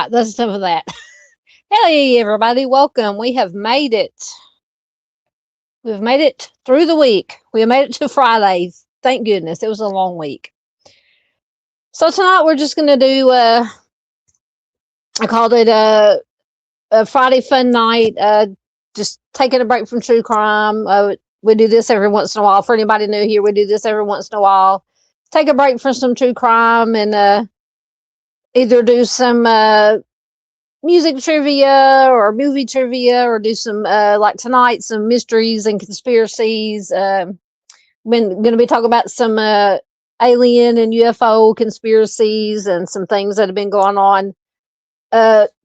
right, that's enough of that. Hey, everybody, welcome. We have made it. We've made it through the week. We have made it to Fridays. Thank goodness. It was a long week. So tonight we're just going to do, I called it a Friday fun night. Just taking a break from true crime. We do this every once in a while. For anybody new here, we do this every once in a while. Take a break from some true crime and either do some music trivia or movie trivia, or do some like tonight, some mysteries and conspiracies. Been going to be talking about some alien and UFO conspiracies and some things that have been going on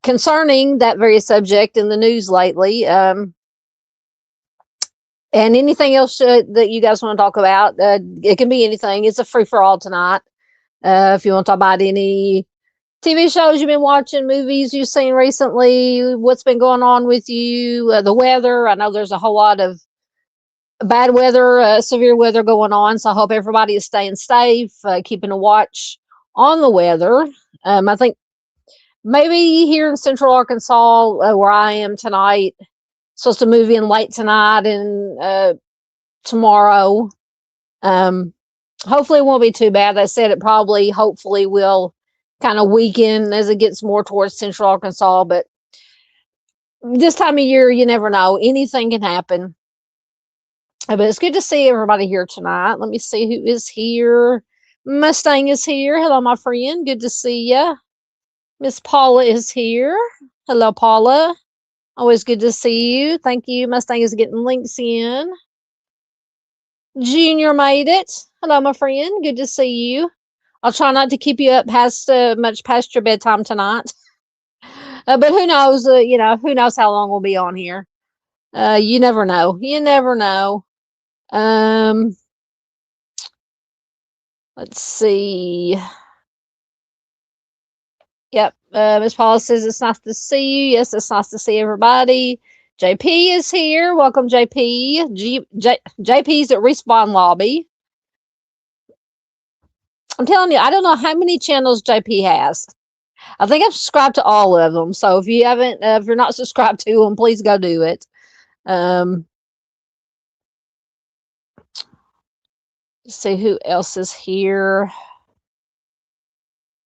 concerning that very subject in the news lately. And anything else that you guys want to talk about. It can be anything. It's a free for all tonight. If you want to talk about any TV shows you've been watching, movies you've seen recently, what's been going on with you, the weather. I know there's a whole lot of bad weather, severe weather going on. So I hope everybody is staying safe, keeping a watch on the weather. I think maybe here in Central Arkansas, where I am tonight, supposed to move in late tonight and tomorrow. Hopefully it won't be too bad. They said it probably, hopefully will kind of weaken as it gets more towards Central Arkansas. But this time of year, you never know. Anything can happen. But it's good to see everybody here tonight. Let me see who is here. Mustang is here. Hello, my friend. Good to see you. Miss Paula is here. Hello, Paula. Always good to see you. Thank you. Mustang is getting links in. Junior made it. Hello, my friend. Good to see you. I'll try not to keep you up past much past your bedtime tonight. But who knows? Who knows how long we'll be on here? You never know. You never know. Let's see. Yep. Miss Paula says it's nice to see you. Yes, it's nice to see everybody. JP is here. Welcome, JP. JP's at Respawn Lobby. I'm telling you, I don't know how many channels JP has. I think I've subscribed to all of them. So if you haven't, if you're not subscribed to them, please go do it. Let's see who else is here.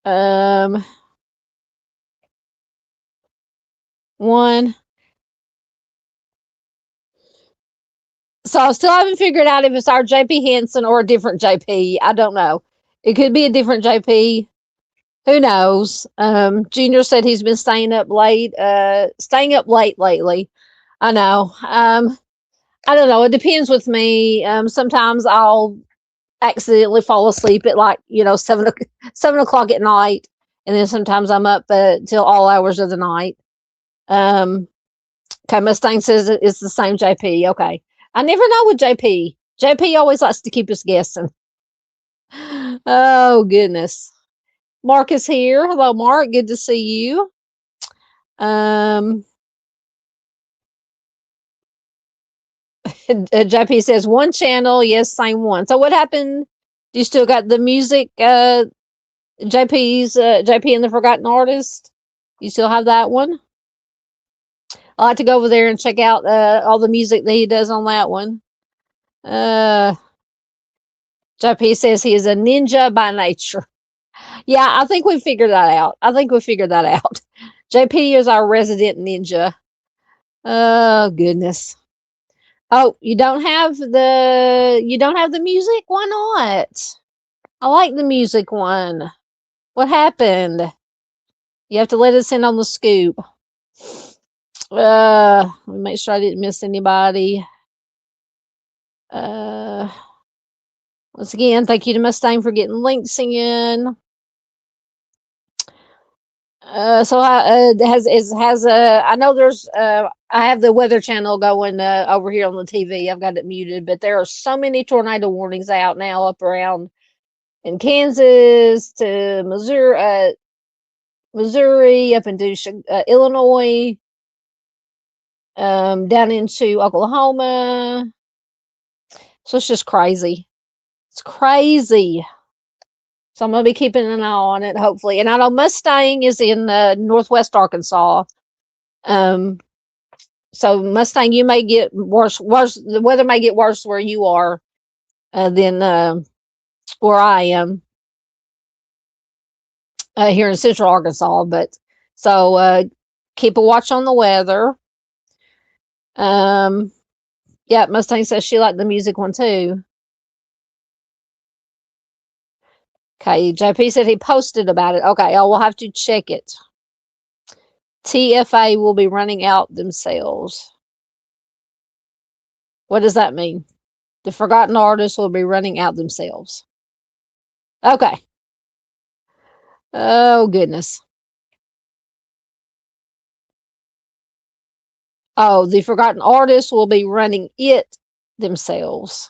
One. So I still haven't figured out if it's our JP Henson or a different JP. I don't know. It could be a different JP. Who knows? Junior said he's been staying up late lately. I know. I don't know. It depends with me. Sometimes I'll accidentally fall asleep at 7 o'clock at night, and then sometimes I'm up till all hours of the night. Okay, Mustang says it's the same JP. Okay. I never know with JP. JP always likes to keep us guessing. Oh, goodness. Mark is here. Hello, Mark. Good to see you. JP says one channel. Yes, same one. So what happened? Do you still got the music? JP and the Forgotten Artist. You still have that one? I like to go over there and check out all the music that he does on that one. JP says he is a ninja by nature. Yeah, I think we figured that out. JP is our resident ninja. Oh, goodness. Oh, you don't have the music? Why not? I like the music one. What happened? You have to let us in on the scoop. Let me make sure I didn't miss anybody. Once again, thank you to Mustang for getting links in. So I know there's I have the weather channel going over here on the TV. I've got it muted, but there are so many tornado warnings out now up around in Kansas to Missouri, up into Illinois, down into Oklahoma. So it's just crazy. It's crazy. So I'm going to be keeping an eye on it, hopefully. And I know Mustang is in northwest Arkansas. So Mustang, you may get worse. The weather may get worse where you are than where I am here in Central Arkansas. But so keep a watch on the weather. Yeah, Mustang says she liked the music one too. Okay, JP said he posted about it. Okay, I will have to check it. TFA will be running out themselves. What does that mean? The forgotten artists will be running out themselves. Okay. Oh, goodness. Oh, the forgotten artists will be running it themselves.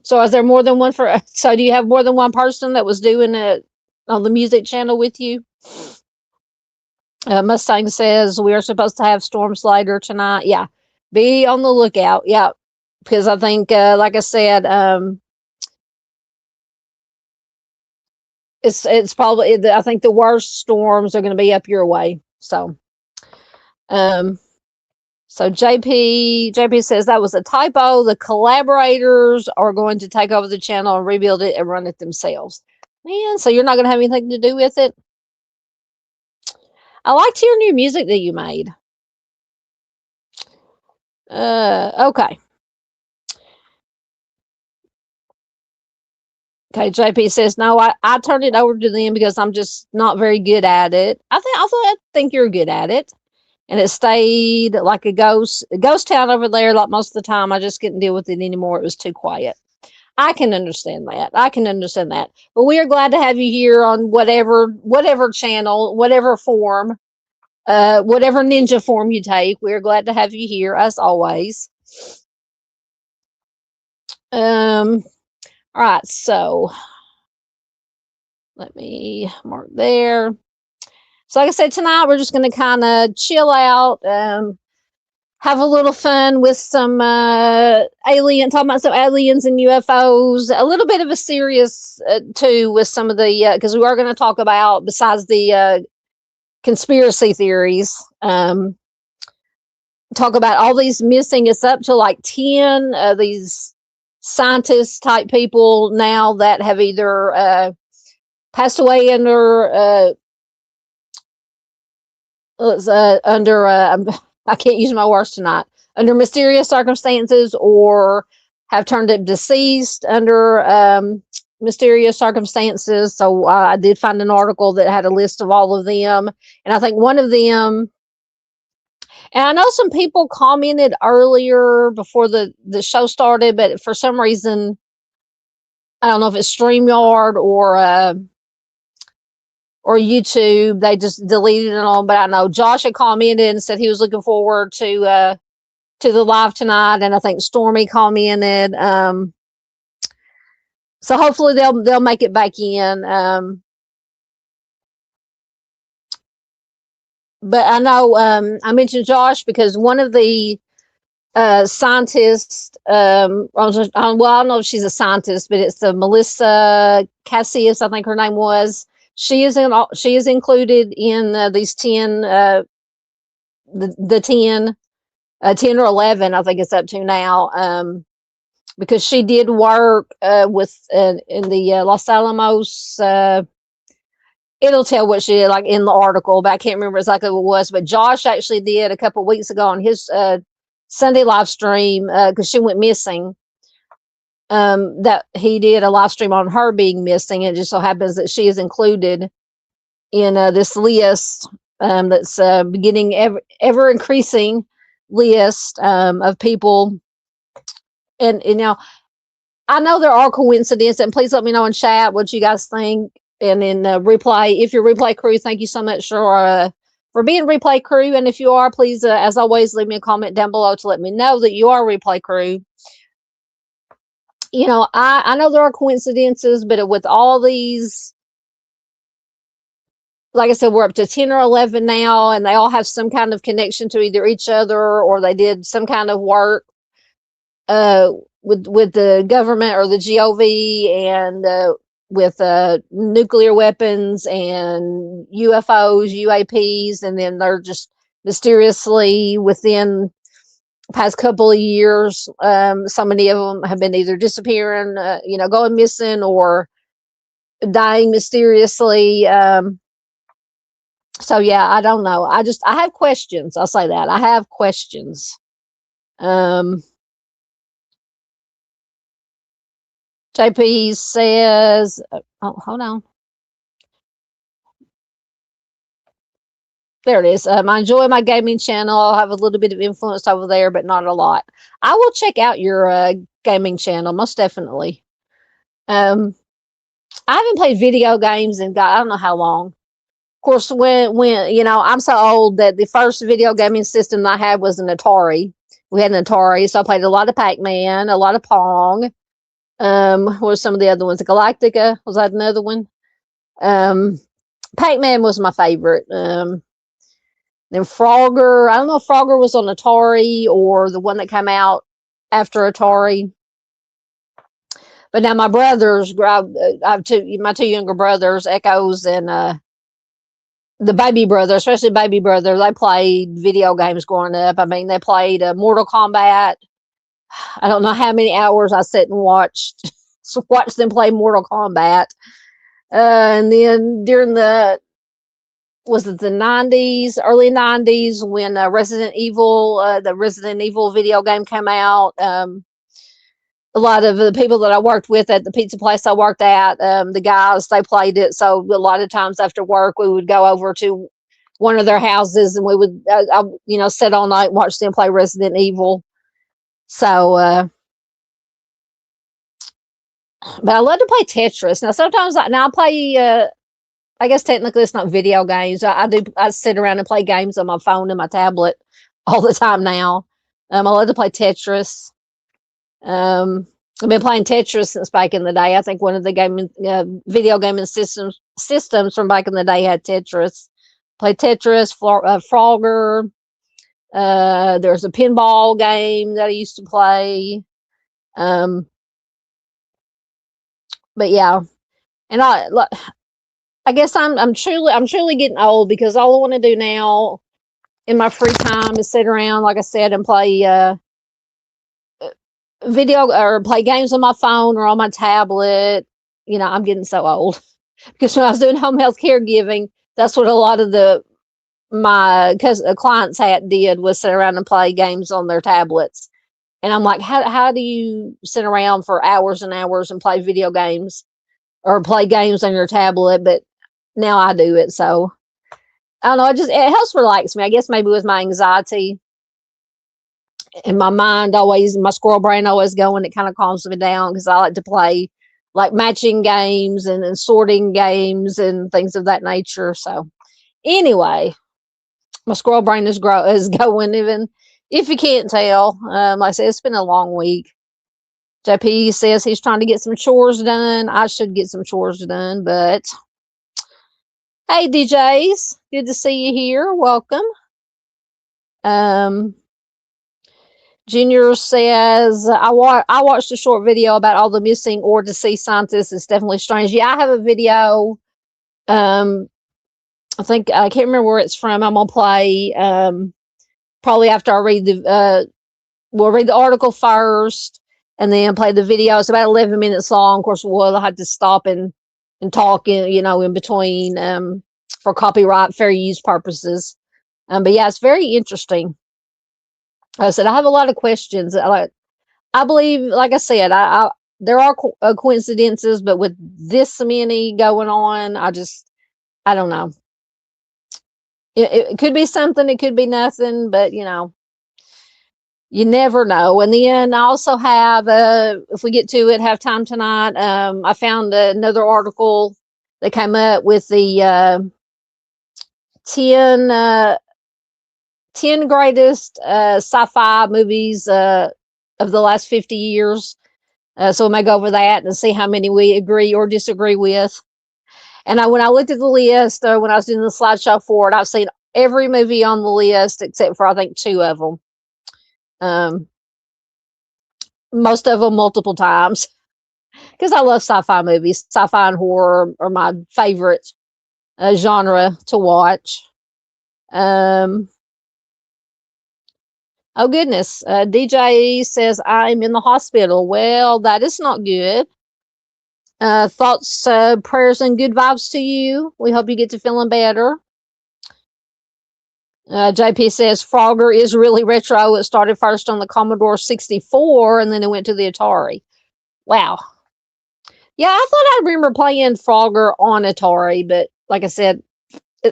So is there more than one so do you have more than one person that was doing it on the music channel with you? Mustang says we are supposed to have storms later tonight. Yeah. Be on the lookout. Yeah. Because I think, like I said, it's probably, I think the worst storms are going to be up your way. So JP says that was a typo. The collaborators are going to take over the channel and rebuild it and run it themselves. Man, so you're not going to have anything to do with it? I liked your new music that you made. Okay. Okay, JP says, no, I turned it over to them because I'm just not very good at it. I think you're good at it. And it stayed like a ghost town over there. Like most of the time, I just couldn't deal with it anymore. It was too quiet. I can understand that. But we are glad to have you here on whatever channel, whatever form, whatever ninja form you take. We're glad to have you here as always. All right, so let me mark there. So like I said, tonight we're just going to kind of chill out, have a little fun with some talking about some aliens and UFOs, a little bit of a serious too with some of the, because we are going to talk about, besides the conspiracy theories, talk about all these missing. It's up to like 10 these scientist type people now that have either passed away under I can't use my words tonight, under mysterious circumstances, or have turned up deceased under mysterious circumstances. So I did find an article that had a list of all of them, and I think one of them, and I know some people commented earlier before the show started, but for some reason, I don't know if it's StreamYard or YouTube, they just deleted it all. But I know Josh had commented and said he was looking forward to the live tonight, and I think Stormy commented. So hopefully they'll make it back in. But I know I mentioned Josh because one of the scientists, well, I don't know if she's a scientist, but it's Melissa Cassius, I think her name was. She is included in these 10, the 10 or 11, I think it's up to now, because she did work with in the Los Alamos. It'll tell what she did, like in the article, but I can't remember exactly what it was. But Josh actually did a couple of weeks ago on his Sunday live stream, because she went missing. That he did a live stream on her being missing. It just so happens that she is included in this list that's beginning ever increasing list of people. And you know, I know there are coincidences, and please let me know in chat what you guys think. And in replay, if you're replay crew, thank you so much for being replay crew. And if you are, please, as always, leave me a comment down below to let me know that you are replay crew. You know, I know there are coincidences, but with all these, like I said, we're up to 10 or 11 now, and they all have some kind of connection to either each other or they did some kind of work with the government or the GOV, and with nuclear weapons and UFOs, UAPs, and then they're just mysteriously within past couple of years, so many of them have been either disappearing, going missing, or dying mysteriously. So yeah, I don't know. I have questions. I'll say that I have questions. JP says, oh, hold on. There it is. I enjoy my gaming channel. I'll have a little bit of influence over there, but not a lot. I will check out your gaming channel, most definitely. I haven't played video games in God, I don't know how long. Of course, when I'm so old that the first video gaming system I had was an Atari. We had an Atari, so I played a lot of Pac-Man, a lot of Pong. What were some of the other ones? Galactica, was that another one? Pac-Man was my favorite. Then Frogger, I don't know if Frogger was on Atari or the one that came out after Atari. But now my brothers, I have my two younger brothers, Echoes and the baby brother, especially baby brother, they played video games growing up. I mean, they played Mortal Kombat. I don't know how many hours I sat and watched them play Mortal Kombat. And then during the 90s, early 90s, when Resident Evil, the Resident Evil video game came out, a lot of the people that I worked with at the pizza place I worked at, the guys, they played it. So a lot of times after work, we would go over to one of their houses and we would, sit all night and watch them play Resident Evil. So, but I love to play Tetris. Now, sometimes I play, I guess technically it's not video games. I sit around and play games on my phone and my tablet all the time now. I love to play Tetris. I've been playing Tetris since back in the day. I think one of the video gaming systems from back in the day had Tetris. Played Tetris, Frogger. There's a pinball game that I used to play. But yeah, and I guess I'm truly getting old, because all I want to do now in my free time is sit around, like I said, and play video or play games on my phone or on my tablet. I'm getting so old, because when I was doing home health caregiving, that's what a lot of my clients did, was sit around and play games on their tablets. And I'm like, how do you sit around for hours and hours and play video games or play games on your tablet? But now I do it. So I don't know. It helps relax me. I guess maybe with my anxiety and my mind my squirrel brain always going, it kind of calms me down, because I like to play like matching games and sorting games and things of that nature. So anyway, my squirrel brain is going, even if you can't tell. Like I said, it's been a long week. JP says he's trying to get some chores done. I should get some chores done, but hey, DJs, good to see you here. Welcome. Junior says, I watched a short video about all the missing or deceased scientists. It's definitely strange. Yeah, I have a video. I think I can't remember where it's from. I'm gonna play probably after I read we'll read the article first and then play the video. It's about 11 minutes long. Of course, we'll have to stop and talk in between for copyright fair use purposes. But yeah, it's very interesting. I said I have a lot of questions. I believe, like I said, there are coincidences, but with this many going on, I don't know. It could be something, it could be nothing, but you never know. And then I also have, if we get to it, have time tonight. I found another article that came up with the 10 greatest sci-fi movies of the last 50 years. So we may go over that and see how many we agree or disagree with. And when I looked at the list, when I was doing the slideshow for it, I've seen every movie on the list except for, I think, 2 of them. most of them multiple times because I love sci-fi movies. Sci-fi and horror are my favorite genre to watch. Um, oh goodness, DJ says I'm in the hospital. Well, that is not good. Thoughts, prayers, and good vibes to you. We hope you get to feeling better. JP says Frogger is really retro. It started first on the Commodore 64 and then it went to the Atari. Wow. Yeah, I thought I remember playing Frogger on Atari, but like I said,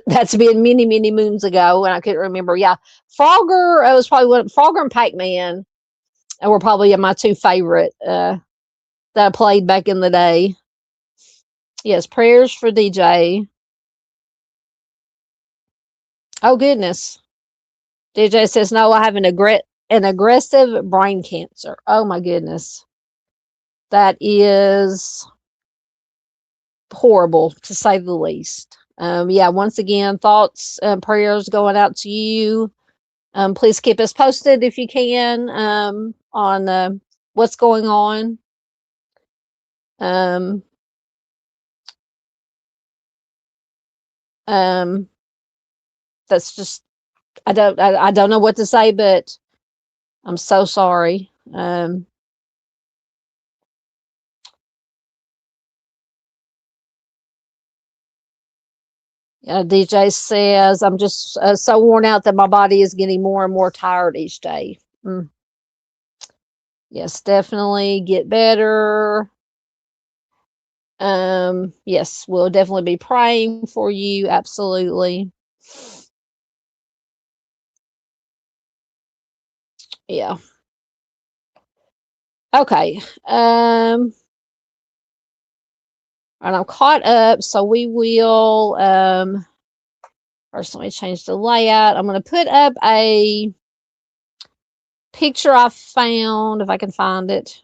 that's been many, many moons ago, and I couldn't remember. Yeah, Frogger was probably Frogger and Pac-Man were probably my two favorite that I played back in the day. Yes, prayers for DJ. Oh goodness. DJ says no. I have an aggressive brain cancer. Oh my goodness, that is horrible to say the least. Yeah, once again, thoughts and prayers going out to you. Please keep us posted if you can on what's going on. Um, that's just I don't know what to say, but I'm so sorry. DJ says I'm just so worn out that my body is getting more and more tired each day. Yes, definitely get better. Yes, we'll definitely be praying for you. Absolutely. Yeah. Okay. And I'm caught up, so we will first let me change the layout. I'm going to put up a picture I found, if I can find it,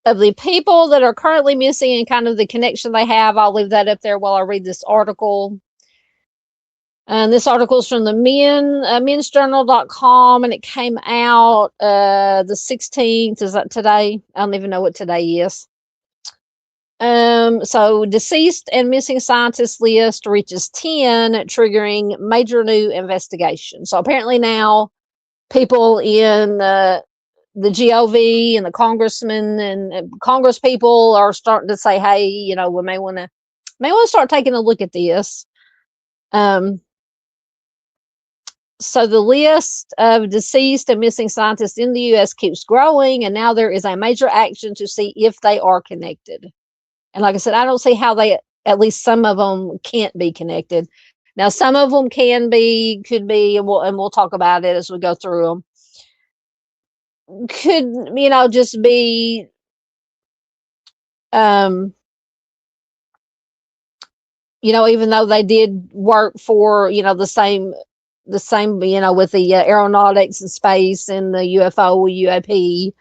of the people that are currently missing and kind of the connection they have. I'll leave that up there while I read this article. And this article is from the mensjournal.com, and it came out the 16th. Is that today? I don't even know what today is. So deceased and missing scientists list reaches 10, triggering major new investigation. So apparently now people in the GOV and the congressmen and Congress people are starting to say, hey, you know, we may want to start taking a look at this. So the list of deceased and missing scientists in the U.S. keeps growing, and now there is a major action to see if they are connected. And like I said, I don't see how at least some of them can't be connected. Now, some of them could be, and we'll talk about it as we go through them. Could, just be, even though they did work for, the same, with the aeronautics and space and the UFO, UAP,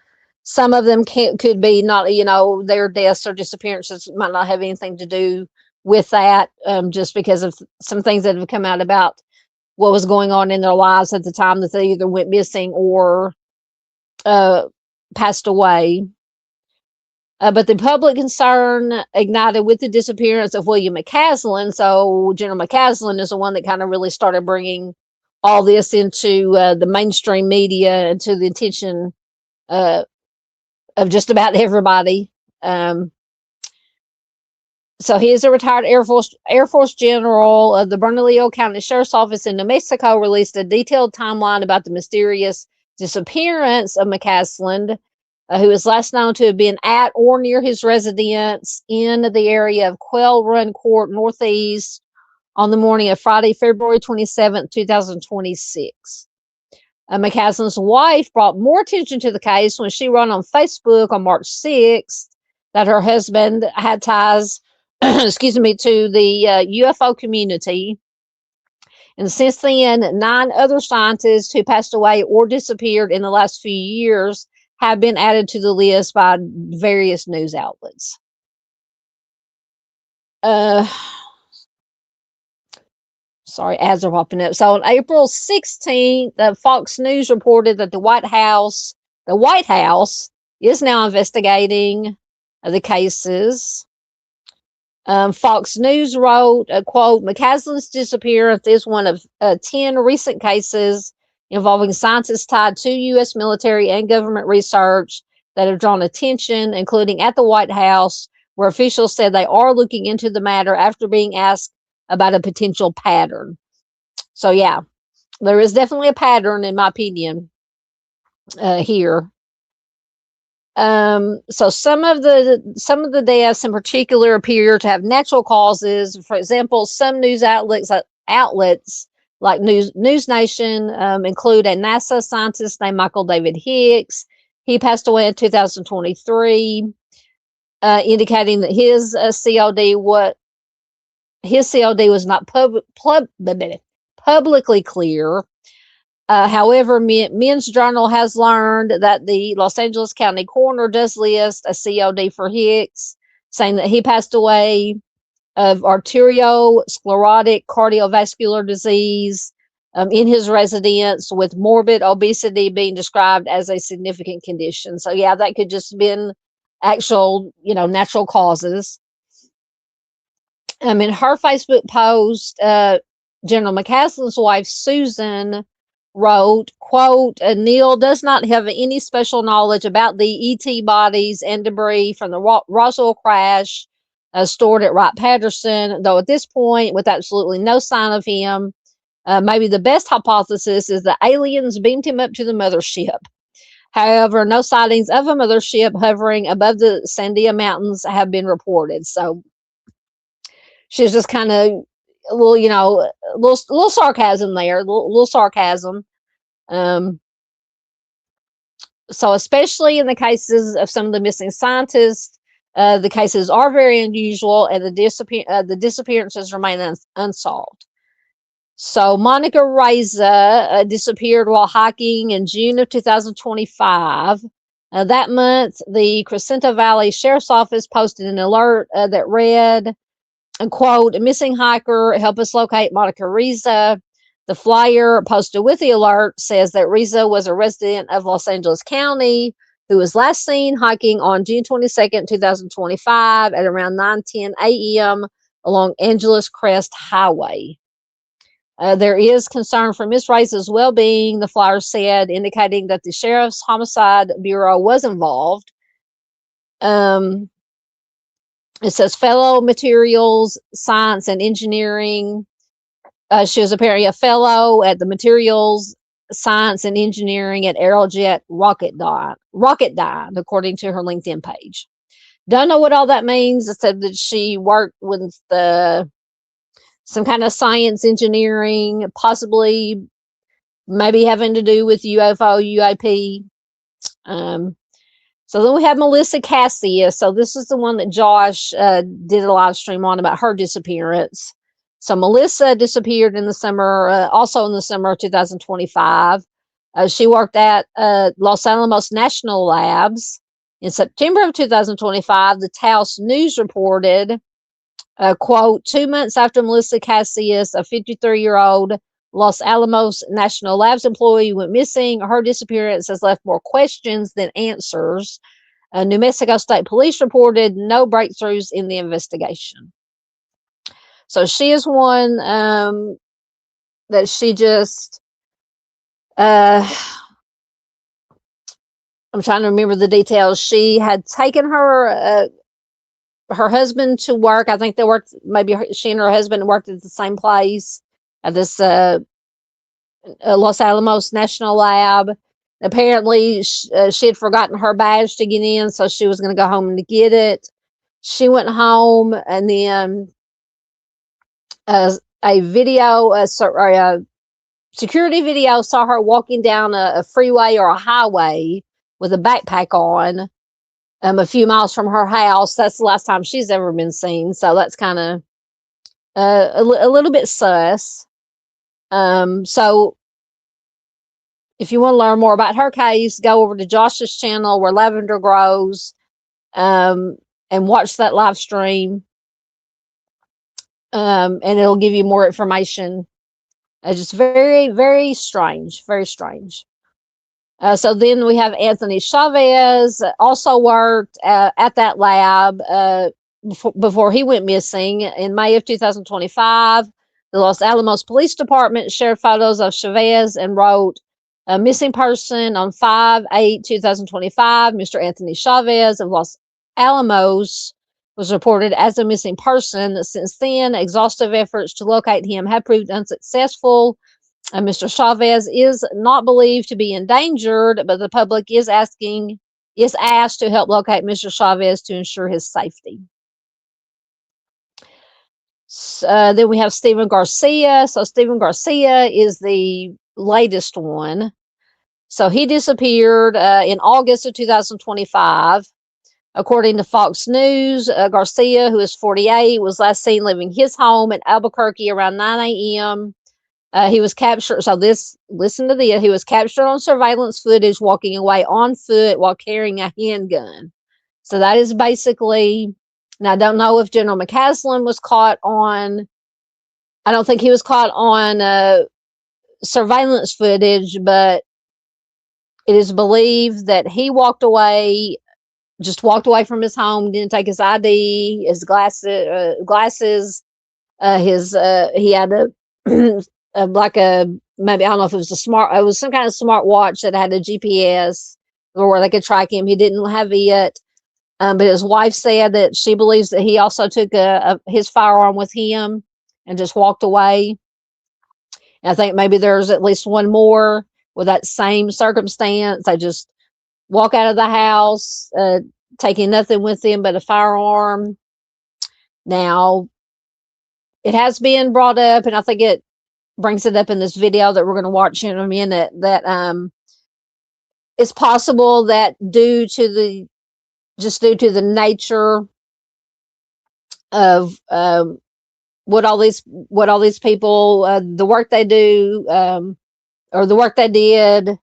some of them could be not, their deaths or disappearances might not have anything to do with that, just because of some things that have come out about what was going on in their lives at the time that they either went missing or passed away. But the public concern ignited with the disappearance of William McCaslin. So General McCaslin is the one that kind of really started bringing all this into the mainstream media and to the attention of just about everybody. So he is a retired Air Force general. The Bernalillo County Sheriff's Office in New Mexico released a detailed timeline about the mysterious disappearance of McCaslin, who is last known to have been at or near his residence in the area of Quail Run Court Northeast on the morning of Friday, February 27th, 2026. McCaslin's wife brought more attention to the case when she wrote on Facebook on March 6th that her husband had ties excuse me, to the UFO community. And since then, 9 other scientists who passed away or disappeared in the last few years have been added to the list by various news outlets. Sorry, ads are popping up. So on April 16th, Fox News reported that the White House is now investigating the cases. Fox News wrote, quote, McCaslin's disappearance is one of 10 recent cases involving scientists tied to U.S. military and government research that have drawn attention, including at the White House, where officials said they are looking into the matter after being asked about a potential pattern. So, yeah, there is definitely a pattern, in my opinion, here. So some of the deaths in particular appear to have natural causes. For example, some news outlets like News Nation include a NASA scientist named Michael David Hicks. He passed away in 2023, indicating that his COD was not publicly clear. However, Men's Journal has learned that the Los Angeles County Coroner does list a COD for Hicks, saying that he passed away of arteriosclerotic cardiovascular disease in his residence, with morbid obesity being described as a significant condition. So, yeah, that could just have been actual, natural causes. In her Facebook post, General McCaslin's wife, Susan, wrote, quote, Neil does not have any special knowledge about the ET bodies and debris from the Roswell crash stored at Wright-Patterson, though at this point, with absolutely no sign of him, maybe the best hypothesis is that aliens beamed him up to the mothership. However, no sightings of a mothership hovering above the Sandia Mountains have been reported. So she's just kind of a little sarcasm there, little sarcasm. So especially in the cases of some of the missing scientists, the cases are very unusual, and the disappearances remain unsolved. So Monica Reza disappeared while hiking in June of 2025. That month, the Crescenta Valley Sheriff's Office posted an alert that read, quote, missing hiker, help us locate Monica Reza. The flyer posted with the alert says that Reza was a resident of Los Angeles County who was last seen hiking on June 22nd, 2025 at around 9:10 a.m. along Angeles Crest Highway. There is concern for Miss Reza's well-being, the flyer said, indicating that the Sheriff's Homicide Bureau was involved. It says fellow materials, science, and engineering. She was apparently a fellow at the materials, science, and engineering at Aerojet Rocketdyne, according to her LinkedIn page. Don't know what all that means. It said that she worked with some kind of science engineering, possibly maybe having to do with UFO, UAP. So then we have Melissa Cassius. So this is the one that Josh did a live stream on about her disappearance. So Melissa disappeared in the summer, also in the summer of 2025. She worked at Los Alamos National Labs. In September of 2025, the Taos News reported, quote, 2 months after Melissa Cassius, a 53-year-old Los Alamos National Labs employee, went missing. Her disappearance has left more questions than answers. New Mexico State Police reported no breakthroughs in the investigation. So she is one that she just, I'm trying to remember the details. She had taken her husband to work. I think they worked, maybe she and her husband worked at the same place at this Los Alamos National Lab. Apparently, she had forgotten her badge to get in, so she was going to go home and get it. She went home, and then a security video saw her walking down a freeway or a highway with a backpack on, a few miles from her house. That's the last time she's ever been seen. So that's kind of a little bit sus. So if you want to learn more about her case, go over to Josh's channel where lavender grows, and watch that live stream. And it'll give you more information Just very, very strange, very strange. So then we have Anthony Chavez, also worked at that lab before he went missing. In May of 2025, the Los Alamos Police Department shared photos of Chavez and wrote, "A missing person on 5/8/2025. Mr. Anthony Chavez of Los Alamos was reported as a missing person. Since then, exhaustive efforts to locate him have proved unsuccessful. Mr. Chavez is not believed to be endangered, but the public is asked to help locate Mr. Chavez to ensure his safety." Then we have Stephen Garcia. So Stephen Garcia is the latest one. So he disappeared in August of 2025. According to Fox News, Garcia, who is 48, was last seen leaving his home in Albuquerque around 9 a.m. He was captured. So listen to this. He was captured on surveillance footage walking away on foot while carrying a handgun. So that is basically, now I don't know if General McCaslin was caught on, I don't think he was caught on surveillance footage, but it is believed that he just walked away from his home, didn't take his ID, his glasses, he had a, like a, maybe, I don't know if it was it was some kind of smart watch that had a GPS or where they could track him. He didn't have it. But his wife said that she believes that he also took his firearm with him and just walked away. And I think maybe there's at least one more with that same circumstance. They just walk out of the house, taking nothing with them but a firearm. Now, it has been brought up, and I think it brings it up in this video that we're going to watch in a minute, that it's possible that due to the nature of what all these people, the work they do, or the work they did,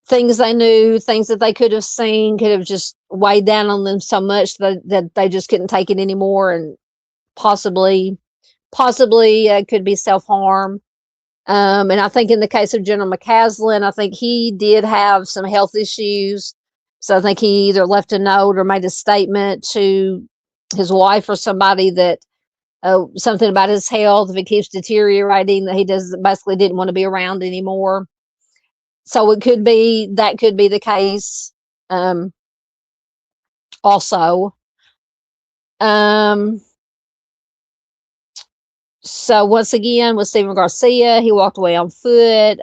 things they knew, things that they could have seen, could have just weighed down on them so much that they just couldn't take it anymore, and possibly could be self-harm. And I think in the case of General McCaslin, I think he did have some health issues. So I think he either left a note or made a statement to his wife or somebody that something about his health, if it keeps deteriorating, that he basically didn't want to be around anymore. So that could be the case. Also, so once again, with Stephen Garcia, he walked away on foot,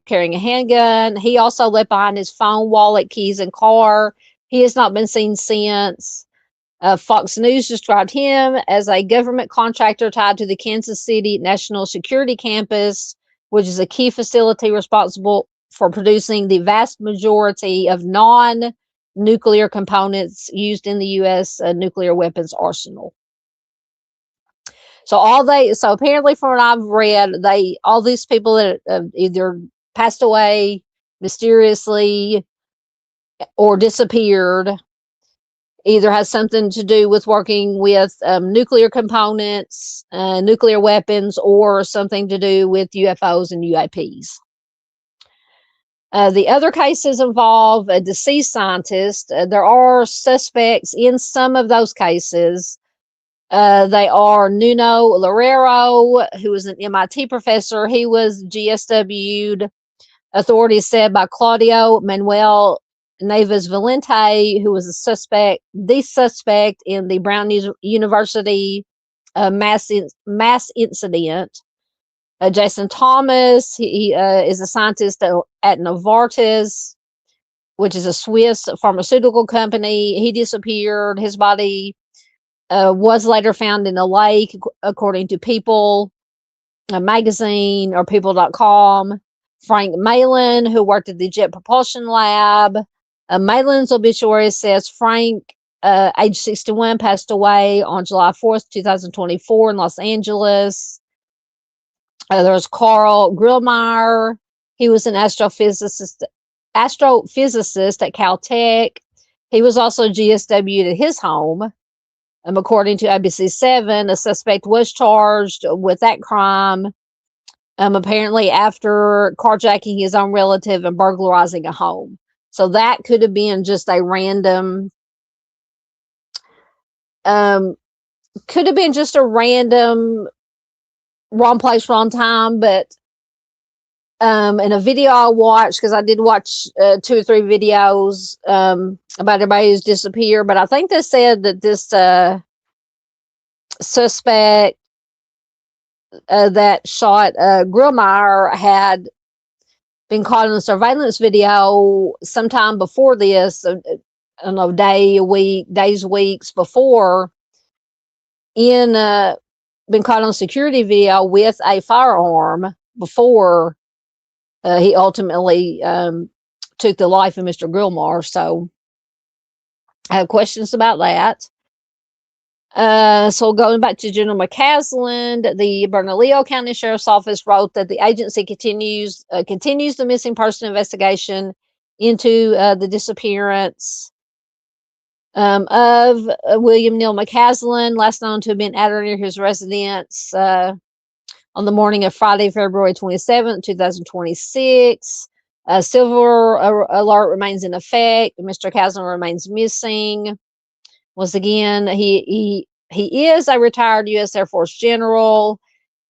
carrying a handgun. He also left behind his phone, wallet, keys, and car. He has not been seen since. Fox News described him as a government contractor tied to the Kansas City National Security Campus, which is a key facility responsible for producing the vast majority of non-nuclear components used in the U.S. Nuclear weapons arsenal. So apparently from what I've read, all these people that either passed away mysteriously or disappeared either has something to do with working with nuclear components, nuclear weapons, or something to do with UFOs and UAPs. The other cases involve a deceased scientist. There are suspects in some of those cases. They are Nuno Loureiro, who was an MIT professor. He was GSW'd, authorities said, by Claudio Manuel Neves Valente, who was the suspect in the Brown University mass incident. Jason Thomas, he is a scientist at Novartis, which is a Swiss pharmaceutical company. He disappeared. His body was later found in a lake, according to People magazine or people.com. Frank Malin, who worked at the Jet Propulsion Lab. Malin's obituary says Frank, age 61, passed away on July 4th, 2024 in Los Angeles. There's Carl Grillmeyer. He was an astrophysicist at Caltech. He was also GSW'd at his home. According to ABC7, a suspect was charged with that crime. apparently after carjacking his own relative and burglarizing a home. So that could have been just a random, could have been just a random wrong place, wrong time. But in a video I watched, because I did watch 2 or 3 videos about everybody who's disappeared, but I think they said that this suspect that shot Grillmeyer had been caught in a surveillance video sometime before this. I don't know, days, weeks before, in been caught on security video with a firearm before he ultimately took the life of Mr. Grillmeyer. So I have questions about that. So going back to General McCaslin, the Bernalillo County Sheriff's Office wrote that the agency continues the missing person investigation into the disappearance of William Neal McCaslin, last known to have been at or near his residence on the morning of Friday, February 27th, 2026. Silver alert remains in effect. Mr. Caslin remains missing. Once again, he is a retired U.S. Air Force general.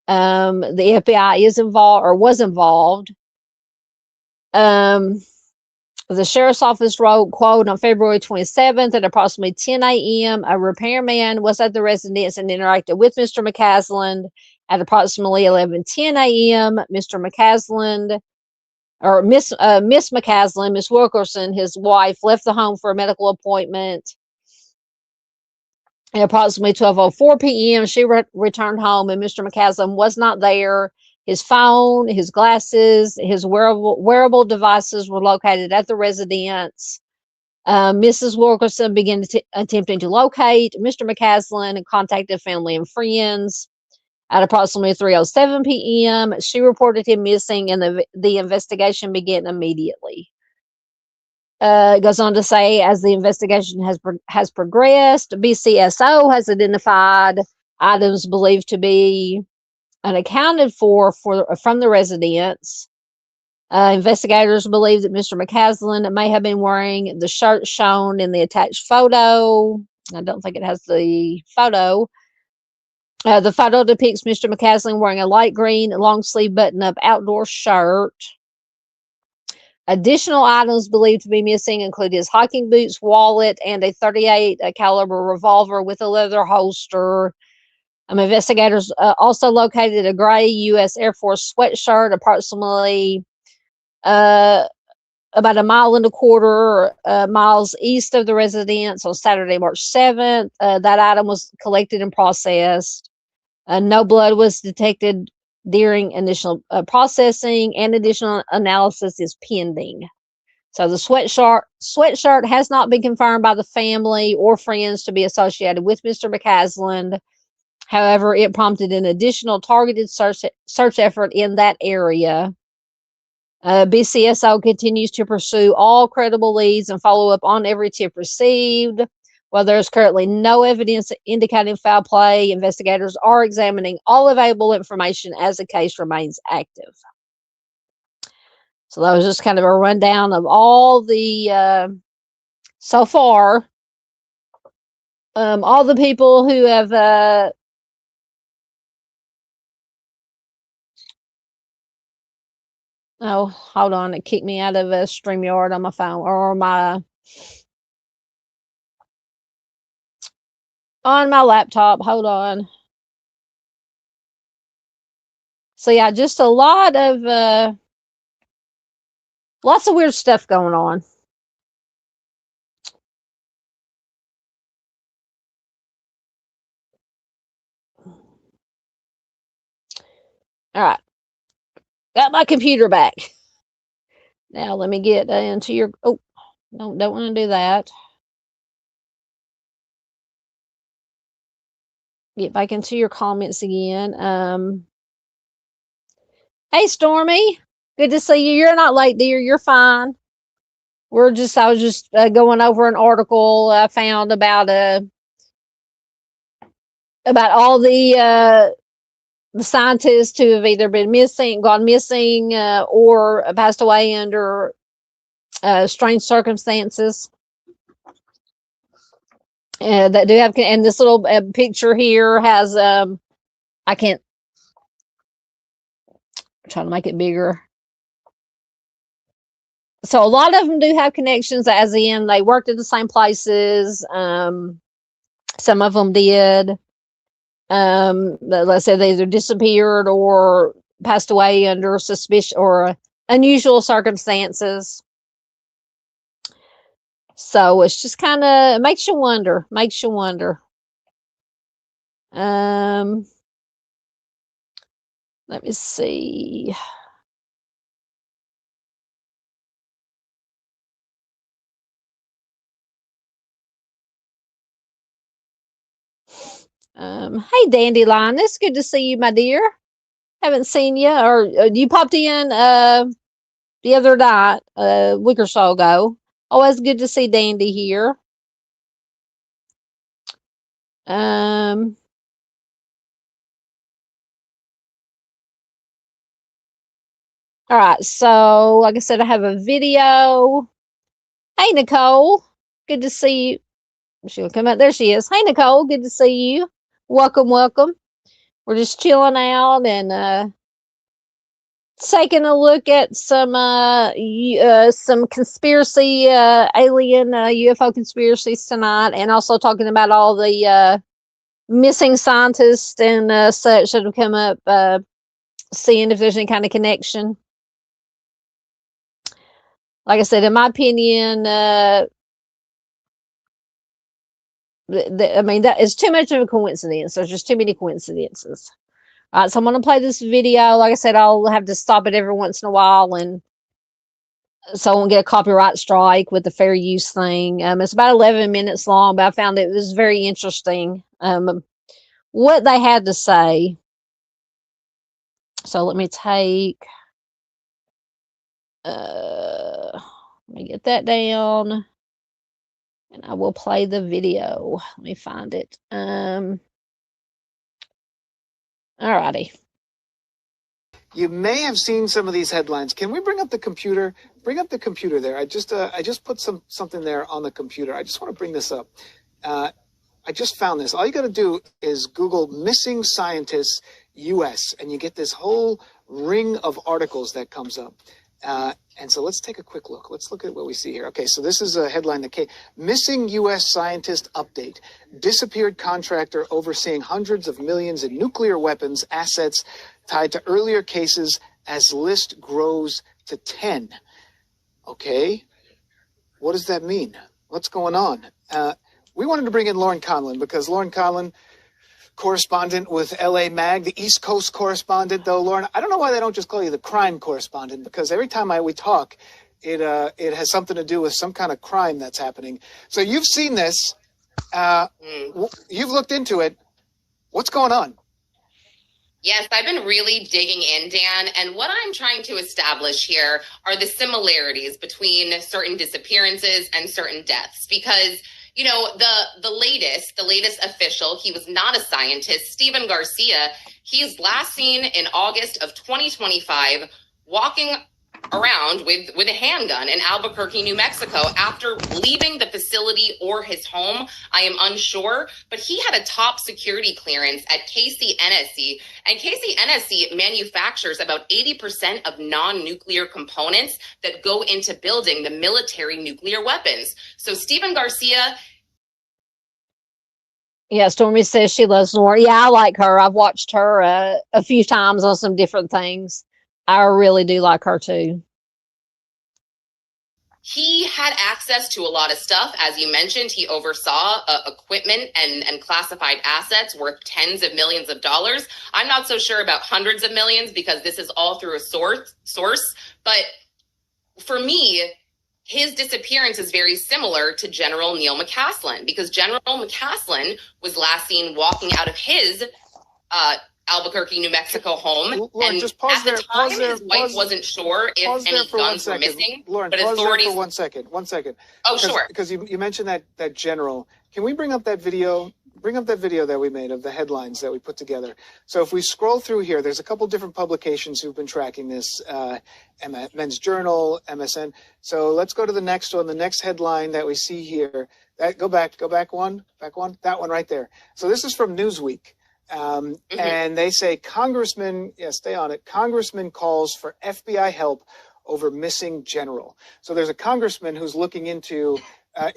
The FBI is involved, or was involved. The sheriff's office wrote, quote, on February 27th at approximately 10 a.m., a repairman was at the residence and interacted with Mr. McCaslin. At approximately 11:10 a.m., Mr. McCaslin, or Miss McCaslin, Miss Wilkerson, his wife, left the home for a medical appointment. At approximately 12:04 p.m., she returned home, and Mr. McCaslin was not there. His phone, his glasses, his wearable devices were located at the residence. Mrs. Wilkerson began attempting to locate Mr. McCaslin and contacted family and friends. At approximately 3:07 p.m., she reported him missing, and the investigation began immediately. It goes on to say, as the investigation has progressed, BCSO has identified items believed to be unaccounted for from the residence. Investigators believe that Mr. McCaslin may have been wearing the shirt shown in the attached photo. I don't think it has the photo. The photo depicts Mr. McCaslin wearing a light green long sleeve button-up outdoor shirt. Additional items believed to be missing include his hiking boots, wallet, and a .38 caliber revolver with a leather holster. Investigators also located a gray U.S. Air Force sweatshirt approximately about 1.25 miles east of the residence on Saturday, March 7th. That item was collected and processed. No blood was detected during initial processing, and additional analysis is pending. So the sweatshirt has not been confirmed by the family or friends to be associated with Mr. McCaslin. However, it prompted an additional targeted search effort in that area. BCSO continues to pursue all credible leads and follow up on every tip received. While there is currently no evidence indicating foul play, investigators are examining all available information as the case remains active. So that was just kind of a rundown of all the, so far, all the people who have, oh, hold on, it kicked me out of a StreamYard on my phone, or on my laptop. Hold on. So yeah, just a lot of lots of weird stuff going on. All right, got my computer back. Now let me get into your. Oh, no, don't want to do that. Get back into your comments again. Hey, Stormy, good to see you. You're not late, dear. You're fine. I was just going over an article I found about all the the scientists who have either been missing, gone missing, or passed away under strange circumstances. That do have, and this little picture here has, I can't, I'm trying to make it bigger. So a lot of them do have connections, as in they worked at the same places. Some of them did. Let's say they either disappeared or passed away under suspicion or unusual circumstances. So it's just kind of makes you wonder. Let me see. Hey, Dandelion, it's good to see you, my dear. Haven't seen you, or you popped in the other night, a week or so ago. Always good to see Dandy here. All right, so like I said, I have a video. Hey, Nicole, good to see you. She'll come out. There she is. Hey, Nicole, good to see you. Welcome. We're just chilling out and taking a look at some conspiracy, alien UFO conspiracies tonight, and also talking about all the missing scientists and such that have come up, seeing if there's any kind of connection. Like I said, in my opinion, I mean, that is too much of a coincidence. There's just too many coincidences. All right, so I'm going to play this video. Like I said, I'll have to stop it every once in a while, and so I won't get a copyright strike with the fair use thing. It's about 11 minutes long, but I found it was very interesting what they had to say. So let me take, let me get that down, and I will play the video. Let me find it. Alrighty. You may have seen some of these headlines. Can we bring up the computer? Bring up the computer there. I just put something there on the computer. I just want to bring this up. I just found this. All you got to do is Google missing scientists US, and you get this whole ring of articles that comes up. And so let's take a quick look. Let's look at what we see here. Okay, so this is a headline that came. Missing U.S. scientist update. Disappeared contractor overseeing hundreds of millions in nuclear weapons assets tied to earlier cases as list grows to 10. Okay, what does that mean? What's going on? We wanted to bring in Lauren Conlon because Lauren Conlon, correspondent with LA Mag, the East Coast correspondent, though, Lauren, I don't know why they don't just call you the crime correspondent, because every time we talk, it has something to do with some kind of crime that's happening. So you've seen this. You've looked into it. What's going on? Yes, I've been really digging in, Dan, and what I'm trying to establish here are the similarities between certain disappearances and certain deaths, because you know, the latest official, he was not a scientist, Stephen Garcia, he's last seen in August of 2025 walking around with a handgun in Albuquerque, New Mexico after leaving the facility or his home. I am unsure, but he had a top security clearance at KCNSC, and KCNSC manufactures about 80% of non-nuclear components that go into building the military nuclear weapons. So Stephen Garcia. Yeah, Stormy says she loves Nora. Yeah, I like her. I've watched her a few times on some different things. I really do like her too. He had access to a lot of stuff. As you mentioned, he oversaw equipment and classified assets worth tens of millions of dollars. I'm not so sure about hundreds of millions because this is all through a source. But for me, his disappearance is very similar to General Neil McCaslin, because General McCaslin was last seen walking out of his Albuquerque, New Mexico home. Lauren, and just pause at there, the time, pause there, his wife wasn't sure if any guns were missing. Lauren, but pause authorities. There for 1 second. Oh, sure. Because you mentioned that general. Can we bring up that video bring up that video that we made of the headlines that we put together. So if we scroll through here, there's a couple different publications who've been tracking this, Men's Journal, MSN. So let's go to the next one, the next headline that we see here. Go back one, that one right there. So this is from Newsweek. And they say stay on it. Congressman calls for FBI help over missing general. So there's a congressman who's looking into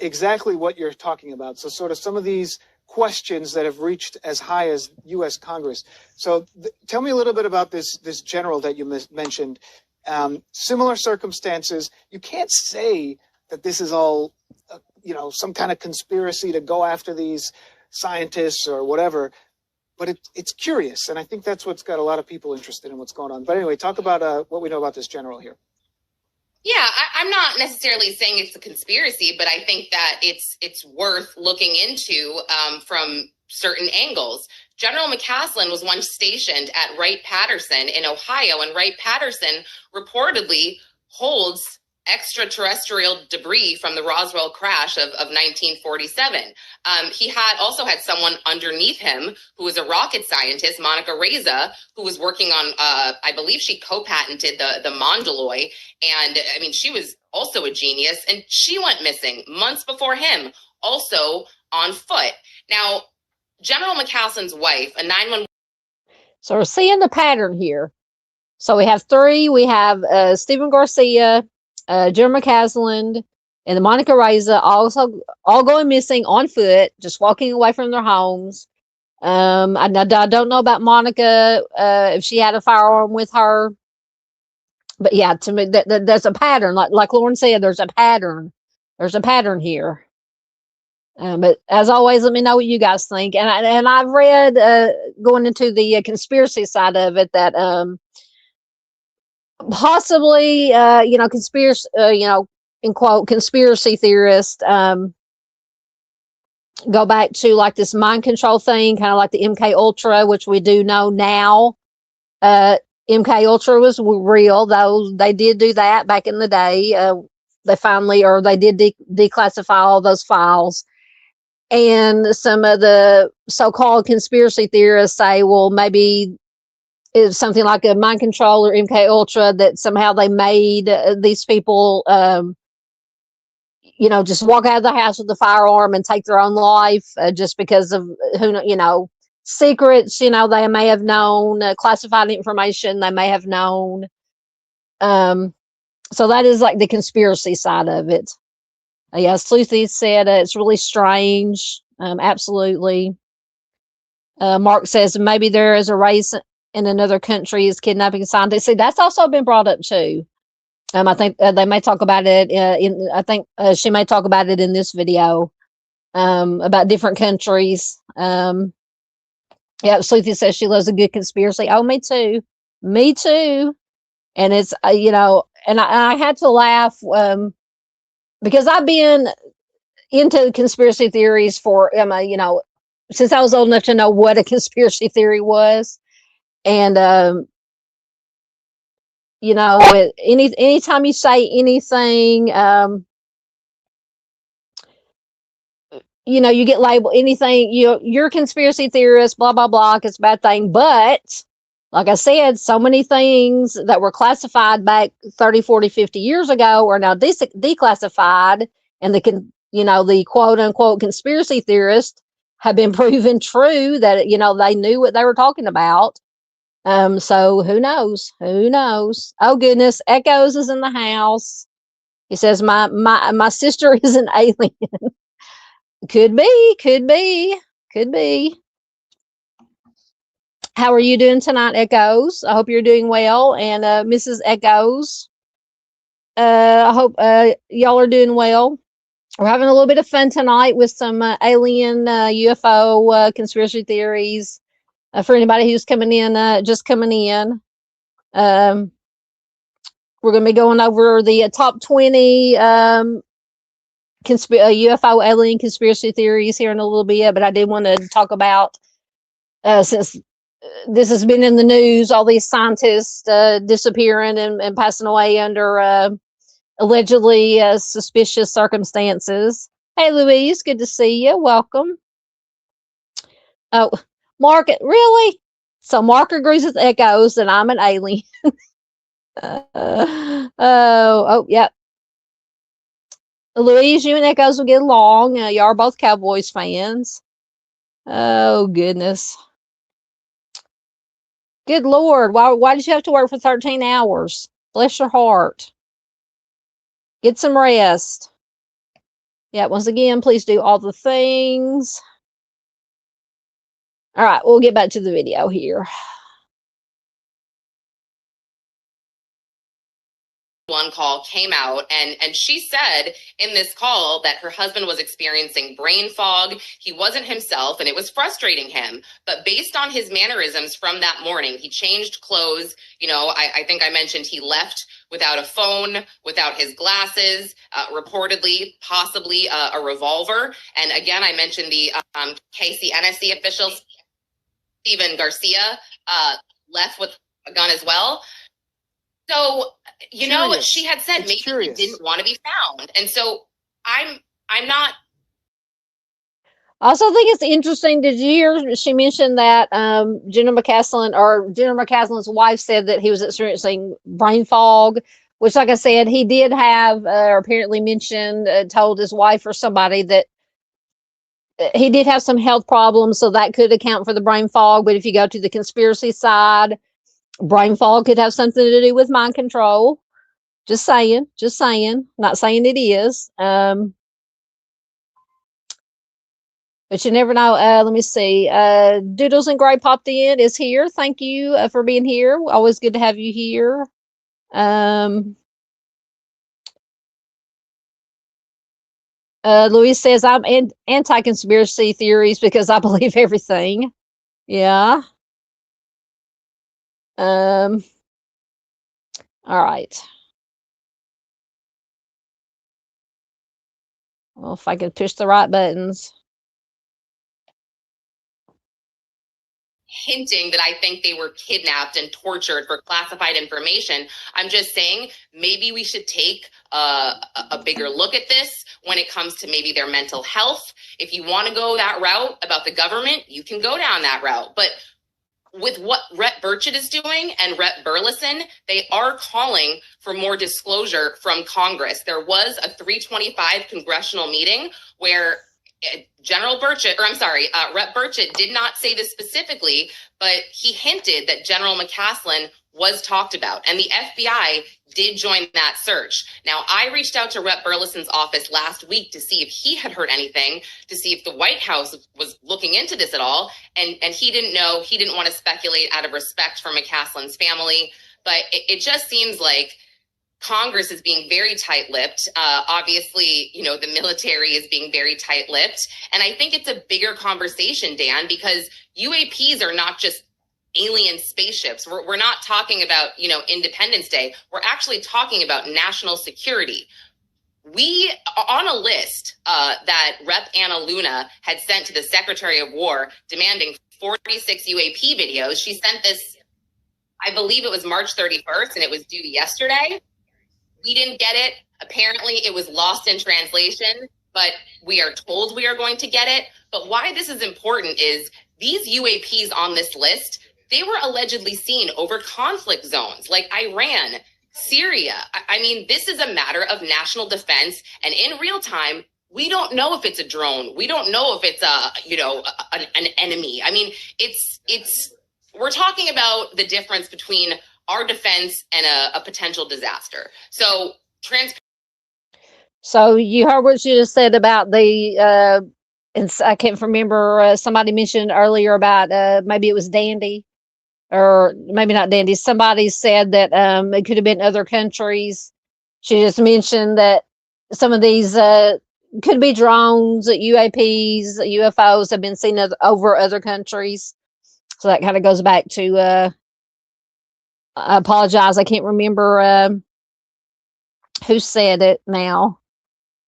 exactly what you're talking about. So sort of some of these questions that have reached as high as U.S. Congress. So tell me a little bit about this general that you mentioned. Similar circumstances. You can't say that this is all, some kind of conspiracy to go after these scientists or whatever. But it's curious, and I think that's what's got a lot of people interested in what's going on. But anyway, talk about what we know about this general here. Yeah, I'm not necessarily saying it's a conspiracy, but I think that it's worth looking into from certain angles. General McCaslin was once stationed at Wright-Patterson in Ohio, and Wright-Patterson reportedly holds extraterrestrial debris from the Roswell crash of 1947. He also had someone underneath him who was a rocket scientist, Monica Reza, who was working on, I believe she co-patented the Mondaloy. And I mean, she was also a genius, and she went missing months before him, also on foot. Now, General McCaslin's wife, a 911. So we're seeing the pattern here. So we have three. We have Stephen Garcia, Jeremy McCaslin, and Monica Reza all going missing on foot, just walking away from their homes. I don't know about Monica, if she had a firearm with her. But yeah, to me, there's a pattern. Like Lauren said, there's a pattern. There's a pattern here. But as always, let me know what you guys think. And I've read, going into the conspiracy side of it, that possibly, conspiracy, in quote, conspiracy theorists go back to like this mind control thing, kind of like the MK Ultra, which we do know now. MK Ultra was real, though they did do that back in the day. They did declassify all those files. And some of the so-called conspiracy theorists say, well, maybe it's something like a mind control or MK Ultra, that somehow they made these people, just walk out of the house with a firearm and take their own life, just because of secrets, they may have known, classified information they may have known. So that is like the conspiracy side of it. Sleuthy said it's really strange. Absolutely. Mark says maybe there is a race in another country is kidnapping scientists. See, that's also been brought up too. I think they may talk about it. She may talk about it in this video, about different countries. Sleuthy says she loves a good conspiracy. Oh, me too. Me too. And it's, and I had to laugh because I've been into conspiracy theories for, since I was old enough to know what a conspiracy theory was. And, anytime you say anything, you get labeled anything, you're a conspiracy theorist, blah, blah, blah, it's a bad thing. But like I said, so many things that were classified back 30, 40, 50 years ago are now declassified. And the quote unquote conspiracy theorists have been proven true that, they knew what they were talking about. So who knows? Oh goodness. Echoes is in the house. He says, my sister is an alien. Could be. How are you doing tonight, Echoes? I hope you're doing well. And Mrs. Echoes, I hope y'all are doing well. We're having a little bit of fun tonight with some alien UFO conspiracy theories. For anybody who's coming in, just coming in, we're going to be going over the top 20 UFO alien conspiracy theories here in a little bit. But I did want to talk about, since this has been in the news, all these scientists disappearing and passing away under allegedly suspicious circumstances. Hey, Louise, good to see you. Welcome. Oh, Mark, really? So Mark agrees with Echoes and I'm an alien. Yep. Louise, you and Echoes will get along. You are both Cowboys fans. Oh, goodness. Good Lord. Why did you have to work for 13 hours? Bless your heart. Get some rest. Yeah, once again, please do all the things. All right, we'll get back to the video here. One call came out, and she said in this call that her husband was experiencing brain fog. He wasn't himself, and it was frustrating him. But based on his mannerisms from that morning, he changed clothes. I think I mentioned he left without a phone, without his glasses, reportedly, possibly a revolver. And again, I mentioned the KCNSC official, Stephen Garcia, left with a gun as well. So, she had said maybe he didn't want to be found. And so I'm not. I also think it's interesting. Did you hear she mentioned that General McCaslin's wife said that he was experiencing brain fog, which, like I said, he did have, apparently mentioned, told his wife or somebody that he did have some health problems, so that could account for the brain fog. But if you go to the conspiracy side, brain fog could have something to do with mind control. Just saying. Not saying it is. But you never know. Let me see. Doodles and Gray popped in, is here. Thank you for being here. Always good to have you here. Louise says, I'm anti-conspiracy theories because I believe everything. Yeah. All right. Well, if I could push the right buttons. Hinting that I think they were kidnapped and tortured for classified information. I'm just saying maybe we should take a bigger look at this when it comes to maybe their mental health. If you want to go that route about the government, you can go down that route. But with what Rep Burchett is doing and Rep Burleson, they are calling for more disclosure from Congress. There was a 325 congressional meeting where Rep Burchett did not say this specifically, but he hinted that General McCaslin was talked about, and the FBI did join that search. Now, I reached out to Rep Burleson's office last week to see if he had heard anything, to see if the White House was looking into this at all, and he didn't know. He didn't want to speculate out of respect for McCaslin's family, but it just seems like Congress is being very tight-lipped. Obviously, the military is being very tight-lipped. And I think it's a bigger conversation, Dan, because UAPs are not just alien spaceships. We're not talking about, Independence Day. We're actually talking about national security. We, on a list that Rep. Anna Luna had sent to the Secretary of War demanding 46 UAP videos, she sent this, I believe it was March 31st, and it was due yesterday. We didn't get it. Apparently, it was lost in translation, but we are told we are going to get it. But why this is important is these UAPs on this list, they were allegedly seen over conflict zones like Iran, Syria. I mean, this is a matter of national defense. And in real time, we don't know if it's a drone. We don't know if it's an enemy. I mean, we're talking about the difference between our defense and a potential disaster. So you heard what you just said about the, and I can't remember, somebody mentioned earlier about maybe it was Dandy, or maybe not Dandy. Somebody said that it could have been other countries. She just mentioned that some of these could be drones, UAPs, UFOs have been seen over other countries. So that kind of goes back to I apologize. I can't remember who said it now.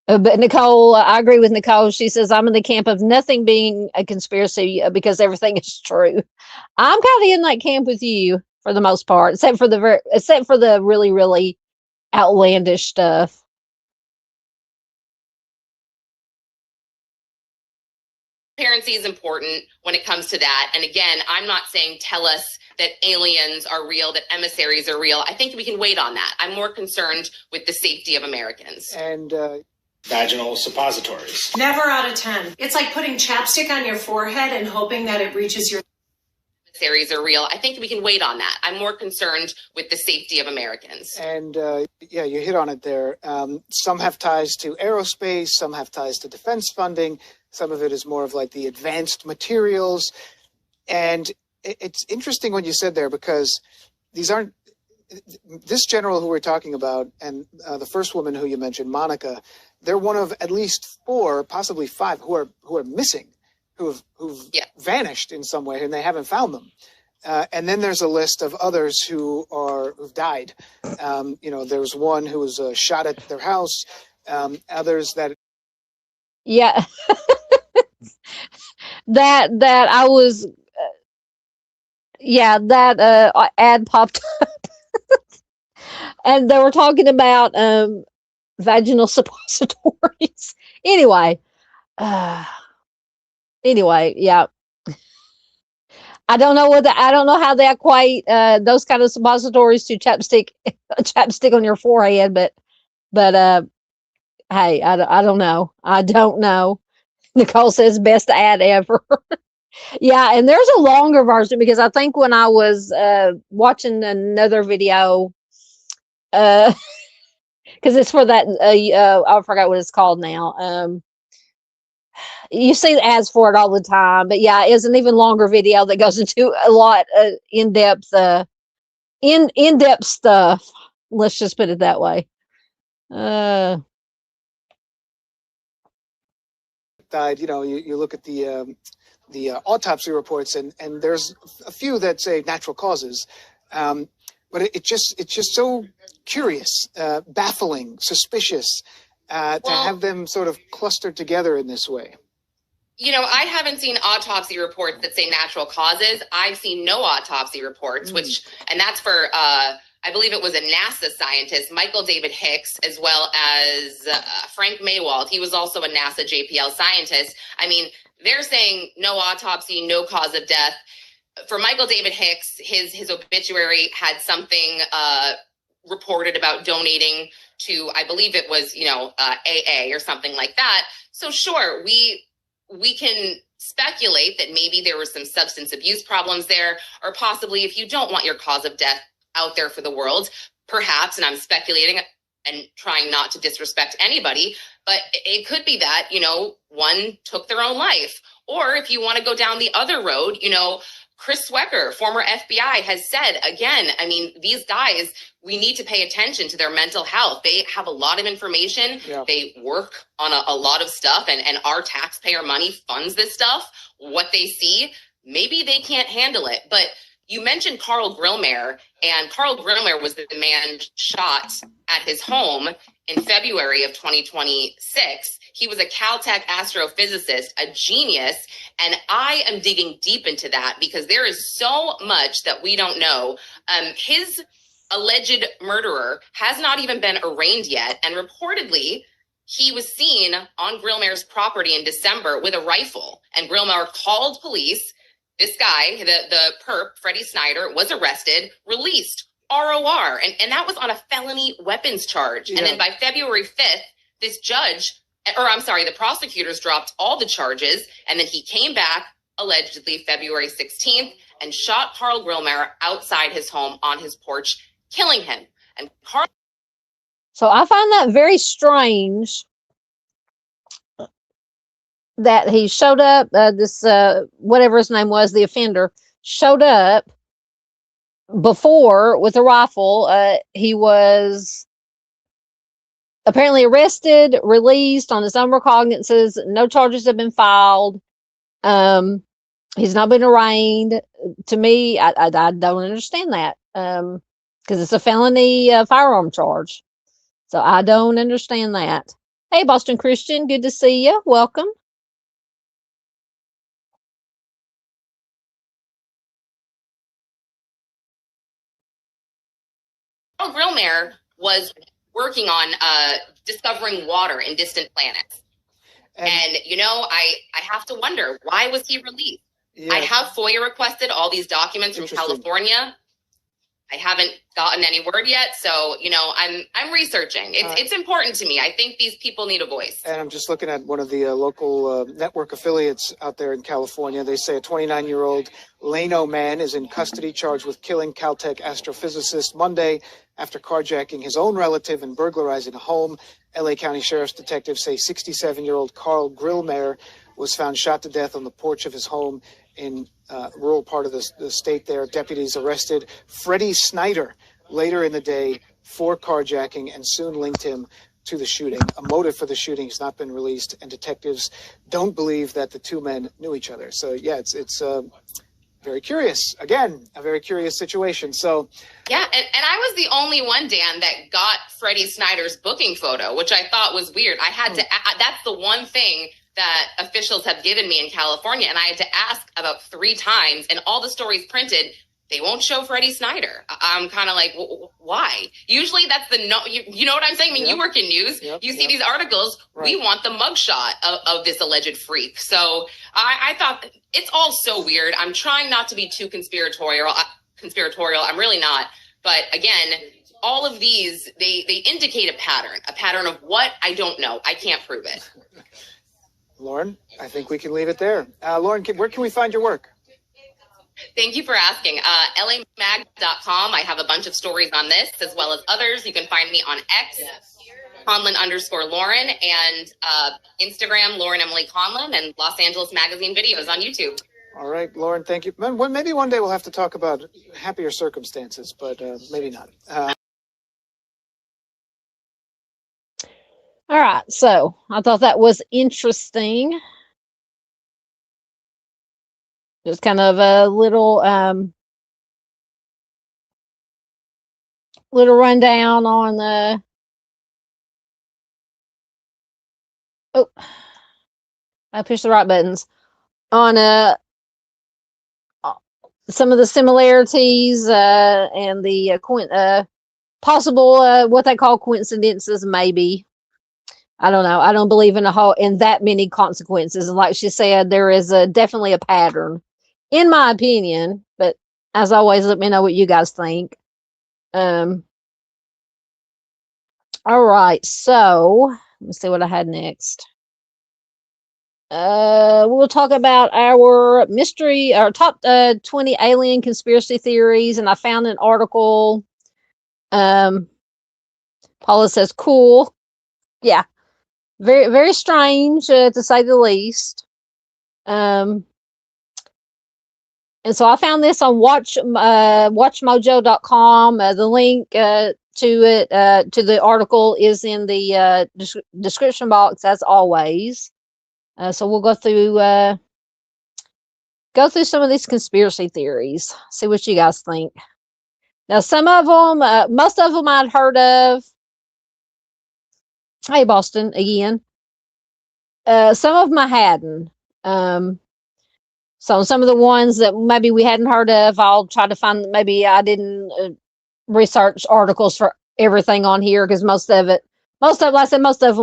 But Nicole, I agree with Nicole. She says, I'm in the camp of nothing being a conspiracy because everything is true. I'm kind of in that camp with you for the most part, except for the really, really outlandish stuff. Transparency is important when it comes to that. And again, I'm not saying tell us that aliens are real, that emissaries are real. I think we can wait on that. I'm more concerned with the safety of Americans. And vaginal suppositories. Never out of 10. It's like putting chapstick on your forehead and hoping that it reaches your... Emissaries are real. I think we can wait on that. I'm more concerned with the safety of Americans. And yeah, you hit on it there. Some have ties to aerospace, some have ties to defense funding. Some of it is more of like the advanced materials. And it's interesting what you said there, because these aren't, this general who we're talking about and the first woman who you mentioned, Monica, they're one of at least 4, possibly 5 who are missing, who've vanished in some way, and they haven't found them. And then there's a list of others who've died. There was one who was shot at their house. Others that. Yeah, that I was. That ad popped up, and they were talking about vaginal suppositories. Anyway, yeah. I don't know how they equate those kind of suppositories to chapstick on your forehead, but hey, I don't know. I don't know. Nicole says best ad ever. Yeah, and there's a longer version, because I think when I was watching another video, because it's for that I forgot what it's called now. You see the ads for it all the time, but yeah, it's an even longer video that goes into a lot in-depth stuff. Let's just put it that way. Died. You look at the autopsy reports, and there's a few that say natural causes, but it's just so curious, baffling, suspicious to have them sort of clustered together in this way. I haven't seen autopsy reports that say natural causes. I've seen no autopsy reports, and that's for, I believe it was a NASA scientist, Michael David Hicks, as well as Frank Maywald. He was also a NASA JPL scientist. I mean, they're saying no autopsy, no cause of death. For Michael David Hicks, his obituary had something reported about donating to, I believe it was, AA or something like that. So sure, we can speculate that maybe there were some substance abuse problems there, or possibly if you don't want your cause of death out there for the world, perhaps, and I'm speculating and trying not to disrespect anybody, but it could be that, one took their own life. Or if you want to go down the other road, Chris Swecker, former FBI, has said, again, I mean, these guys, we need to pay attention to their mental health. They have a lot of information. Yeah. They work on a lot of stuff, and our taxpayer money funds this stuff. What they see, maybe they can't handle it. But you mentioned Carl Grillmere, and Carl Grillmere was the man shot at his home in February of 2026. He was a Caltech astrophysicist, a genius, and I am digging deep into that because there is so much that we don't know. His alleged murderer has not even been arraigned yet, and reportedly, he was seen on Grillmere's property in December with a rifle, and Grillmere called police. This guy, the perp, Freddie Snyder, was arrested, released, ROR, and that was on a felony weapons charge. Yeah. And then by February 5th, the prosecutors dropped all the charges, and then he came back, allegedly February 16th, and shot Carl Grillmere outside his home on his porch, killing him. And So I find that very strange that he showed up, whatever his name was, the offender, showed up before with a rifle. He was apparently arrested, released on his own recognizances. No charges have been filed. He's not been arraigned. To me, I don't understand that, because it's a felony firearm charge. So I don't understand that. Hey, Boston Christian, good to see you. Welcome. Carl Grillmere was working on discovering water in distant planets. And I have to wonder, why was he released? Yeah. I have FOIA requested all these documents from California. I haven't gotten any word yet, so I'm researching. It's important to me. I think these people need a voice. And I'm just looking at one of the local network affiliates out there in California. They say a 29-year-old Lano man is in custody, charged with killing Caltech astrophysicist Monday after carjacking his own relative and burglarizing a home. LA County Sheriff's detectives say 67-year-old Carl Grillmeyer was found shot to death on the porch of his home in rural part of the state there. Deputies arrested Freddie Snyder later in the day for carjacking and soon linked him to the shooting. A motive for the shooting has not been released, and detectives don't believe that the two men knew each other. So, yeah, it's very curious. Again, a very curious situation. So, yeah, and I was the only one, Dan, that got Freddie Snyder's booking photo, which I thought was weird. I had to. That's the one thing that officials have given me in California, and I had to ask about 3 times, and all the stories printed, they won't show Freddie Snyder. I'm kind of like, why? Usually that's you know what I'm saying? I mean, you work in news. You see these articles. Right. We want the mugshot of this alleged freak. So I thought it's all so weird. I'm trying not to be too conspiratorial. I'm really not. But again, all of these, they indicate a pattern of what? I don't know. I can't prove it. Lauren, I think we can leave it there. Lauren, where can we find your work? Thank you for asking. LAmag.com. I have a bunch of stories on this as well as others. You can find me on X, Conlin_Lauren, and Instagram, Lauren Emily Conlin, and Los Angeles Magazine videos on YouTube. All right, Lauren, thank you. Maybe one day we'll have to talk about happier circumstances, but maybe not. All right, so I thought that was interesting. Just kind of a little rundown on I pushed the right buttons on some of the similarities and the possible what they call coincidences, maybe. I don't know. I don't believe in that many consequences. And like she said, there is definitely a pattern, in my opinion. But as always, let me know what you guys think. All right. So let me see what I had next. We'll talk about our top 20 alien conspiracy theories. And I found an article. Paula says, cool. Yeah. Very, very strange, to say the least. And so I found this on watchmojo.com. The link to the article is in the description box, as always. So we'll go through some of these conspiracy theories, see what you guys think. Now, some of them, most of them I'd heard of. Hey, Boston, again. Some of them I hadn't. So some of the ones that maybe we hadn't heard of, I'll try to find. Maybe I didn't research articles for everything on here, because most of them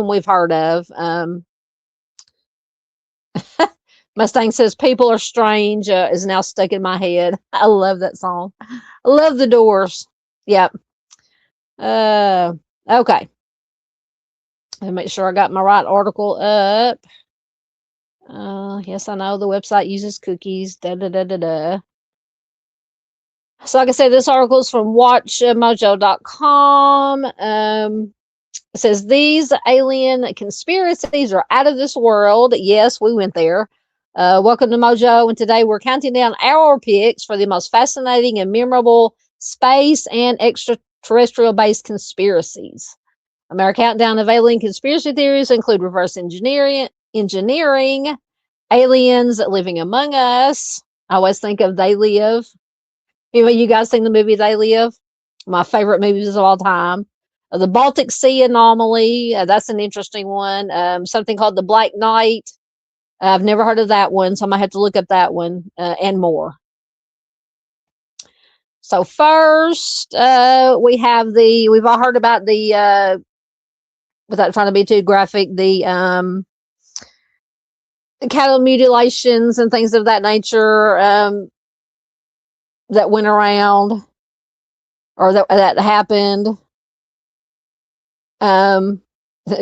we've heard of. Mustang says people are strange is now stuck in my head. I love that song. I love the Doors. Yep. Okay. And make sure I got my right article up. Yes, I know the website uses cookies. So like I said, this article is from watchmojo.com. It says these alien conspiracies are out of this world. Yes, we went there. Welcome to Mojo, and today we're counting down our picks for the most fascinating and memorable space and extraterrestrial-based conspiracies. Our countdown of alien conspiracy theories include reverse engineering, aliens living among us. I always think of They Live. Anyway, you guys seen the movie They Live? My favorite movies of all time. The Baltic Sea anomaly. That's an interesting one. Something called the Black Knight. I've never heard of that one, so I might have to look up that one and more. So first, we've all heard about the, without trying to be too graphic, the cattle mutilations and things of that nature that went around or that happened.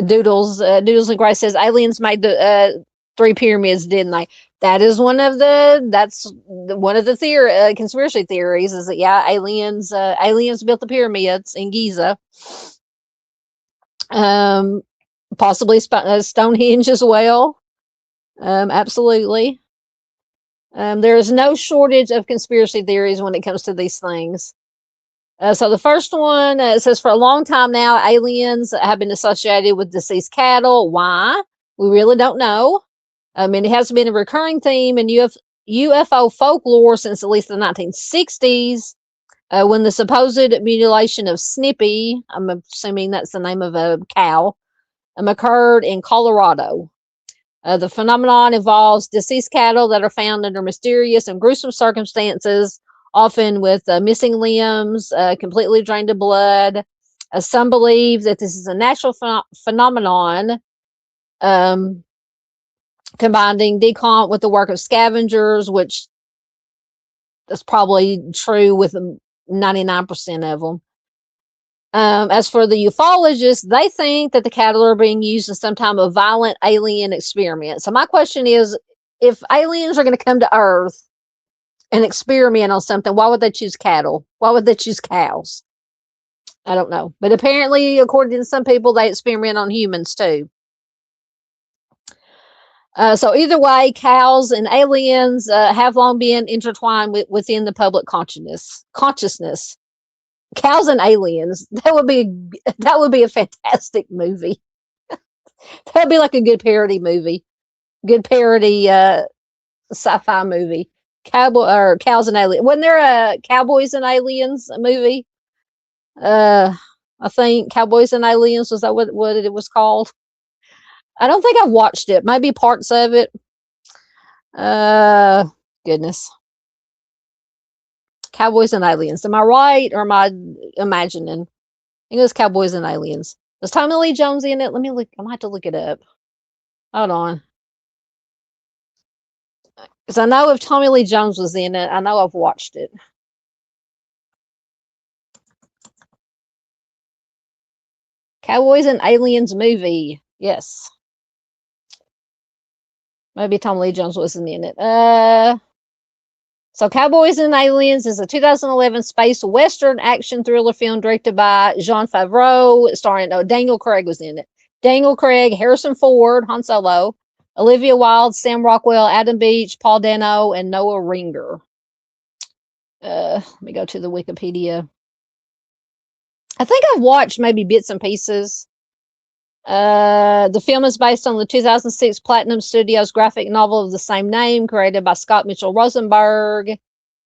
Doodles and Grace says aliens made the 3 pyramids, didn't they? That is one of the conspiracy theories, is that aliens built the pyramids in Giza. Possibly Stonehenge as well. Absolutely. There is no shortage of conspiracy theories when it comes to these things. So the first one, it says, for a long time now, aliens have been associated with deceased cattle. Why? We really don't know. It has been a recurring theme in UFO folklore since at least the 1960s, when the supposed mutilation of Snippy, I'm assuming that's the name of a cow, occurred in Colorado. The phenomenon involves deceased cattle that are found under mysterious and gruesome circumstances, often with missing limbs, completely drained of blood. Some believe that this is a natural phenomenon, combining decomp with the work of scavengers, which is probably true with 99% of them. As for the ufologists, they think that the cattle are being used in some type of violent alien experiment. So my question is, if aliens are going to come to Earth and experiment on something, why would they choose cattle? Why would they choose cows? I don't know. But apparently, according to some people, they experiment on humans too. So either way, cows and aliens have long been intertwined within the public consciousness. Cows and aliens. That would be a fantastic movie. That'd be like a good parody movie. Good parody sci-fi movie. Cows and aliens. Wasn't there a Cowboys and Aliens movie? I think Cowboys and Aliens, was that what it was called? I don't think I've watched it. Maybe parts of it. Goodness. Cowboys and Aliens. Am I right, or am I imagining? I think it was Cowboys and Aliens. Was Tommy Lee Jones in it? Let me look. I might have to look it up. Hold on. Because I know if Tommy Lee Jones was in it, I know I've watched it. Cowboys and Aliens movie. Yes. Maybe Tommy Lee Jones wasn't in it. So Cowboys and Aliens is a 2011 space western action thriller film directed by Jon Favreau, starring Daniel Craig was in it. Daniel Craig, Harrison Ford, Han Solo, Olivia Wilde, Sam Rockwell, Adam Beach, Paul Dano, and Noah Ringer. Let me go to the Wikipedia. I think I've watched maybe bits and pieces. The film is based on the 2006 Platinum Studios graphic novel of the same name, created by Scott Mitchell Rosenberg.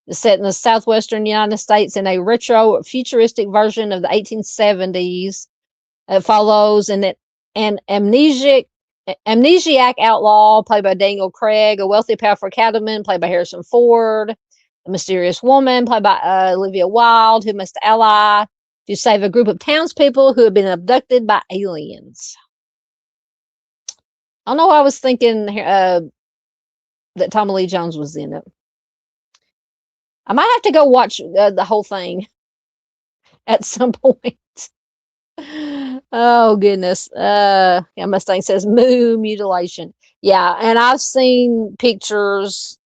It's set in the southwestern United States in a retro futuristic version of the 1870s. It follows an amnesiac outlaw played by Daniel Craig, a wealthy, powerful cattleman played by Harrison Ford, a mysterious woman played by Olivia Wilde, who must ally to save a group of townspeople who have been abducted by aliens. I don't know why I was thinking that Tommy Lee Jones was in it. I might have to go watch the whole thing at some point. Oh, goodness. Mustang says moo mutilation. Yeah, and I've seen pictures.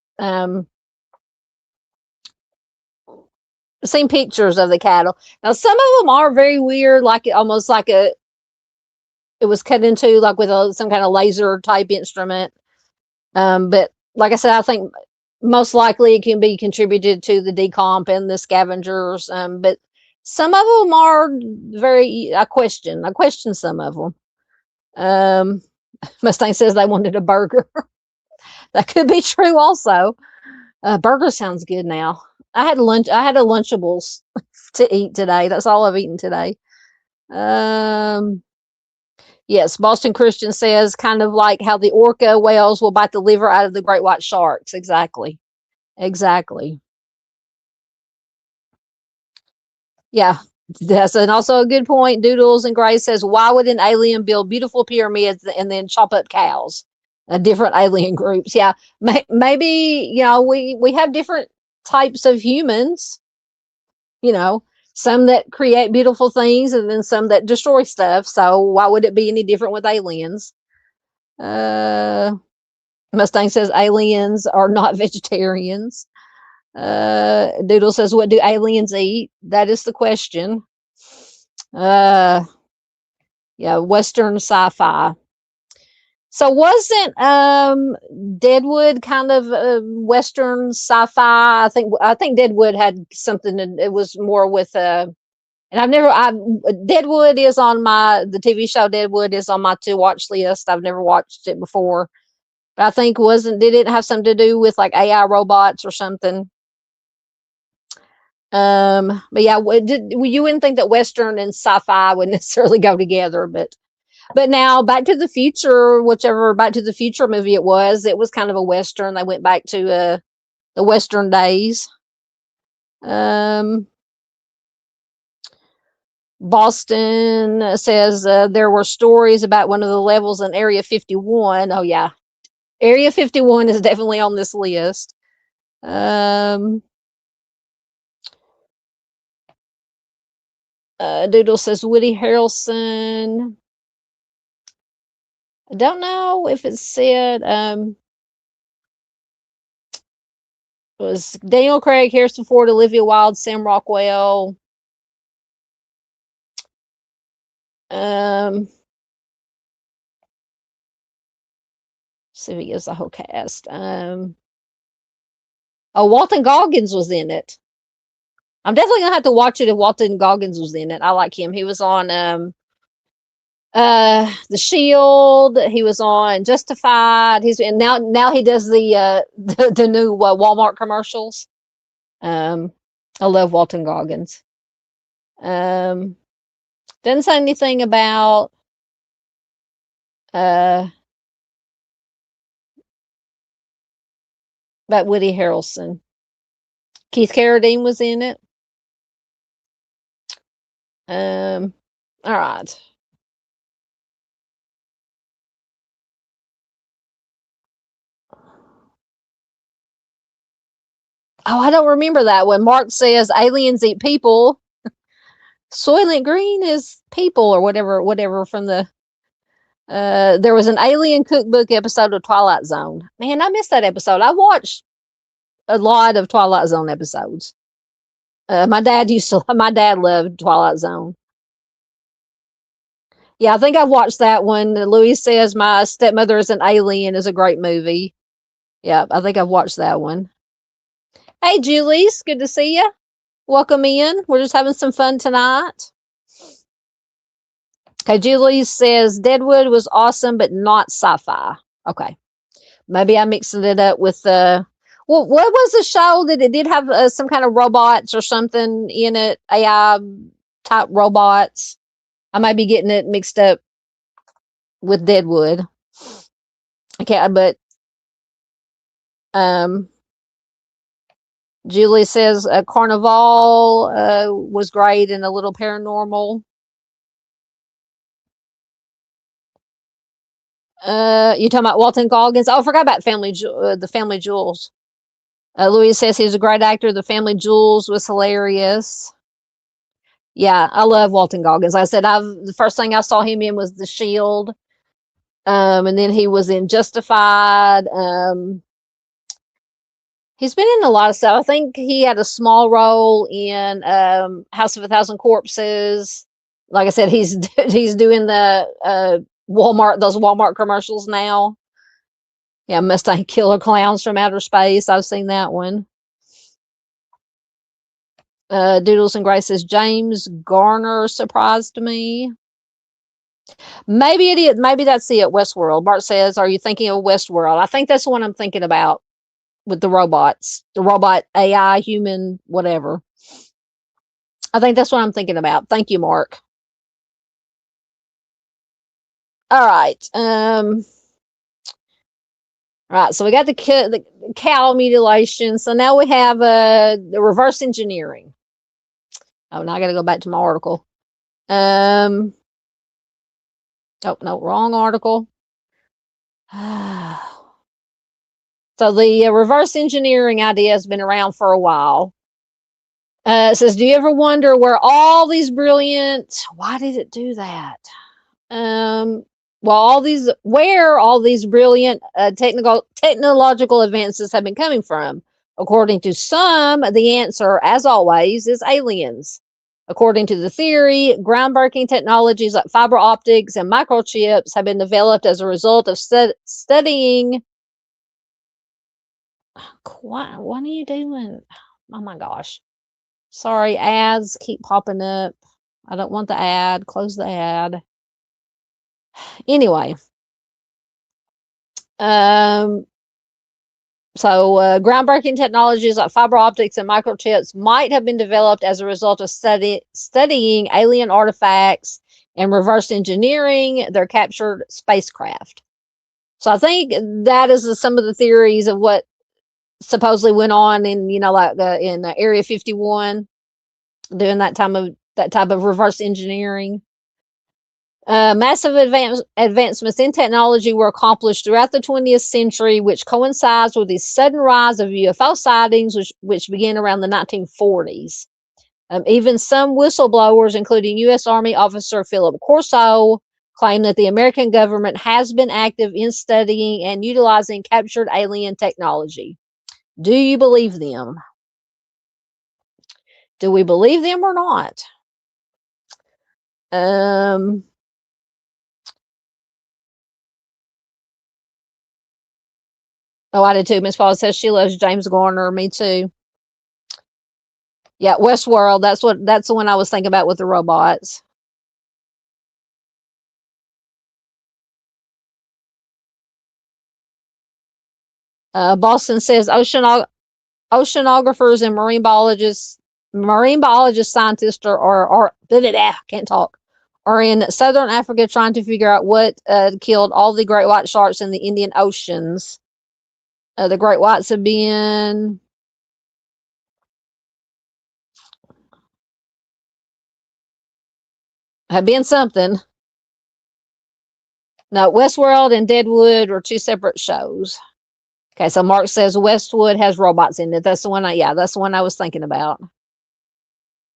Seen pictures of the cattle. Now, some of them are very weird, like almost like it was cut into like with some kind of laser type instrument. But like I said, I think most likely it can be contributed to the decomp and the scavengers. But some of them are I question some of them. Mustang says they wanted a burger. That could be true also. Burger sounds good now. I had a Lunchables to eat today. That's all I've eaten today. Yes, Boston Christian says kind of like how the orca whales will bite the liver out of the great white sharks. Exactly. Yeah, that's also a good point. Doodles and Gray says, why would an alien build beautiful pyramids and then chop up cows? different alien groups. Yeah, maybe we have different types of humans. Some that create beautiful things, and then some that destroy stuff. So why would it be any different with aliens? Mustang says aliens are not vegetarians. Doodle says, what do aliens eat? That is the question. Yeah, Western sci-fi. So wasn't Deadwood kind of Western sci-fi? I think Deadwood had something. It was more with and Deadwood is on the TV show. Deadwood is on my to watch list. I've never watched it before, but I think did it have something to do with like AI robots or something? But yeah, you wouldn't think that Western and sci-fi would necessarily go together, but now Back to the Future, whichever Back to the Future movie it was kind of a Western. They went back to the Western days. Boston says there were stories about one of the levels in Area 51. Oh yeah, Area 51 is definitely on this list. Doodle says Woody Harrelson. I don't know if it said was Daniel Craig, Harrison Ford, Olivia Wilde, Sam Rockwell. See if he gives the whole cast. Walton Goggins was in it. I'm definitely gonna have to watch it if Walton Goggins was in it. I like him. He was on The Shield. He was on Justified. Now he does the new Walmart commercials. I love Walton Goggins. Doesn't say anything about Woody Harrelson. Keith Carradine was in it. All right. Oh, I don't remember that one. Mark says aliens eat people. Soylent Green is people or whatever from the there was an alien cookbook episode of Twilight Zone. Man, I missed that episode. I watched a lot of Twilight Zone episodes. My dad loved Twilight Zone. Yeah, I think I've watched that one. Louise says My Stepmother is an Alien is a great movie. Yeah, I think I've watched that one. Hey, Julie's, good to see you. Welcome in. We're just having some fun tonight. Okay, Julie says Deadwood was awesome, but not sci-fi. Okay, maybe I'm mixing it up with what was the show that it did have some kind of robots or something in it? AI type robots. I might be getting it mixed up with Deadwood. Okay, but Julie says Carnival was great and a little paranormal. You talking about Walton Goggins? Oh, I forgot about the Family Jewels. Louis says he's a great actor. The Family Jewels was hilarious. Yeah, I love Walton Goggins. Like I said, the first thing I saw him in was The Shield. And then he was in Justified. He's been in a lot of stuff. I think he had a small role in House of a Thousand Corpses. Like I said, he's doing the those Walmart commercials now. Yeah, Mustang Killer Clowns from Outer Space. I've seen that one. Doodles and Grace says James Garner surprised me. Maybe it is. Maybe that's it. Westworld. Bart says, "Are you thinking of Westworld?" I think that's the one I'm thinking about with the robots, the robot AI, human, whatever. I think that's what I'm thinking about. Thank you, Mark. All right. Right. So we got the cow mutilation. So now we have the reverse engineering. Oh, now I got to go back to my article. Oh no, wrong article. So the reverse engineering idea has been around for a while. It says, do you ever wonder where all these brilliant, why did it do that? Where all these brilliant technological advances have been coming from? According to some, the answer, as always, is aliens. According to the theory, groundbreaking technologies like fiber optics and microchips have been developed as a result of studying. What are you doing? Oh my gosh. Sorry, ads keep popping up. I don't want the ad. Close the ad. Anyway. Groundbreaking technologies like fiber optics and microchips might have been developed as a result of studying alien artifacts and reverse engineering their captured spacecraft. So I think that is some of the theories of what supposedly went on in, in Area 51, doing that type of reverse engineering. Massive advancements in technology were accomplished throughout the 20th century, which coincides with the sudden rise of UFO sightings, which began around the 1940s. Even some whistleblowers, including U.S. Army officer Philip Corso, claim that the American government has been active in studying and utilizing captured alien technology. Do you believe them? Do we believe them or not? Oh, I did too. Miss Paula says she loves James Garner. Me too. Yeah, Westworld. That's the one I was thinking about with the robots. Boston says oceanographers and marine biologists, scientists can't talk, are in southern Africa trying to figure out what killed all the great white sharks in the Indian Oceans. The great whites have been something. No, Westworld and Deadwood are two separate shows. Okay, so Mark says Westwood has robots in it. That's the one that's the one I was thinking about.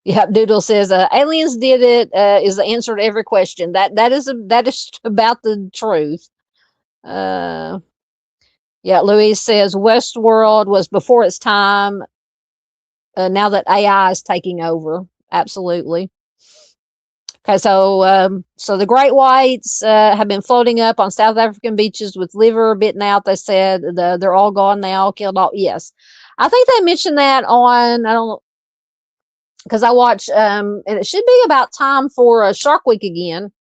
Yep, Doodle says aliens did it is the answer to every question. That is about the truth. Yeah, Louise says Westworld was before its time. Now that AI is taking over, absolutely. Okay, so the great whites have been floating up on South African beaches with liver bitten out. They said they're all gone now, killed all. Yes, I think they mentioned that on, I don't know, because I watch and it should be about time for Shark Week again.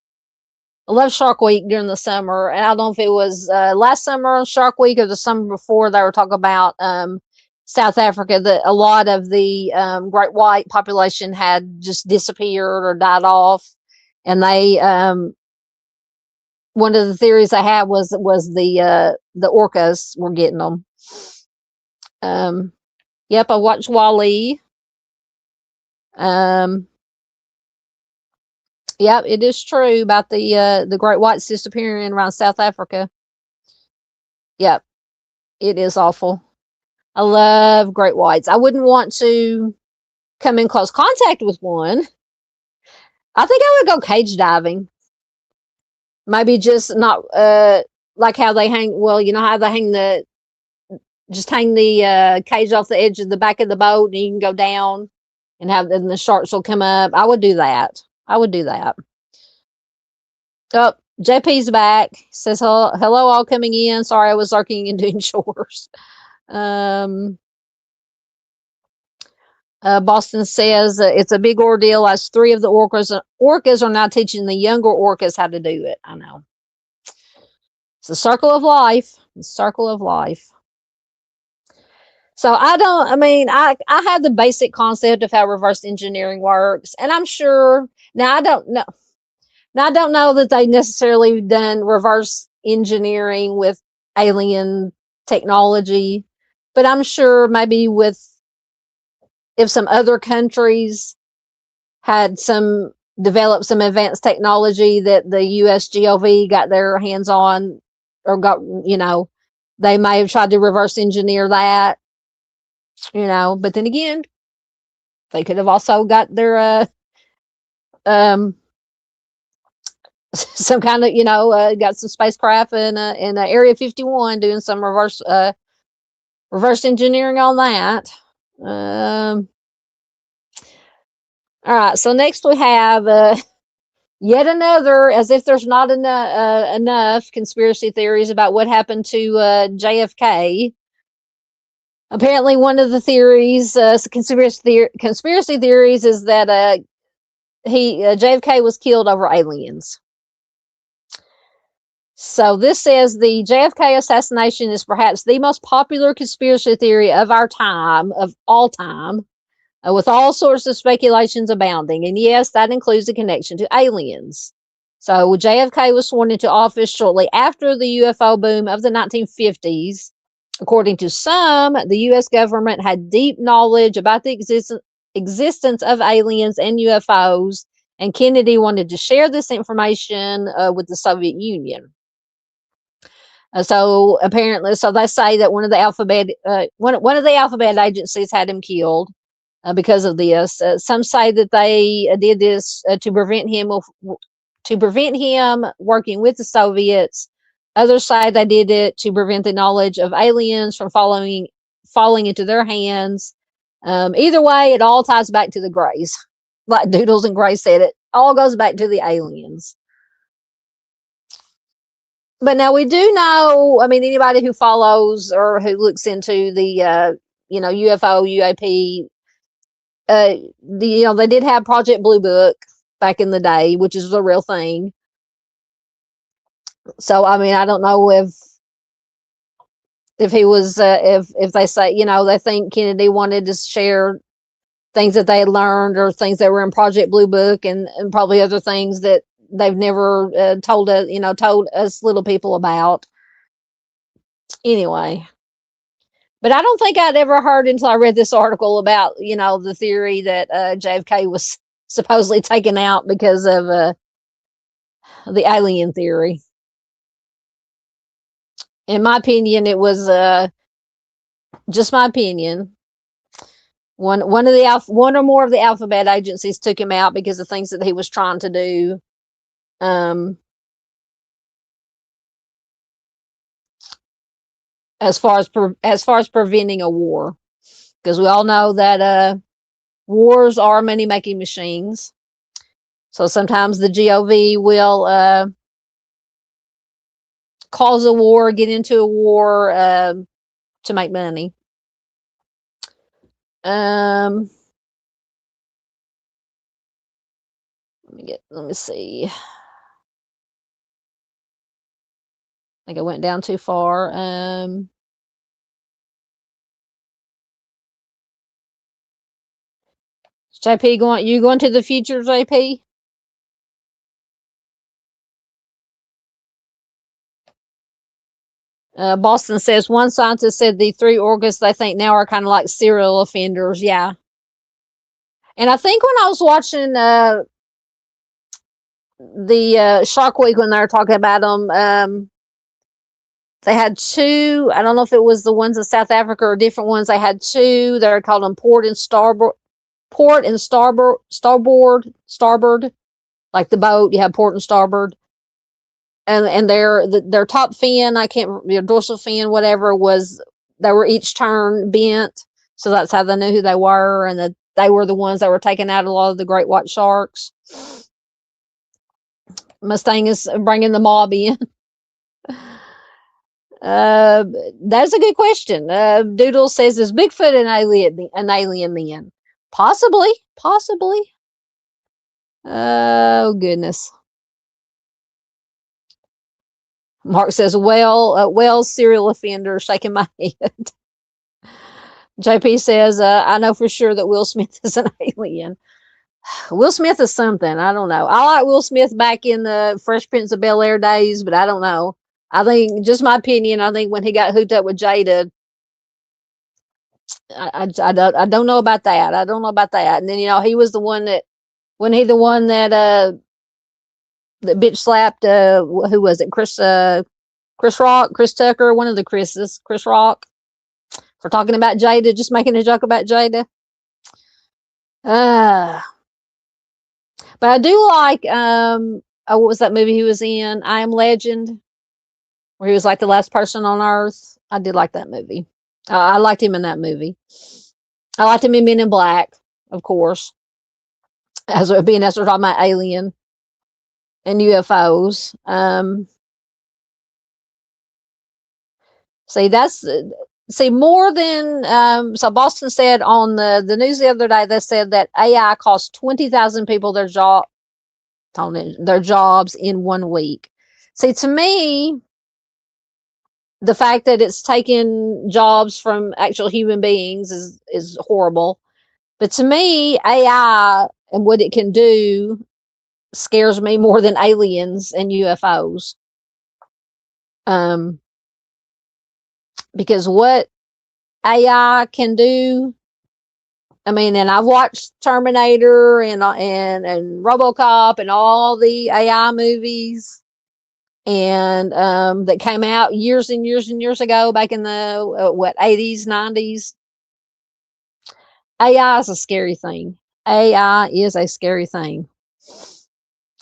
I love Shark Week during the summer, and I don't know if it was last summer on Shark Week or the summer before. They were talking about South Africa, that a lot of the great white population had just disappeared or died off, and they one of the theories I had was the orcas were getting them. Yep, I watched Wall-E. Yep, it is true about the great whites disappearing around South Africa. Yep, it is awful. I love great whites. I wouldn't want to come in close contact with one. I think I would go cage diving. Maybe just not like how they hang. Well, you know how they hang the cage off the edge of the back of the boat, and you can go down, and the sharks will come up. I would do that. Oh, JP's back. Says hello, all coming in. Sorry, I was lurking and doing chores. Boston says it's a big ordeal as 3 of the orcas are now teaching the younger orcas how to do it. I know. It's the circle of life. The circle of life. So I have the basic concept of how reverse engineering works, and I'm sure now I don't know that they necessarily done reverse engineering with alien technology, but I'm sure maybe if some other countries had developed some advanced technology that the US GOV got their hands on, got, they may have tried to reverse engineer that, but then again, they could have also got their, some kind of, got some spacecraft in Area 51 doing some reverse engineering on that. All right, so next we have yet another, as if there's not enough conspiracy theories about what happened to JFK. Apparently, one of the theories, conspiracy theories, is that JFK was killed over aliens. So this says the JFK assassination is perhaps the most popular conspiracy theory of our time, of all time, with all sorts of speculations abounding. And yes, that includes a connection to aliens. So JFK was sworn into office shortly after the UFO boom of the 1950s. According to some, the U.S. government had deep knowledge about the existence of aliens and UFOs, and Kennedy wanted to share this information with the Soviet Union. So apparently, they say that one of the alphabet agencies had him killed because of this. Some say that they did this to prevent him working with the Soviets. Others say they did it to prevent the knowledge of aliens from falling into their hands. Either way, it all ties back to the Greys. Like Doodles and Gray said, it all goes back to the aliens. But now we do know, anybody who follows or who looks into the, UFO, UAP, they did have Project Blue Book back in the day, which is a real thing. So, I don't know if he was, if they say, they think Kennedy wanted to share things that they had learned or things that were in Project Blue Book and probably other things that they've never told us little people about. Anyway, but I don't think I'd ever heard until I read this article about, the theory that JFK was supposedly taken out because of the alien theory. In my opinion, it was just my opinion. One or more of the alphabet agencies took him out because of things that he was trying to do. As far as preventing a war, because we all know that wars are money-making machines. So sometimes the GOV will cause a war, get into a war to make money. Let me see. I think I went down too far. JP, you going to the future, JP? Boston says one scientist said the 3 organs they think now are kind of like serial offenders. Yeah. And I think when I was watching the Shark Week, when they were talking about them, they had 2. I don't know if it was the ones in South Africa or different ones. They had 2. They're called them port and starboard, like the boat. You have port and starboard. And their top fin, their dorsal fin, whatever, they were each turn bent. So that's how they knew who they were. And that they were the ones that were taking out a lot of the great white sharks. Mustang is bringing the mob in. That's a good question. Doodle says, is Bigfoot an alien then? Possibly. Oh, goodness. Mark says, well, serial offender, shaking my head. JP says, I know for sure that Will Smith is an alien. Will Smith is something. I don't know. I like Will Smith back in the Fresh Prince of Bel-Air days, but I don't know. I think, just my opinion, I think when he got hooked up with Jada, I don't know about that. I don't know about that. And then, he was the one that, when he the one that bitch slapped, who was it? Chris Tucker, one of the Chris's, Chris Rock, for talking about Jada, just making a joke about Jada. But I do like, what was that movie he was in? I Am Legend, where he was like the last person on Earth. I did like that movie. I liked him in that movie. I liked him in Men in Black, of course, as we're talking about alien and UFOs. More than so Boston said on the news the other day, they said that AI cost 20,000 people their jobs in 1 week. See, to me, the fact that it's taken jobs from actual human beings is horrible. But to me, AI and what it can do scares me more than aliens and UFOs. Because what AI can do, I mean, and I've watched Terminator and RoboCop and all the AI movies, and that came out years and years and years ago, back in the 80s, 90s. AI is a scary thing. AI is a scary thing.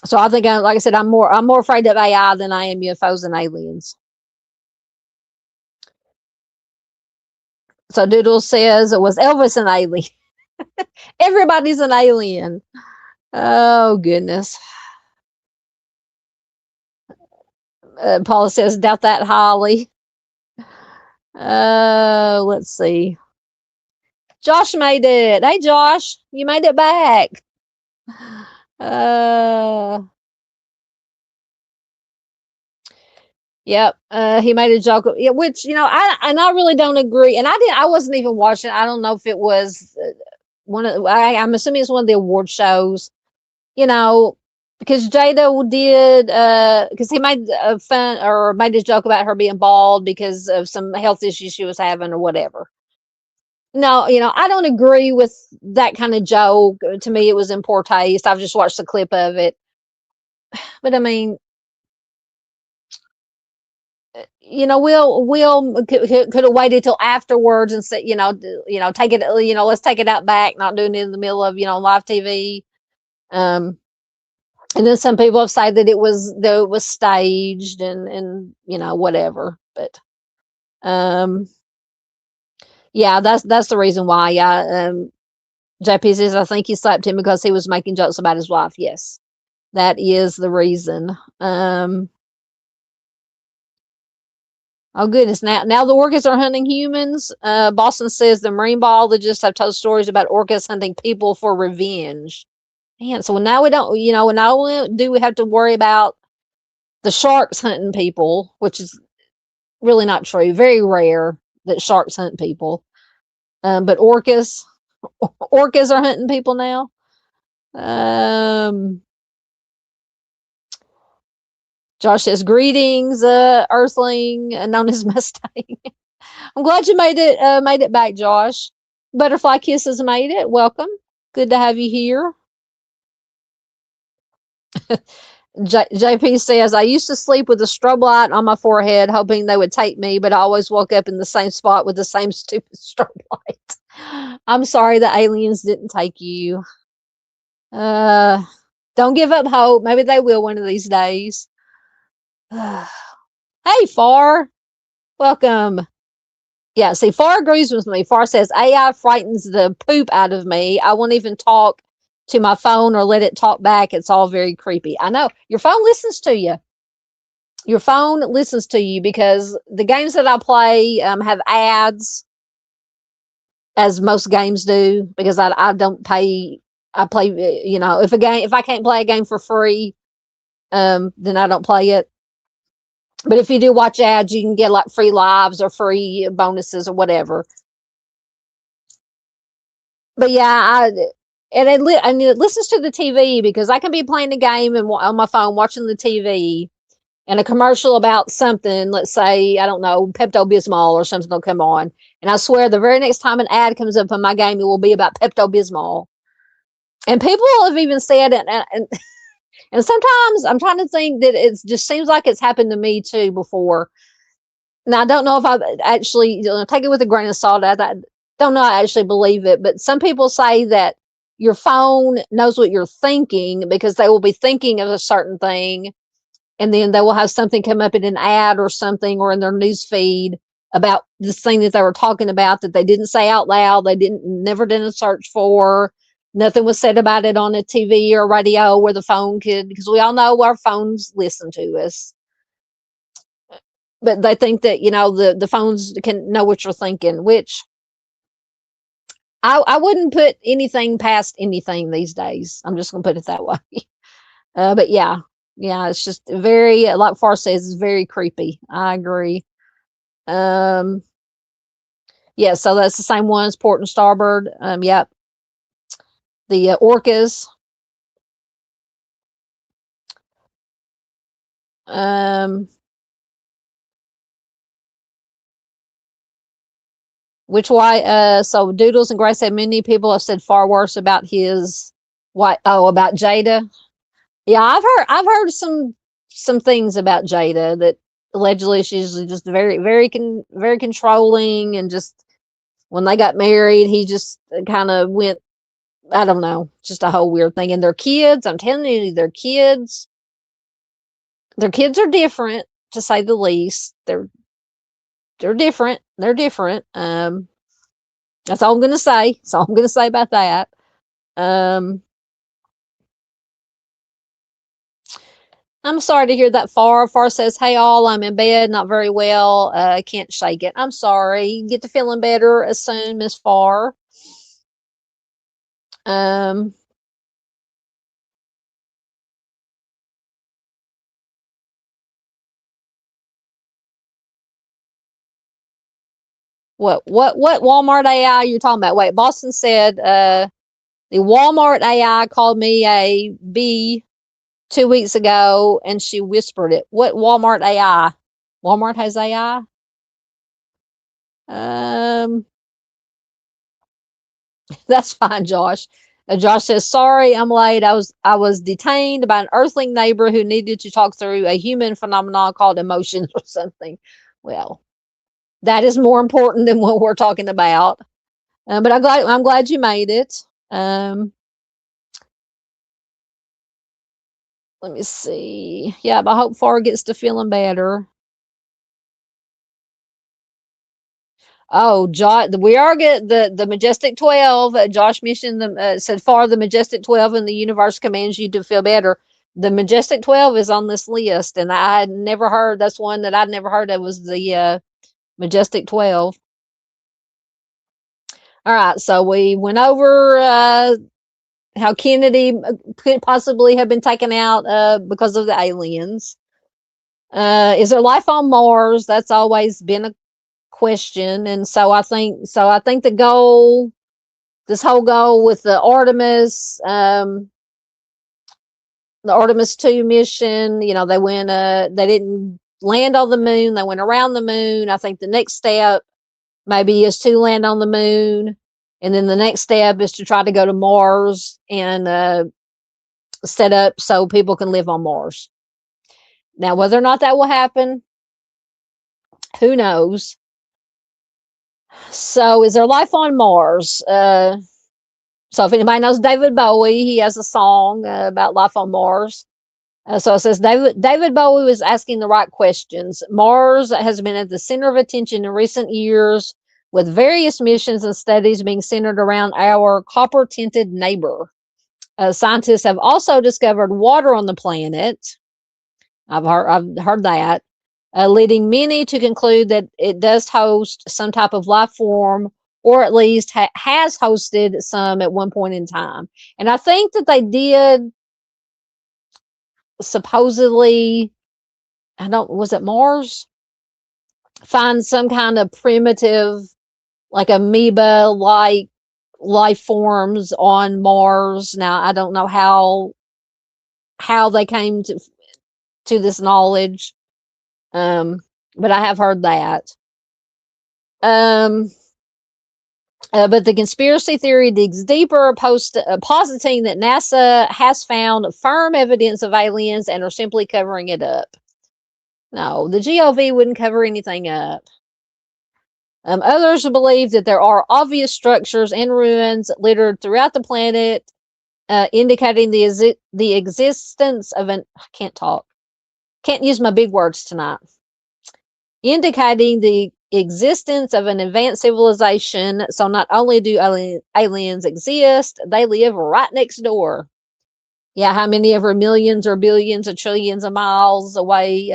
So I think, like I said, I'm more afraid of AI than I am UFOs and aliens. So Doodle says it was Elvis an alien. Everybody's an alien. Oh goodness. Paula says, doubt that highly. Let's see. Josh made it. Hey Josh, you made it back. Yep. He made a joke, which, I really don't agree. And I wasn't even watching. I don't know if it was I'm assuming it's one of the award shows, because Jada did, because he made fun or made a joke about her being bald because of some health issues she was having or whatever. No, I don't agree with that kind of joke. To me, it was in poor taste. I've just watched the clip of it. But I mean, we'll could have waited till afterwards and said, take it, let's take it out back, not doing it in the middle of, live TV. And then some people have said that it was staged and whatever. But yeah, that's the reason why. Yeah, JP says I think he slapped him because he was making jokes about his wife. Yes, that is the reason. Oh goodness! Now the orcas are hunting humans. Boston says the marine biologists have told stories about orcas hunting people for revenge. Man, so now we don't, not only do we have to worry about the sharks hunting people, which is really not true. Very rare that sharks hunt people. But orcas are hunting people now. Josh says, greetings, Earthling, known as Mustang. I'm glad you made it back, Josh. Butterfly Kisses made it. Welcome. Good to have you here. JP says, I used to sleep with a strobe light on my forehead, hoping they would take me, but I always woke up in the same spot with the same stupid strobe light. I'm sorry the aliens didn't take you. Don't give up hope. Maybe they will one of these days. Hey, Far. Welcome. Yeah, see, Far agrees with me. Far says, AI frightens the poop out of me. I won't even talk to my phone or let it talk back. It's all very creepy. I know. Your phone listens to you. Your phone listens to you because the games that I play have ads, as most games do, because I don't pay. I play, if I can't play a game for free, then I don't play it. But if you do watch ads, you can get like free lives or free bonuses or whatever. But yeah, it listens to the TV because I can be playing the game and on my phone watching the TV, and a commercial about something, let's say, I don't know, Pepto-Bismol or something will come on. And I swear the very next time an ad comes up on my game, it will be about Pepto-Bismol. And people have even said, and And sometimes I'm trying to think that it just seems like it's happened to me too before. Now, I don't know if I actually, take it with a grain of salt. I don't know, I actually believe it, but some people say that your phone knows what you're thinking because they will be thinking of a certain thing, and then they will have something come up in an ad or something or in their news feed about this thing that they were talking about that they didn't say out loud. They never did a search for. Nothing was said about it on a TV or radio where the phone could, because we all know our phones listen to us. But they think that, the phones can know what you're thinking, which I wouldn't put anything past anything these days. I'm just going to put it that way. But yeah, it's just very, like Far says, it's very creepy. I agree. Yeah, so that's the same ones, port and starboard. Yep. The orcas. Which why? So Doodles and Grace said many people have said far worse about his what? Oh, about Jada. Yeah, I've heard some things about Jada, that allegedly she's just very controlling, and just when they got married, he just kind of went, I don't know, just a whole weird thing. And their kids, I'm telling you, their kids are different, to say the least. They're different. They're different. That's all I'm gonna say. That's all I'm gonna say about that. I'm sorry to hear that. Far says, hey all, I'm in bed, not very well. Can't shake it. I'm sorry. Get to feeling better as soon, Miss Far. What Walmart AI you're talking about? Wait, Boston said the Walmart AI called me a B 2 weeks ago, and she whispered it. What Walmart AI? Walmart has AI. That's fine, Josh. Josh says, sorry, I'm late. I was detained by an earthling neighbor who needed to talk through a human phenomenon called emotions or something. Well, that is more important than what we're talking about. But I'm glad you made it. Let me see. Yeah, I hope Far gets to feeling better. Oh, Josh, we are get the Majestic 12. Josh mentioned said Far, the Majestic 12 in the universe commands you to feel better. The Majestic 12 is on this list, and I had never heard. That's one that I'd never heard of, was the Majestic 12. All right, so we went over how Kennedy could possibly have been taken out because of the aliens. Is there life on Mars? That's always been a question, and so I think the goal, this whole goal with the Artemis 2 mission, they went they didn't land on the moon, they went around the moon. I think the next step maybe is to land on the moon, and then the next step is to try to go to Mars and set up so people can live on Mars. Now, whether or not that will happen, who knows? So, is there life on Mars? So, if anybody knows David Bowie, he has a song about life on Mars. So it says David Bowie was asking the right questions. Mars has been at the center of attention in recent years, with various missions and studies being centered around our copper-tinted neighbor. Scientists have also discovered water on the planet. I've heard that, leading many to conclude that it does host some type of life form, or at least has hosted some at one point in time. And I think that they did supposedly, was it Mars? Find some kind of primitive, like amoeba like life forms on Mars. Now, I don't know how they came to this knowledge. But I have heard that. But the conspiracy theory digs deeper, positing that NASA has found firm evidence of aliens and are simply covering it up. No, the GOV wouldn't cover anything up. Others believe that there are obvious structures and ruins littered throughout the planet, indicating the existence of an... I can't talk. Can't use my big words tonight. Indicating the existence of an advanced civilization. So not only do aliens exist, they live right next door. Yeah, how many ever millions or billions or trillions of miles away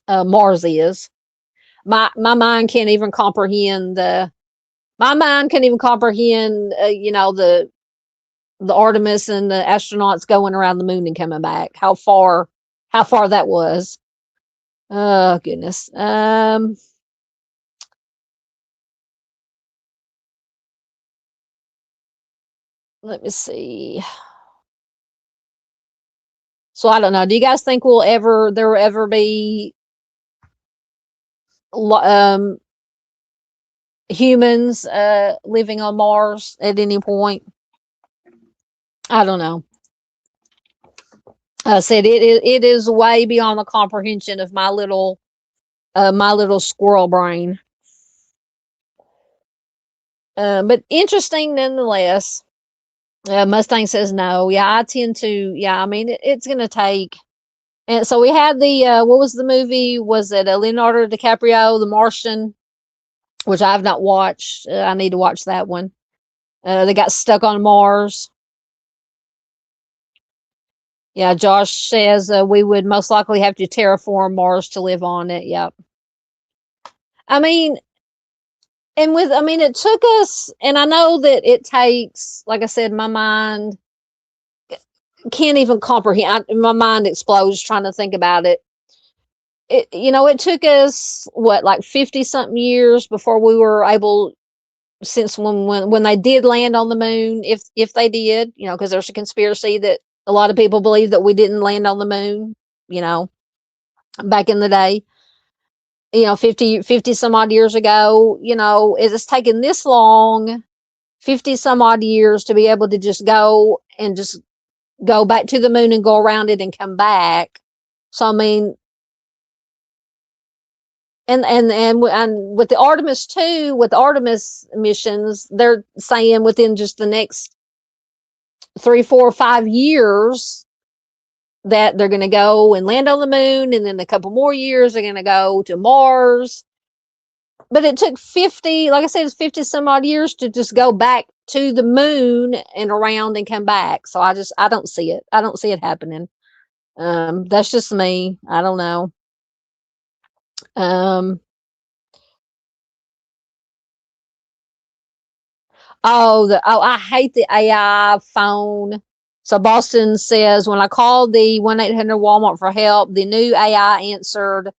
Mars is. My mind can't even comprehend the Artemis and the astronauts going around the moon and coming back. How far that was. Oh goodness. Let me see. So I don't know. Do you guys think there will ever be humans living on Mars at any point? I don't know. I said it is way beyond the comprehension of my little squirrel brain. But interesting nonetheless. Mustang says no. Yeah, I tend to. Yeah, I mean it's going to take. And so we had the what was the movie? Was it Leonardo DiCaprio, The Martian, which I have not watched. I need to watch that one. They got stuck on Mars. Yeah, Josh says we would most likely have to terraform Mars to live on it. Yep. I mean, it took us, and I know that it takes, like I said, my mind can't even comprehend. My mind explodes trying to think about it. It took us like 50 something years before we were able, since when they did land on the moon, if they did, because there's a conspiracy that a lot of people believe that we didn't land on the moon, back in the day, 50 some odd years ago, it's taken this long, 50 some odd years to be able to just go back to the moon and go around it and come back. So, I mean, and with the Artemis 2, with the Artemis missions, they're saying within just the next 3, 4, 5 years that they're going to go and land on the moon, and then a couple more years they're going to go to Mars. But it took 50, like I said, it's 50 some odd years to just go back to the moon and around and come back. So I don't see it. I don't see it happening. That's just me. I don't know. I hate the AI phone. So Boston says, when I called the 1-800 Walmart for help, the new AI answered,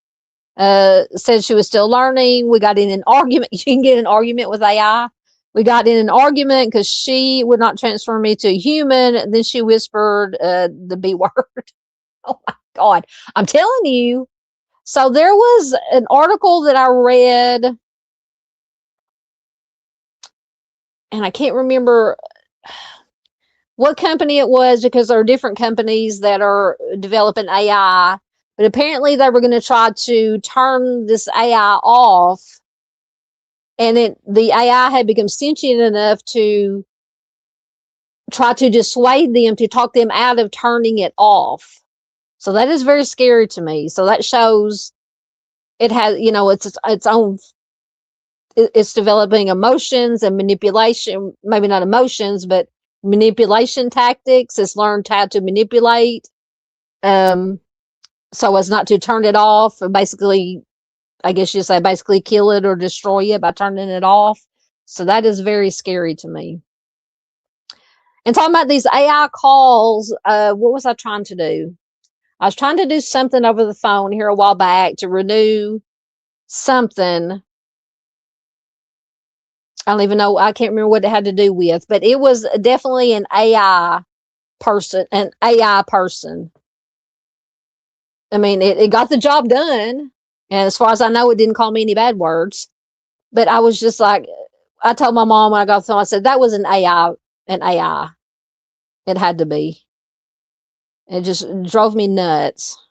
said she was still learning. We got in an argument. You can get an argument with AI. We got in an argument because she would not transfer me to a human. Then she whispered the B word. Oh my God. I'm telling you. So there was an article that I read, and I can't remember what company it was, because there are different companies that are developing AI, but apparently they were going to try to turn this AI off, and the AI had become sentient enough to try to dissuade them, to talk them out of turning it off. So that is very scary to me. So that shows it has, its own, it's developing emotions and manipulation, maybe not emotions, but manipulation tactics. It's learned how to manipulate, so as not to turn it off, and basically, I guess you say, basically kill it or destroy it by turning it off. So that is very scary to me. And talking about these AI calls, what was I trying to do? I was trying to do something over the phone here a while back to renew something. I don't even know. I can't remember what it had to do with, but it was definitely an AI person. I mean, it got the job done. And as far as I know, it didn't call me any bad words. But I was just like, I told my mom when I got home, I said, that was an AI, an AI. It had to be. It just drove me nuts.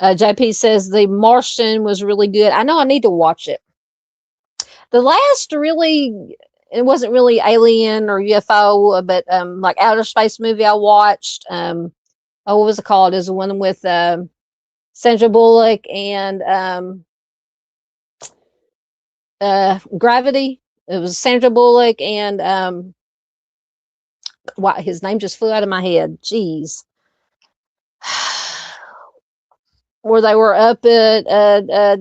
JP says The Martian was really good. I know I need to watch it. The last really, it wasn't really alien or UFO, but like outer space movie I watched. What was it called? Is the one with Sandra Bullock and Gravity. It was Sandra Bullock and wow, his name just flew out of my head. Jeez. Where they were up at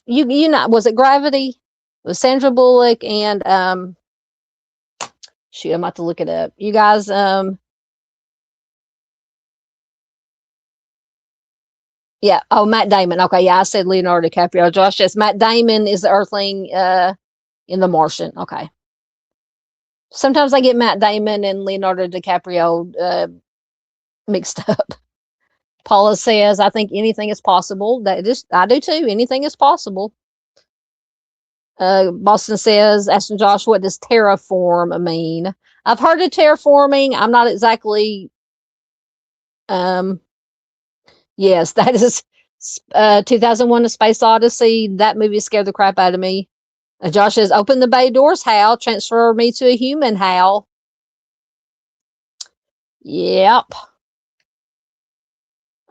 you know, was it Gravity? It was Sandra Bullock and shoot, I'm about to look it up. You guys yeah, oh, Matt Damon. Okay, yeah, I said Leonardo DiCaprio. Josh, yes, Matt Damon is the Earthling in The Martian. Okay. Sometimes I get Matt Damon and Leonardo DiCaprio mixed up. Paula says, I think anything is possible. That just I do too. Anything is possible. Boston says, asking Josh, what does terraform mean? I've heard of terraforming. I'm not exactly yes, that is 2001 A Space Odyssey. That movie scared the crap out of me. Josh says, open the bay doors, Hal. Transfer me to a human, Hal. Yep.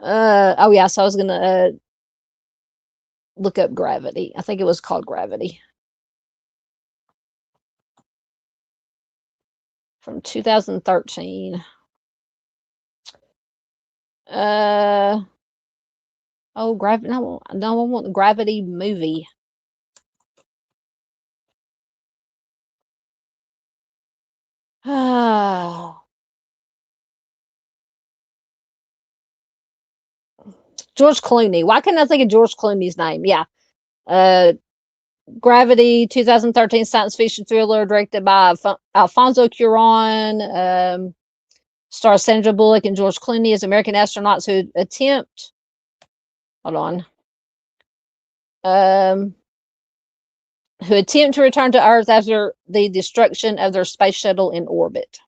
Oh, yeah, so I was going to look up Gravity. I think it was called Gravity. From 2013. Oh, Gravity. No, I want the Gravity movie. George Clooney. Why couldn't I think of George Clooney's name? Yeah. Gravity, 2013 science fiction thriller directed by Alfonso Cuarón. Stars Sandra Bullock and George Clooney as American astronauts who attempt. Hold on. Who attempt to return to Earth after the destruction of their space shuttle in orbit.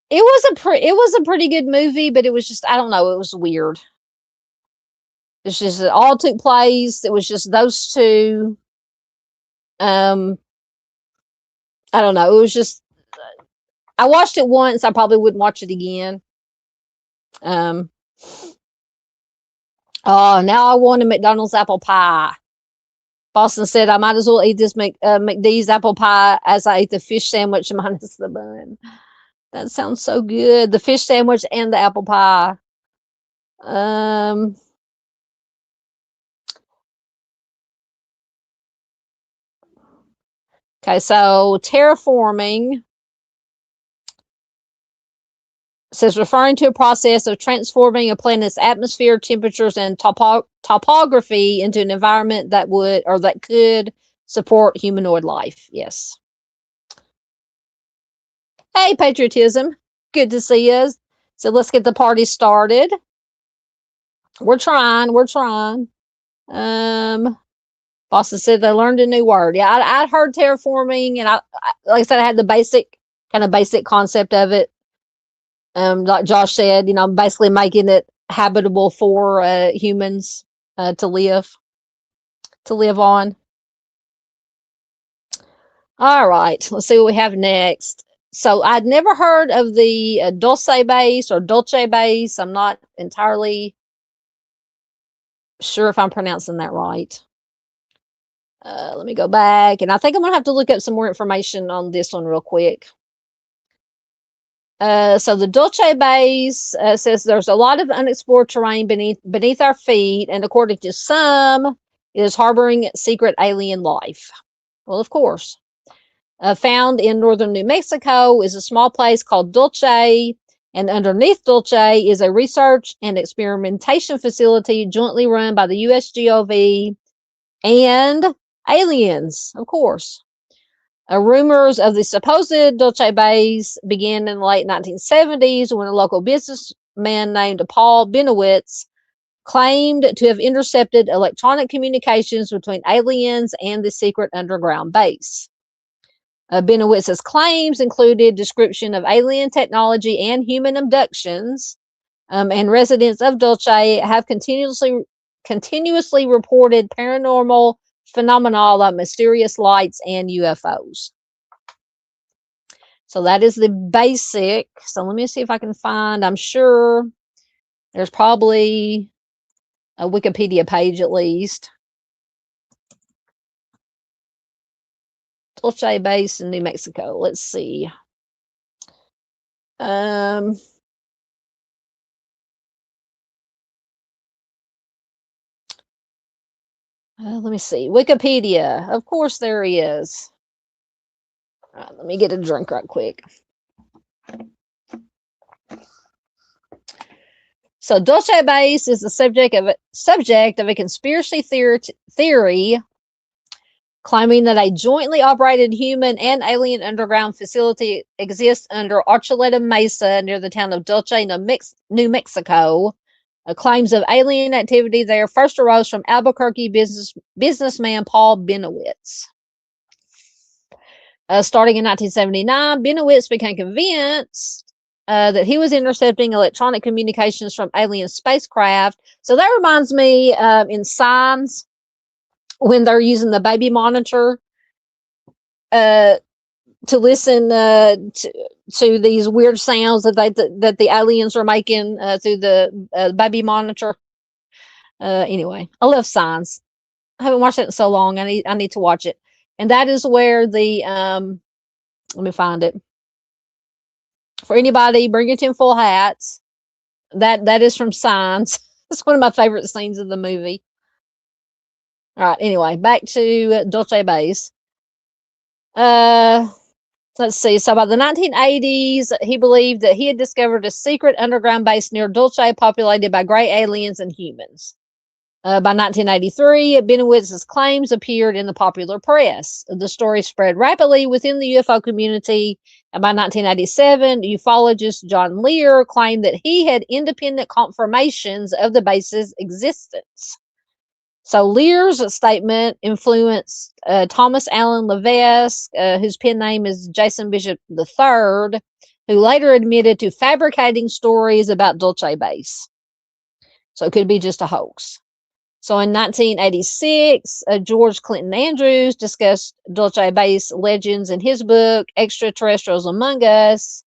It was a pretty good movie, but it was just, I don't know, it was weird. It's just, it all took place. It was just those two. I don't know. It was just, I watched it once. I probably wouldn't watch it again. Oh, now I want a McDonald's apple pie. Boston said, I might as well eat this McD's apple pie as I ate the fish sandwich minus the bun. That sounds so good. The fish sandwich and the apple pie. Okay, so terraforming says referring to a process of transforming a planet's atmosphere, temperatures, and topography into an environment that would or that could support humanoid life. Yes. Hey, patriotism. Good to see you. So let's get the party started. We're trying. Boston said they learned a new word. Yeah, I'd heard terraforming, and I like I said, I had the basic concept of it. Like Josh said, you know, basically making it habitable for humans to live on. All right, let's see what we have next. So I'd never heard of the Dulce base or Dolce base. I'm not entirely sure if I'm pronouncing that right. Let me go back, and I think I'm gonna have to look up some more information on this one real quick. So the Dulce base says there's a lot of unexplored terrain beneath our feet, and according to some, it is harboring secret alien life. Well, of course. Found in northern New Mexico is a small place called Dulce, and underneath Dulce is a research and experimentation facility jointly run by the USGOV and aliens, of course. Rumors of the supposed Dulce base began in the late 1970s when a local businessman named Paul Benowitz claimed to have intercepted electronic communications between aliens and the secret underground base. Benowitz's claims included description of alien technology and human abductions, and residents of Dulce have continuously reported paranormal phenomena like mysterious lights and UFOs. So that is the basic. So let me see if I can find, I'm sure there's probably a Wikipedia page at least. Dulce base in New Mexico. Let's see. Let me see. Wikipedia. Of course there is. All right, let me get a drink right quick. So Dulce base is the subject of a conspiracy theory claiming that a jointly operated human and alien underground facility exists under Archuleta Mesa near the town of Dulce, New Mexico. Claims of alien activity there first arose from Albuquerque businessman Paul Benowitz. Starting in 1979, Benowitz became convinced that he was intercepting electronic communications from alien spacecraft. So that reminds me in Signs, when they're using the baby monitor to listen to these weird sounds that the aliens are making through the baby monitor. Anyway, I love Signs. I haven't watched it in so long. I need to watch it. And that is where the let me find it. For anybody, bring your tinfoil hats. That is from Signs. It's one of my favorite scenes of the movie. All right. Anyway, back to Dulce base. Let's see. So by the 1980s, he believed that he had discovered a secret underground base near Dulce populated by gray aliens and humans. By 1983, Benowitz's claims appeared in the popular press. The story spread rapidly within the UFO community, and by 1987, ufologist John Lear claimed that he had independent confirmations of the base's existence. So Lear's statement influenced Thomas Allen Levesque, whose pen name is Jason Bishop III, who later admitted to fabricating stories about Dulce base. So it could be just a hoax. So in 1986, George Clinton Andrews discussed Dulce base legends in his book, Extraterrestrials Among Us.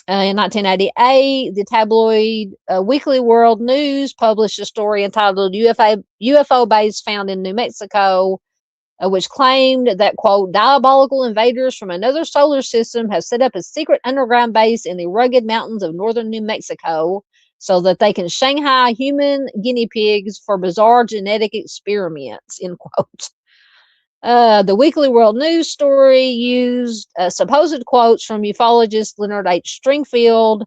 In 1988, the tabloid Weekly World News published a story entitled UFO Base Found in New Mexico, which claimed that, quote, diabolical invaders from another solar system have set up a secret underground base in the rugged mountains of northern New Mexico so that they can Shanghai human guinea pigs for bizarre genetic experiments, end quote. The Weekly World News story used supposed quotes from ufologist Leonard H. Stringfield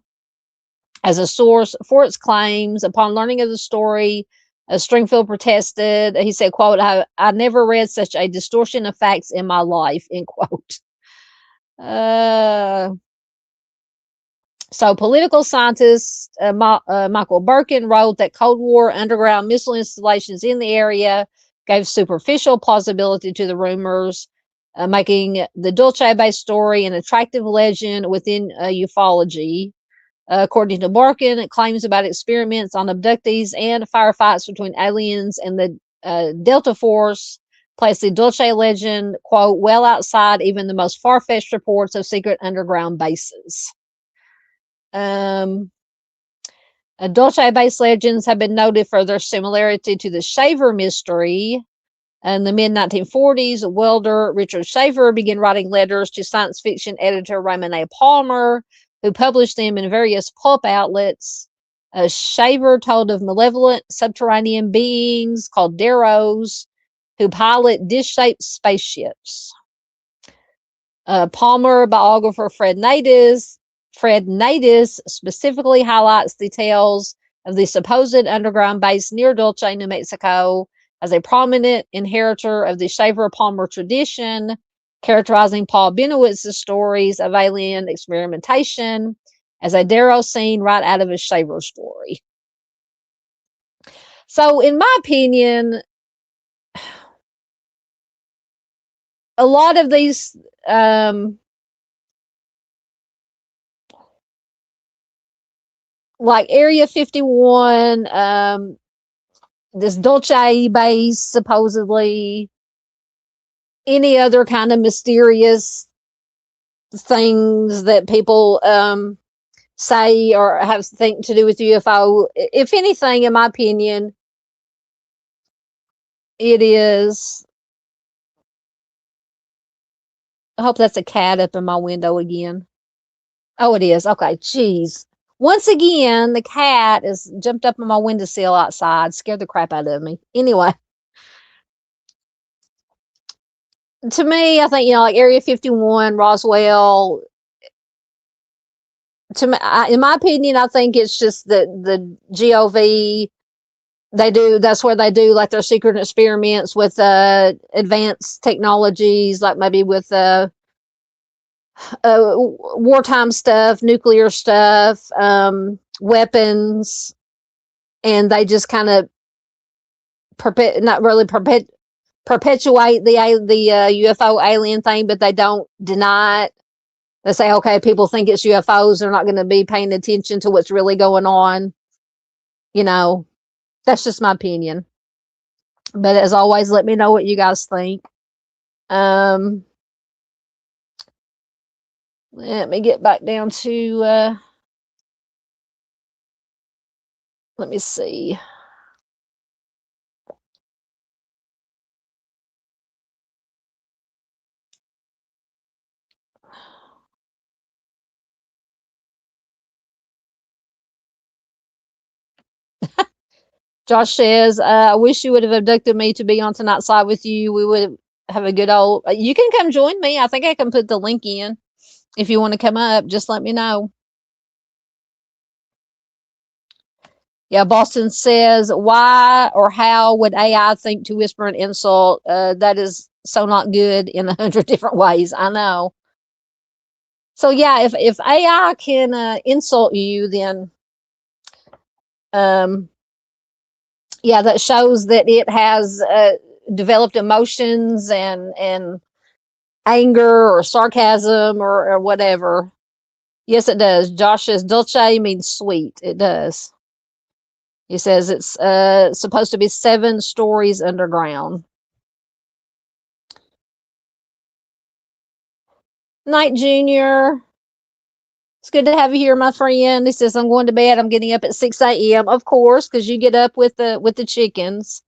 as a source for its claims. Upon learning of the story, Stringfield protested. He said, quote, I never read such a distortion of facts in my life, end quote. So political scientist Michael Birkin wrote that Cold War underground missile installations in the area gave superficial plausibility to the rumors, making the Dulce base story an attractive legend within ufology. According to Barkin, claims about experiments on abductees and firefights between aliens and the Delta Force place the Dulce legend, quote, well outside even the most far-fetched reports of secret underground bases. Dulce base legends have been noted for their similarity to the Shaver mystery. In the mid-1940s, welder Richard Shaver began writing letters to science fiction editor Raymond A. Palmer, who published them in various pulp outlets. Shaver told of malevolent subterranean beings called Deros, who pilot dish-shaped spaceships. Palmer biographer Fred Natus specifically highlights details of the supposed underground base near Dulce, New Mexico, as a prominent inheritor of the Shaver-Palmer tradition, characterizing Paul Benowitz's stories of alien experimentation as a Darrow scene right out of a Shaver story. So, in my opinion, a lot of these like Area 51, this Dulce base, supposedly, any other kind of mysterious things that people say or have something to do with UFO. If anything, in my opinion, it is. I hope that's a cat up in my window again. Oh, it is. Okay, jeez. Once again, the cat is jumped up on my windowsill outside, scared the crap out of me. Anyway, to me, I think, like Area 51, Roswell. To me, in my opinion, I think it's just the GOV. That's where they do like their secret experiments with advanced technologies, like maybe with wartime stuff, nuclear stuff, weapons, and they just kind of not really perpetuate the UFO alien thing, but they don't deny it. They say, okay, people think it's UFOs. They're not going to be paying attention to what's really going on. That's just my opinion. But as always, let me know what you guys think. Let me get back down to, let me see. Josh says, I wish you would have abducted me to be on tonight's side with you. We would have a good old, you can come join me. I think I can put the link in. If you want to come up, just let me know. Yeah, Boston says, why or how would AI think to whisper an insult? That is so not good in 100 different ways. I know. So yeah, if AI can insult you, then yeah, that shows that it has developed emotions and anger or sarcasm or whatever. Yes, it does. Josh says dulce means sweet. It does. He says it's supposed to be 7 stories underground. Night, Junior. It's good to have you here, my friend. He says, I'm going to bed. I'm getting up at 6 a.m. Of course, because you get up with the chickens.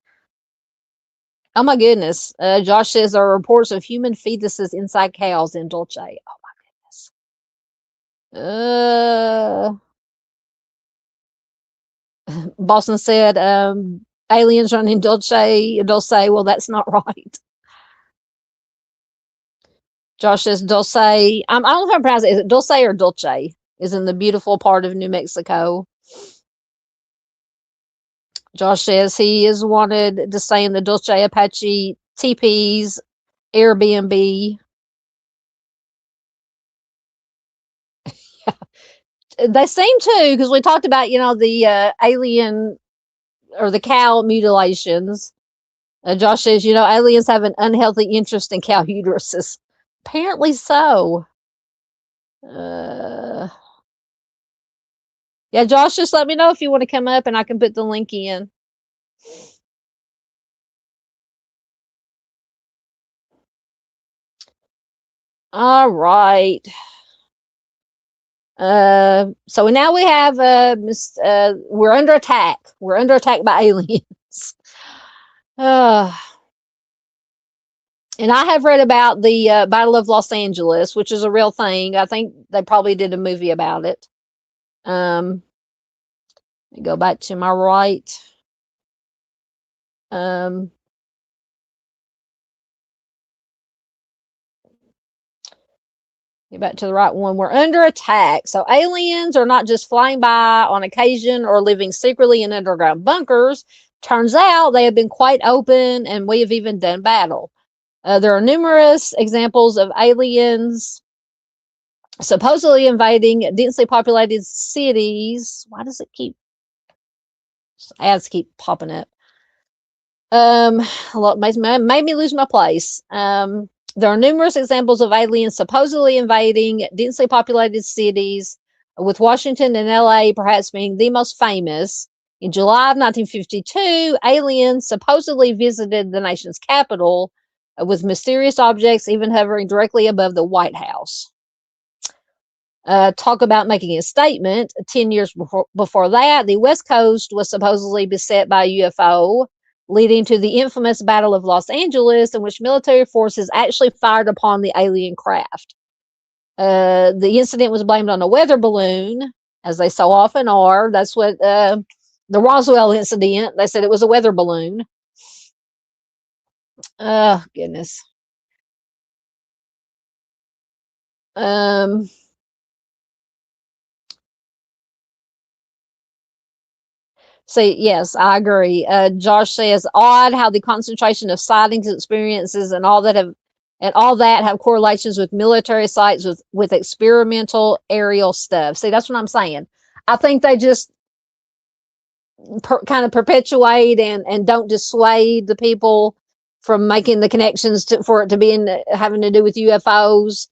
Oh my goodness. Josh says there are reports of human fetuses inside cows in Dulce. Oh my goodness. Boston said, aliens running Dulce. Dulce. Well, that's not right. Josh says Dulce. I don't know if I'm pronouncing it. Is it Dulce or Dulce? Is in the beautiful part of New Mexico. Josh says he is wanted to stay in the Dulce Apache teepees Airbnb. They seem to, because we talked about, the alien or the cow mutilations. Josh says, aliens have an unhealthy interest in cow uteruses. Apparently so. Yeah, Josh, just let me know if you want to come up and I can put the link in. All right. So now we have we're under attack. We're under attack by aliens. And I have read about the Battle of Los Angeles, which is a real thing. I think they probably did a movie about it. Let me go back to my right. Get back to the right one. We're under attack. So aliens are not just flying by on occasion or living secretly in underground bunkers. Turns out they have been quite open, and we have even done battle. There are numerous examples of aliens supposedly invading densely populated cities. Why does it keep ads keep popping up? Look, made me lose my place. There are numerous examples of aliens supposedly invading densely populated cities, with Washington and LA perhaps being the most famous. In July of 1952, aliens supposedly visited the nation's capital, with mysterious objects even hovering directly above the White House. Talk about making a statement. 10 years before that, the West Coast was supposedly beset by a UFO, leading to the infamous Battle of Los Angeles, in which military forces actually fired upon the alien craft. The incident was blamed on a weather balloon, as they so often are. That's what the Roswell incident, they said it was a weather balloon. Oh, goodness. See, yes, I agree. Josh says, odd how the concentration of sightings, experiences, and all that have correlations with military sites with experimental aerial stuff. See, that's what I'm saying. I think they just kind of perpetuate and don't dissuade the people from making the connections for it to be having to do with UFOs,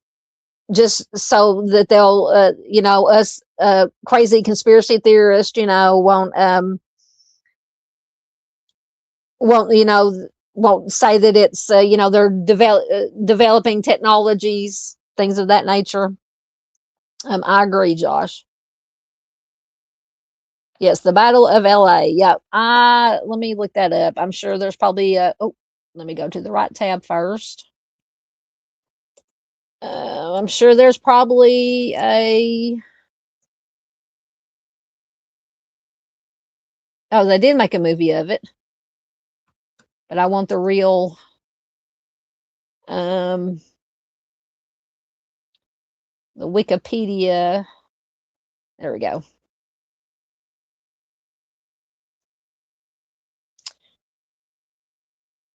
just so that they'll, us crazy conspiracy theorists, won't say that it's they're developing technologies, things of that nature. I agree, Josh. Yes, the Battle of LA. Yep. Let me look that up. I'm sure there's probably let me go to the right tab first. I'm sure there's probably they did make a movie of it, but I want the real the Wikipedia. There we go.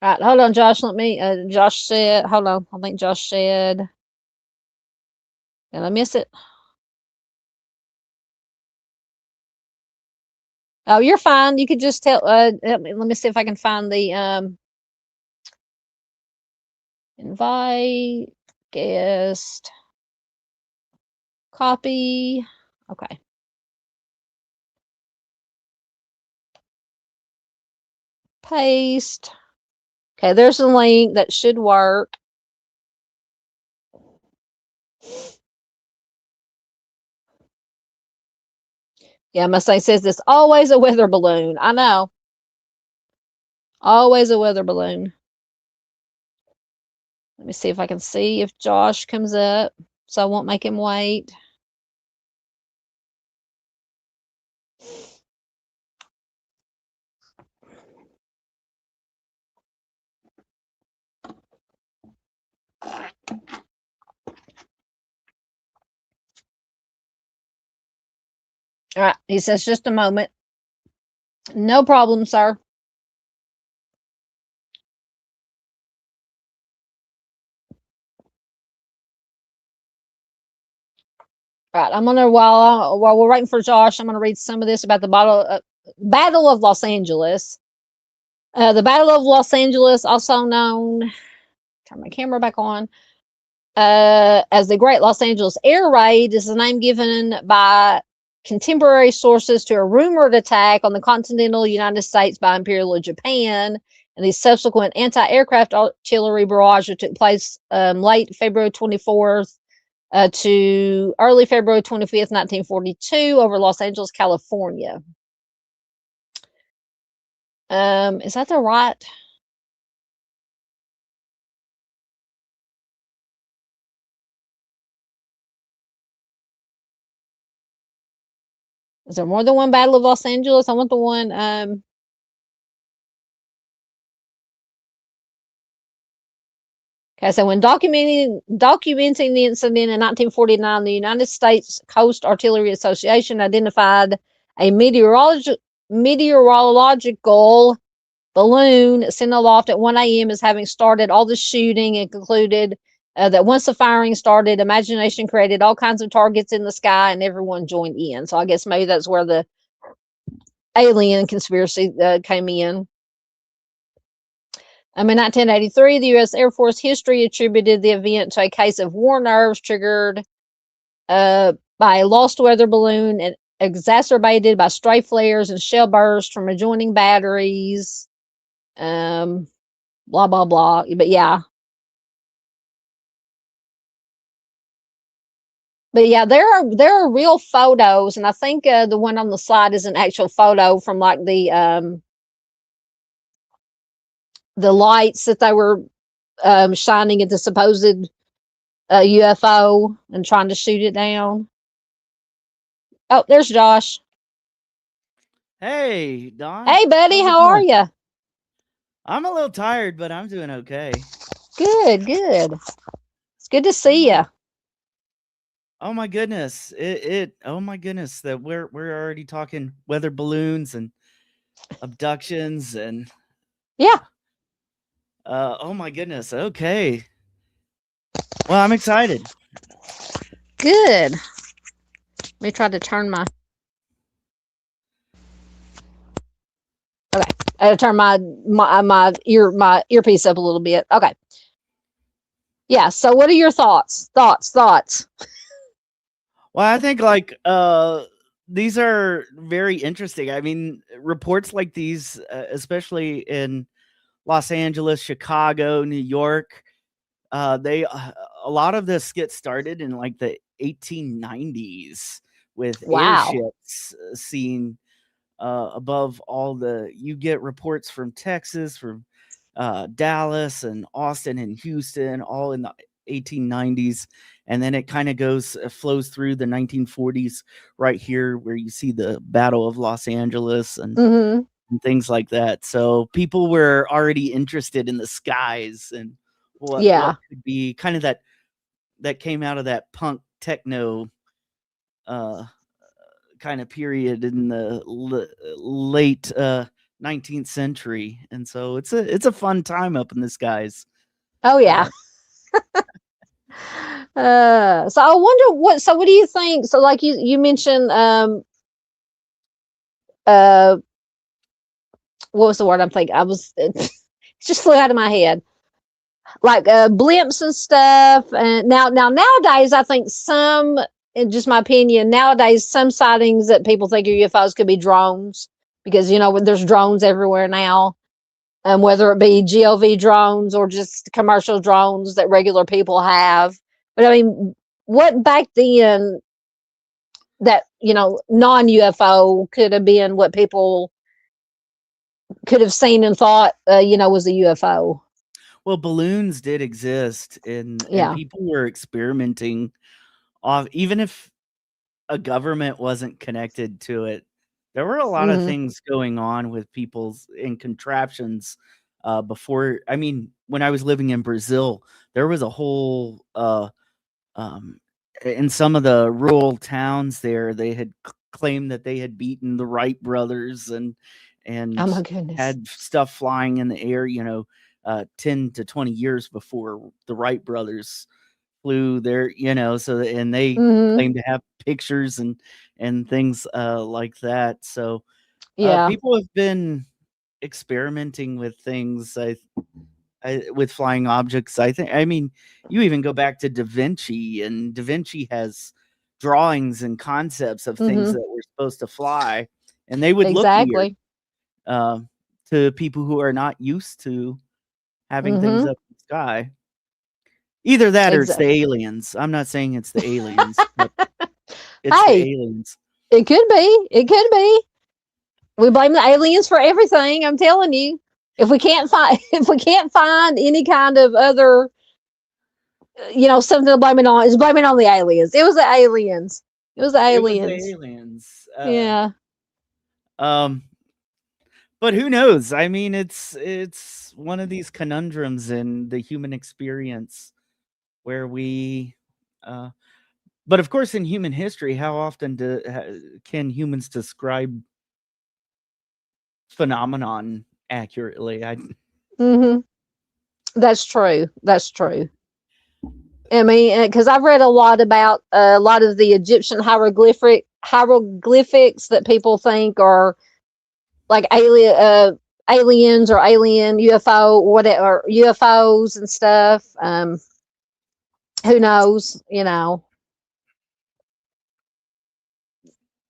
All right, hold on, Josh. Let me. Josh said, hold on. I think Josh said, did I miss it? Oh, you're fine. You could just tell. Let me see if I can find the invite guest copy. Okay. Paste. Okay, there's a link that should work. Yeah, Mustang says it's always a weather balloon. I know. Always a weather balloon. Let me see if I can see if Josh comes up, so I won't make him wait. All right, he says just a moment. No problem, sir. All right, I'm gonna while we're waiting for Josh, I'm gonna read some of this about the Battle of Los Angeles. The Battle of Los Angeles, also known, turn my camera back on, as the Great Los Angeles Air Raid, is the name given by contemporary sources to a rumored attack on the continental United States by Imperial Japan and the subsequent anti-aircraft artillery barrage that took place late February 24th to early February 25th, 1942 over Los Angeles, California. Is that the right? Is there more than one Battle of Los Angeles? I want the one. Okay, so when documenting the incident in 1949, the United States Coast Artillery Association identified a meteorological balloon sent aloft at 1 a.m. as having started all the shooting, and concluded that once the firing started, imagination created all kinds of targets in the sky and everyone joined in. So I guess maybe that's where the alien conspiracy came in. In 1983, the U.S. Air Force history attributed the event to a case of war nerves triggered by a lost weather balloon and exacerbated by stray flares and shell bursts from adjoining batteries. Blah, blah, blah. But yeah. But yeah, there are real photos, and I think the one on the slide is an actual photo from like the lights that they were shining at the supposed UFO and trying to shoot it down. Oh, there's Josh. Hey, Don. Hey, buddy, How's it how are going? you? I'm a little tired, but I'm doing okay. Good, good. It's good to see you. Oh my goodness. Oh my goodness, that we're already talking weather balloons and abductions and Yeah. oh my goodness. Okay. Well, I'm excited. Good. Let me try to turn my. Okay, I had to turn my earpiece up a little bit. Okay. Yeah. So, what are your thoughts? Thoughts. Well, I think like these are very interesting. I mean, reports like these, especially in Los Angeles, Chicago, New York, a lot of this gets started in like the 1890s with Wow. airships seen above all the. You get reports from Texas, from Dallas and Austin and Houston, all in the 1890s, and then it kind of flows through the 1940s right here, where you see the Battle of Los Angeles and things like that. So people were already interested in the skies and what could be kind of that came out of that punk techno kind of period in the late 19th century, and so it's a fun time up in the skies. Oh yeah. So I wonder what do you think? So like you mentioned what was the word I'm thinking? It just flew out of my head. Like blimps and stuff. And now nowadays, I think some, in just my opinion, nowadays some sightings that people think are UFOs could be drones, because there's drones everywhere now, whether it be GLV drones or just commercial drones that regular people have. But I mean, what back then that non-UFO could have been what people could have seen and thought was a UFO. Well, balloons did exist, and people were experimenting off, even if a government wasn't connected to it. There were a lot of things going on with people's in contraptions before. I mean, when I was living in Brazil, there was a whole in some of the rural towns there, they had claimed that they had beaten the Wright brothers and oh my goodness, had stuff flying in the air, 10 to 20 years before the Wright brothers flew there, so and they claim to have pictures and things like that. So people have been experimenting with things with flying objects. I mean, you even go back to Da Vinci, and Da Vinci has drawings and concepts of things that were supposed to fly, and they would look weird to people who are not used to having things up in the sky. Either that or it's the aliens. I'm not saying it's the aliens, but it's the aliens. It could be. We blame the aliens for everything. I'm telling you. If we can't find any kind of other, something to blame it on, is blame it on the aliens. It was the aliens. Yeah. But who knows? I mean, it's one of these conundrums in the human experience where we, but of course, in human history, how often can humans describe phenomenon accurately? That's true. I mean, because I've read a lot about a lot of the Egyptian hieroglyphics that people think are like alien aliens or alien UFO, whatever, UFOs and stuff. Who knows?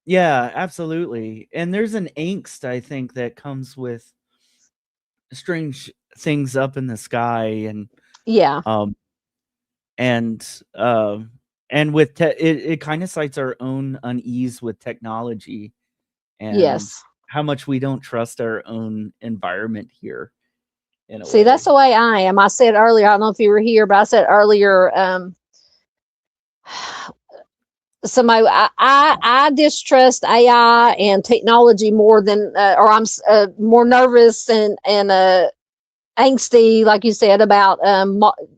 Yeah, absolutely. And there's an angst, I think, that comes with strange things up in the sky, and Yeah. um and and with it kind of cites our own unease with technology and Yes. how much we don't trust our own environment here in a See, that's way. the way I am. I said earlier, I don't know if you were here, but I said earlier, somebody, I distrust AI and technology more than, or I'm more nervous and angsty, like you said, about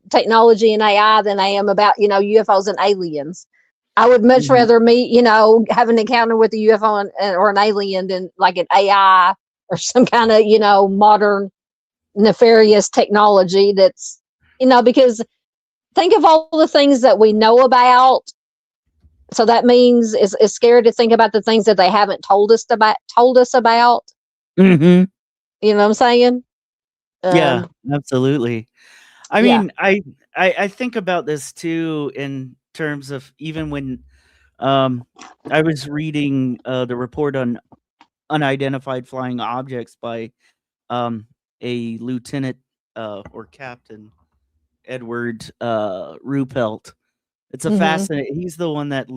technology and AI than I am about UFOs and aliens. I would much Mhm. rather meet, have an encounter with a UFO or an alien than like an AI or some kind of modern nefarious technology that's because think of all the things that we know about. So that means it's scary to think about the things that they haven't told us about. Mhm. You know what I'm saying? Yeah, Um, absolutely. I yeah, mean, I think about this too in terms of even when um I was reading the report on unidentified flying objects by um a lieutenant or captain Edward Ruppelt. It's a mm-hmm, fascinating. He's the one that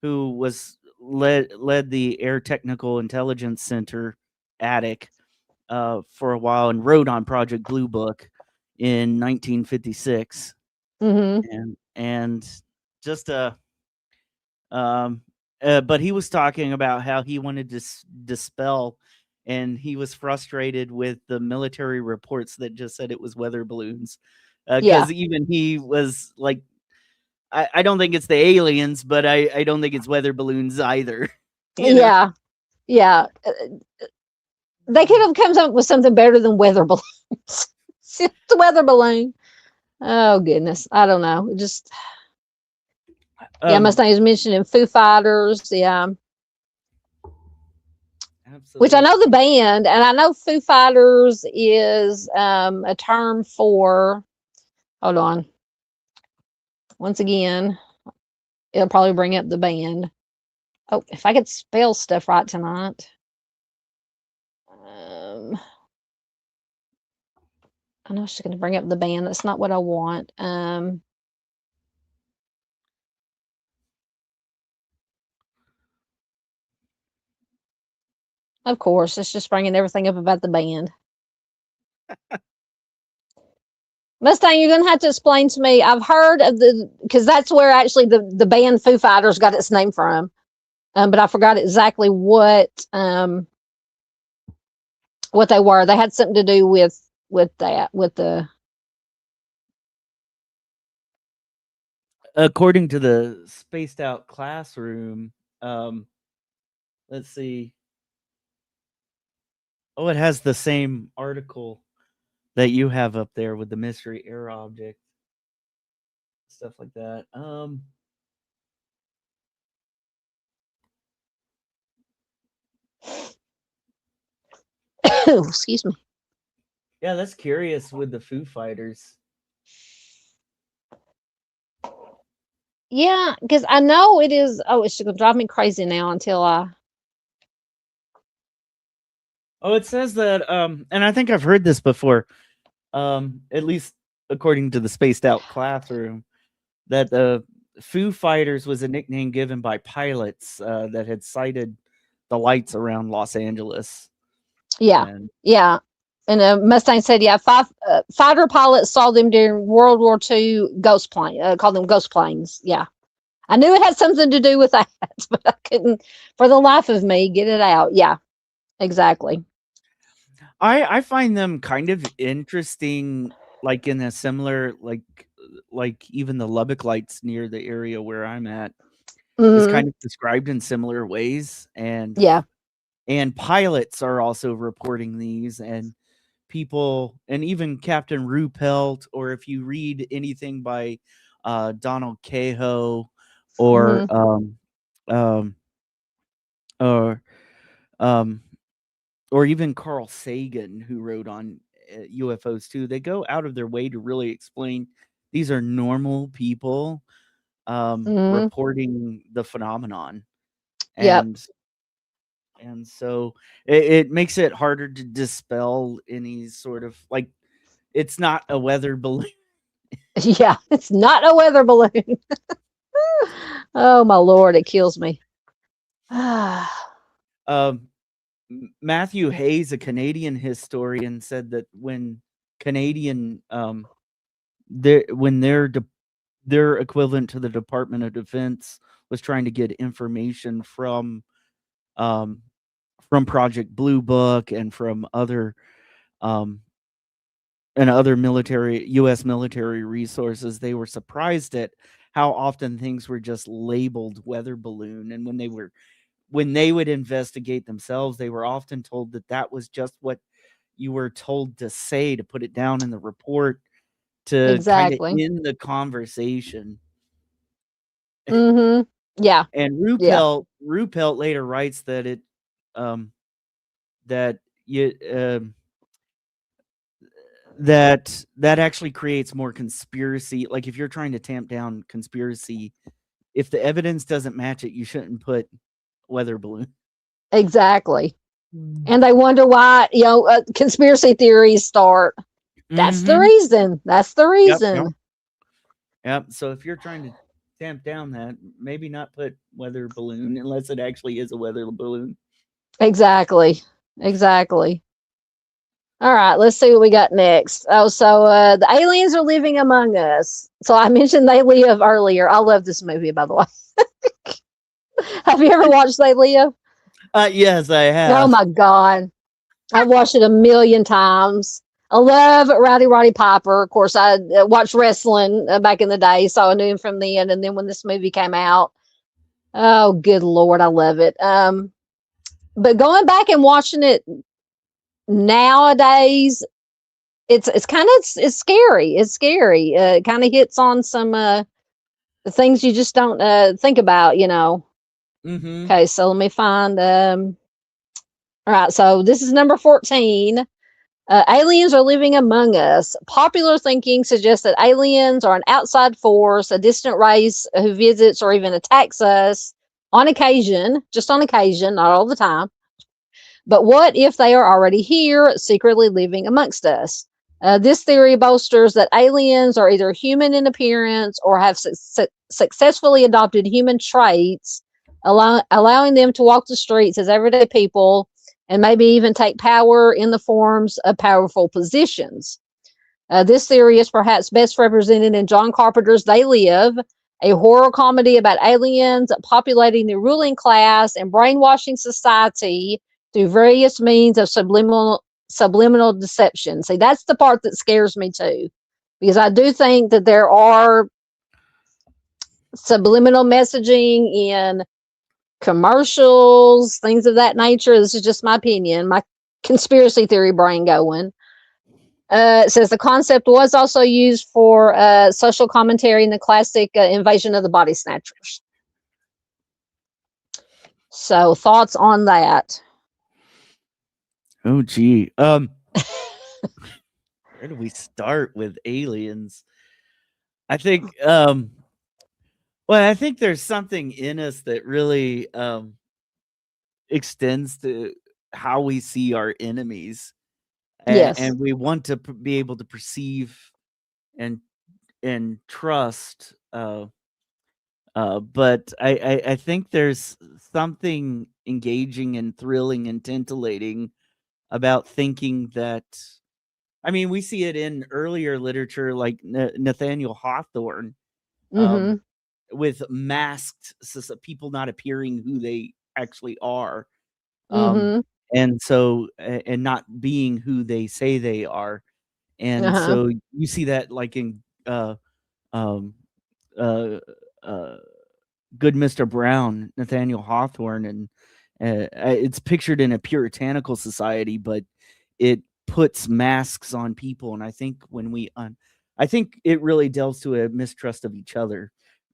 who was led the Air Technical Intelligence Center ATIC for a while and wrote on Project Blue Book in 1956, mm-hmm, and just um but he was talking about how he wanted to dispel, and he was frustrated with the military reports that just said it was weather balloons, yeah, because even he was like, I don't think it's the aliens, but I don't think it's weather balloons either. you know yeah, yeah. They could have come up with something better than weather balloons. It's the weather balloon. Oh goodness, I don't know. Just yeah, um Mustang is mentioning Foo Fighters. Yeah, which I Absolutely. know the band, and I know Foo Fighters is a term for. Hold on. Once again, it'll probably bring up the band. Oh, if I could spell stuff right tonight. I know she's going to bring up the band. That's not what I want. Of course, it's just bringing everything up about the band. Mustang, you're going to have to explain to me. I've heard of because that's where actually the band Foo Fighters got its name from. But I forgot exactly what they were. They had something to do with that with the. According to the spaced out classroom, um let's see. Oh, it has the same article that you have up there with the mystery air object, stuff like that. Excuse me. Yeah, that's curious with the Foo Fighters. Yeah, because I know it is. Oh, it's going to drive me crazy now until I. Oh, it says that, and I think I've heard this before, at least according to the spaced out classroom, that the Foo Fighters was a nickname given by pilots that had sighted the lights around Los Angeles. Yeah, And yeah. And Mustang said, yeah, fighter pilots saw them during World War II ghost plane, called them ghost planes. Yeah. I knew it had something to do with that, but I couldn't, for the life of me, get it out. Yeah, exactly. I find them kind of interesting, like in a similar, like even the Lubbock lights near the area where I'm at is Hmm. kind of described in similar ways, Yeah. and pilots are also reporting these, and people, and even Captain Ruppelt, or if you read anything by Donald Cahoe, or Hmm. um, or um, or even Carl Sagan, who wrote on UFOs too, they go out of their way to really explain these are normal people reporting the phenomenon. Yep. And so it makes it harder to dispel any sort of, like, it's not a weather balloon. Yeah, it's not a weather balloon. Oh my Lord, it kills me. Matthew Hayes, a Canadian historian, said that when Canadian when their equivalent to the Department of Defense was trying to get information from Project Blue Book and from other military U.S. military resources, they were surprised at how often things were just labeled weather balloon, and when they would investigate themselves, they were often told that that was just what you were told to say, to put it down in the report, to kind of Exactly. end the conversation. Mm-hmm. Yeah. And Yeah. Ruppelt later writes that that actually creates more conspiracy. Like, if you're trying to tamp down conspiracy, if the evidence doesn't match it, you shouldn't put weather balloon. Exactly. And they wonder why, conspiracy theories start. That's the reason. That's the reason. Yep. So if you're trying to tamp down that, maybe not put weather balloon unless it actually is a weather balloon. Exactly. All right, let's see what we got next. Oh, so the aliens are living among us. So I mentioned They Live earlier. I love this movie, by the way. Have you ever watched They Live? Yes, I have. Oh my God. I've watched it a million times. I love Roddy Piper. Of course, I watched wrestling back in the day, so I knew him from then. And then when this movie came out, oh, good Lord, I love it. But going back and watching it nowadays, it's kind of it's scary. It's scary. It kind of hits on some things you just don't think about, Okay, so let me find. All right, so this is number 14. Aliens are living among us. Popular thinking suggests that aliens are an outside force, a distant race who visits or even attacks us on occasion, just on occasion, not all the time. But what if they are already here, secretly living amongst us? This theory bolsters that aliens are either human in appearance or have successfully adopted human traits, allowing them to walk the streets as everyday people and maybe even take power in the forms of powerful positions. This theory is perhaps best represented in John Carpenter's They Live, a horror comedy about aliens populating the ruling class and brainwashing society through various means of subliminal deception. See, that's the part that scares me too, because I do think that there are subliminal messaging in commercials, things of that nature. This is just my opinion, my conspiracy theory brain going. It says the concept was also used for social commentary in the classic Invasion of the Body Snatchers. So, thoughts on that? Oh, gee. Where do we start with aliens? I think, I think there's something in us that really extends to how we see our enemies. Yes. And we want to be able to perceive and trust. But I think there's something engaging and thrilling and titillating about thinking that. I mean, we see it in earlier literature, like Nathaniel Hawthorne, with masked people not appearing who they actually are, and so and not being who they say they are, and so you see that like in Good Mr. Brown, Nathaniel Hawthorne, and it's pictured in a puritanical society, but it puts masks on people, and I think I think it really delves to a mistrust of each other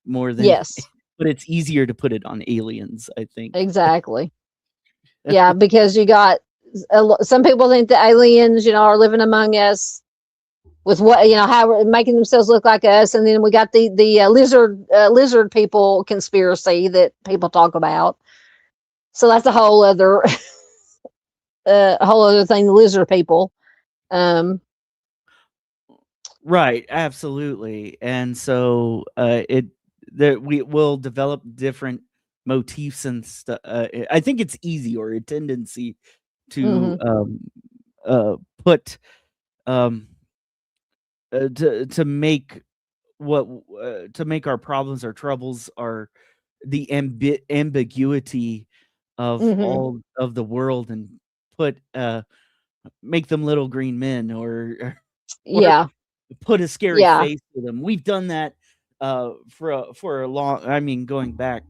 more than but it's easier to put it on aliens, I think. Exactly. Yeah, because you got some people think the aliens, are living among us with what, how we're making themselves look like us. And then we got the lizard people conspiracy that people talk about. So that's a whole other thing, the lizard people. Right, absolutely. And so we will develop different motifs and stuff. I think it's easy, or a tendency to put to make to make our problems or troubles are the ambiguity of all of the world, and put make them little green men, or put a scary face to them. We've done that for a long, going back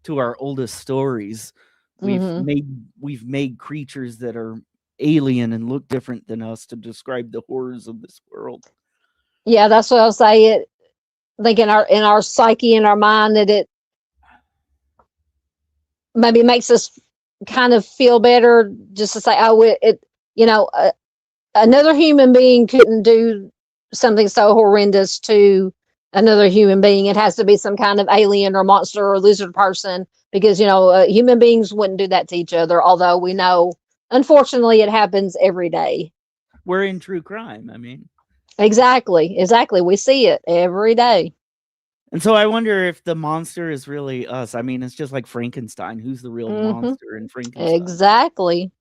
to our oldest stories. We've made creatures that are alien and look different than us to describe the horrors of this world. Yeah, that's what I'll say. It like in our psyche, in our mind, that it maybe makes us kind of feel better just to say, oh, another human being couldn't do something so horrendous to another human being. It has to be some kind of alien or monster or lizard person, because human beings wouldn't do that to each other, although we know, unfortunately, it happens every day. We're in true crime. Exactly. We see it every day. And so I wonder if the monster is really us. It's just like Frankenstein. Who's the real monster in Frankenstein? Exactly.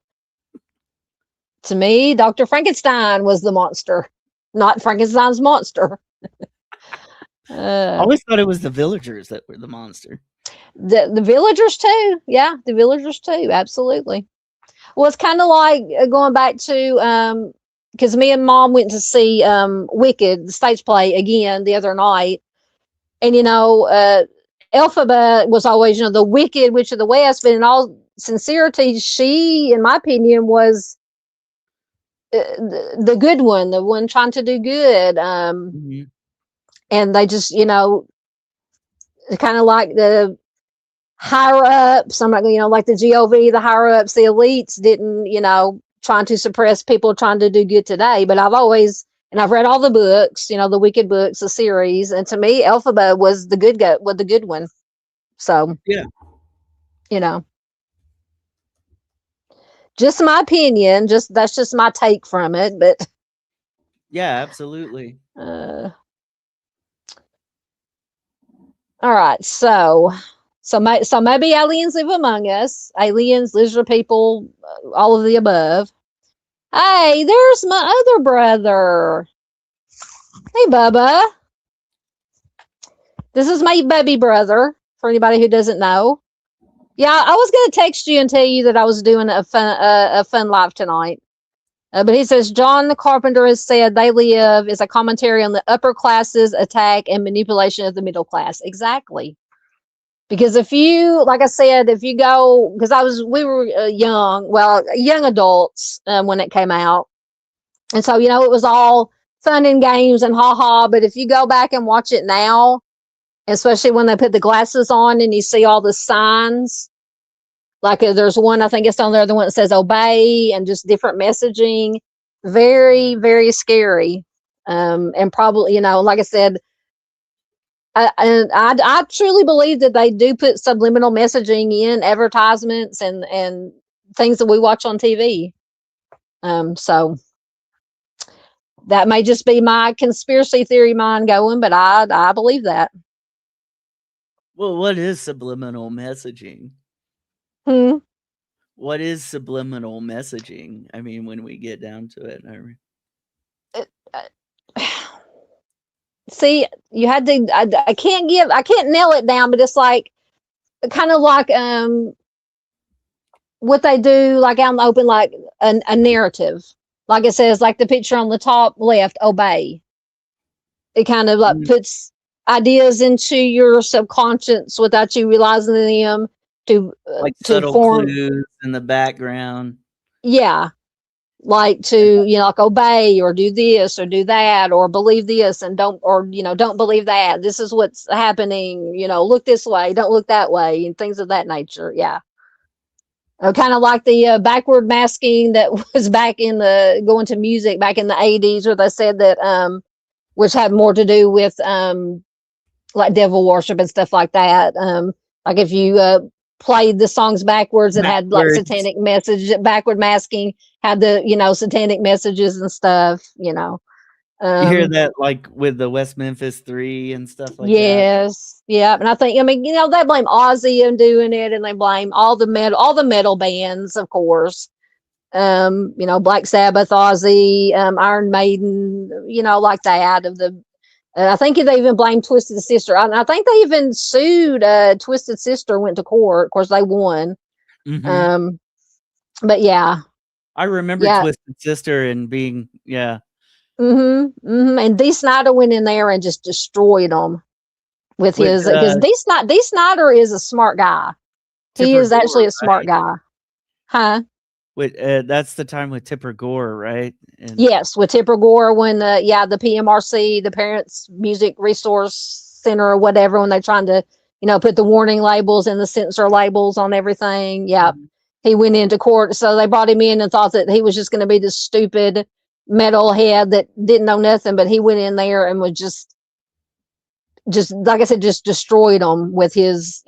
To me, Dr. Frankenstein was the monster, not Frankenstein's monster. I always thought it was the villagers that were the monster. The villagers too. Yeah, the villagers too. Absolutely. Well, it's kind of like going back to because me and Mom went to see Wicked, the stage play, again the other night. And, Elphaba was always, the Wicked Witch of the West, but in all sincerity, she, in my opinion, was the good one, the one trying to do good. And they just, kind of like the higher ups, I'm not, like the GOV, the higher ups, the elites didn't, trying to suppress people trying to do good today. But I've read all the books, the Wicked books, the series, and to me, Elphaba was the good one. So yeah, just my opinion. That's just my take from it. But yeah, absolutely. All right, so maybe aliens live among us. Aliens, lizard people, all of the above. Hey, there's my other brother. Hey, Bubba. This is my baby brother, for anybody who doesn't know. Yeah, I was going to text you and tell you that I was doing a fun live tonight. But he says, John the Carpenter has said They Live is a commentary on the upper classes' attack and manipulation of the middle class. Exactly. Because if you, like I said, if you go, because we were young adults when it came out. And so, it was all fun and games and ha-ha. But if you go back and watch it now, especially when they put the glasses on and you see all the signs, like there's one, I think it's on there, the one that says obey, and just different messaging. Very, very scary. And probably, like I said, I truly believe that they do put subliminal messaging in advertisements and things that we watch on TV. So that may just be my conspiracy theory mind going, but I believe that. Well, what is subliminal messaging? What is subliminal messaging? When we get down to it. See, you had to, I can't nail it down, but it's like, kind of like, what they do, like out in the open, like a narrative, like it says, like the picture on the top left, obey. It kind of like puts ideas into your subconscious without you realizing them, to like to subtle form clues in the background. Yeah. Like to, like obey or do this or do that or believe this and don't believe that. This is what's happening, look this way, don't look that way, and things of that nature. Yeah. Kind of like the backward masking that was back in the going to music back in the 80s, where they said that which had more to do with like devil worship and stuff like that. Like if you played the songs backwards, it had like satanic message. Backward masking had the satanic messages and stuff. You hear that like with the West Memphis 3 and stuff like that. Yes, yeah, and I think they blame Ozzy on doing it, and they blame all the metal bands, of course. Black Sabbath, Ozzy, Iron Maiden, like that. I think they even blamed Twisted Sister. I think they even sued Twisted Sister, went to court. Of course, they won. Mm-hmm. But yeah, I remember Twisted Sister and being And Dee Snider went in there and just destroyed them with his because Dee Snider is a smart guy. He is actually a smart guy, huh? That's the time with Tipper Gore, right? Yes, with Tipper Gore when the PMRC, the Parents Music Resource Center or whatever, when they're trying to put the warning labels and the censor labels on everything. Yeah, he went into court, so they brought him in and thought that he was just going to be this stupid metalhead that didn't know nothing, but he went in there and was just like I said, just destroyed them with his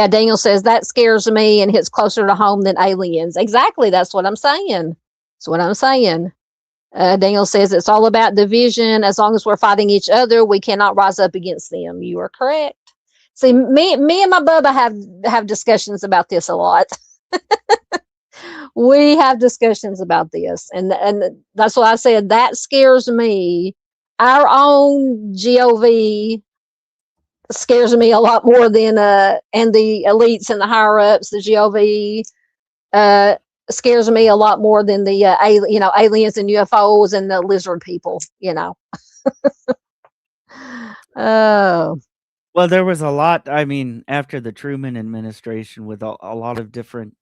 Daniel says that scares me and hits closer to home than aliens. Exactly, that's what I'm saying. Daniel says it's all about division. As long as we're fighting each other, we cannot rise up against them. You are correct. See, me and my Bubba have discussions about this a lot. We have discussions about this, and that's why I said that scares me. Our own GOV scares me a lot more than and the elites and the higher ups. The GOV scares me a lot more than the aliens and UFOs and the lizard people. Oh. Well, there was a lot. I mean, after the Truman administration, with a lot of different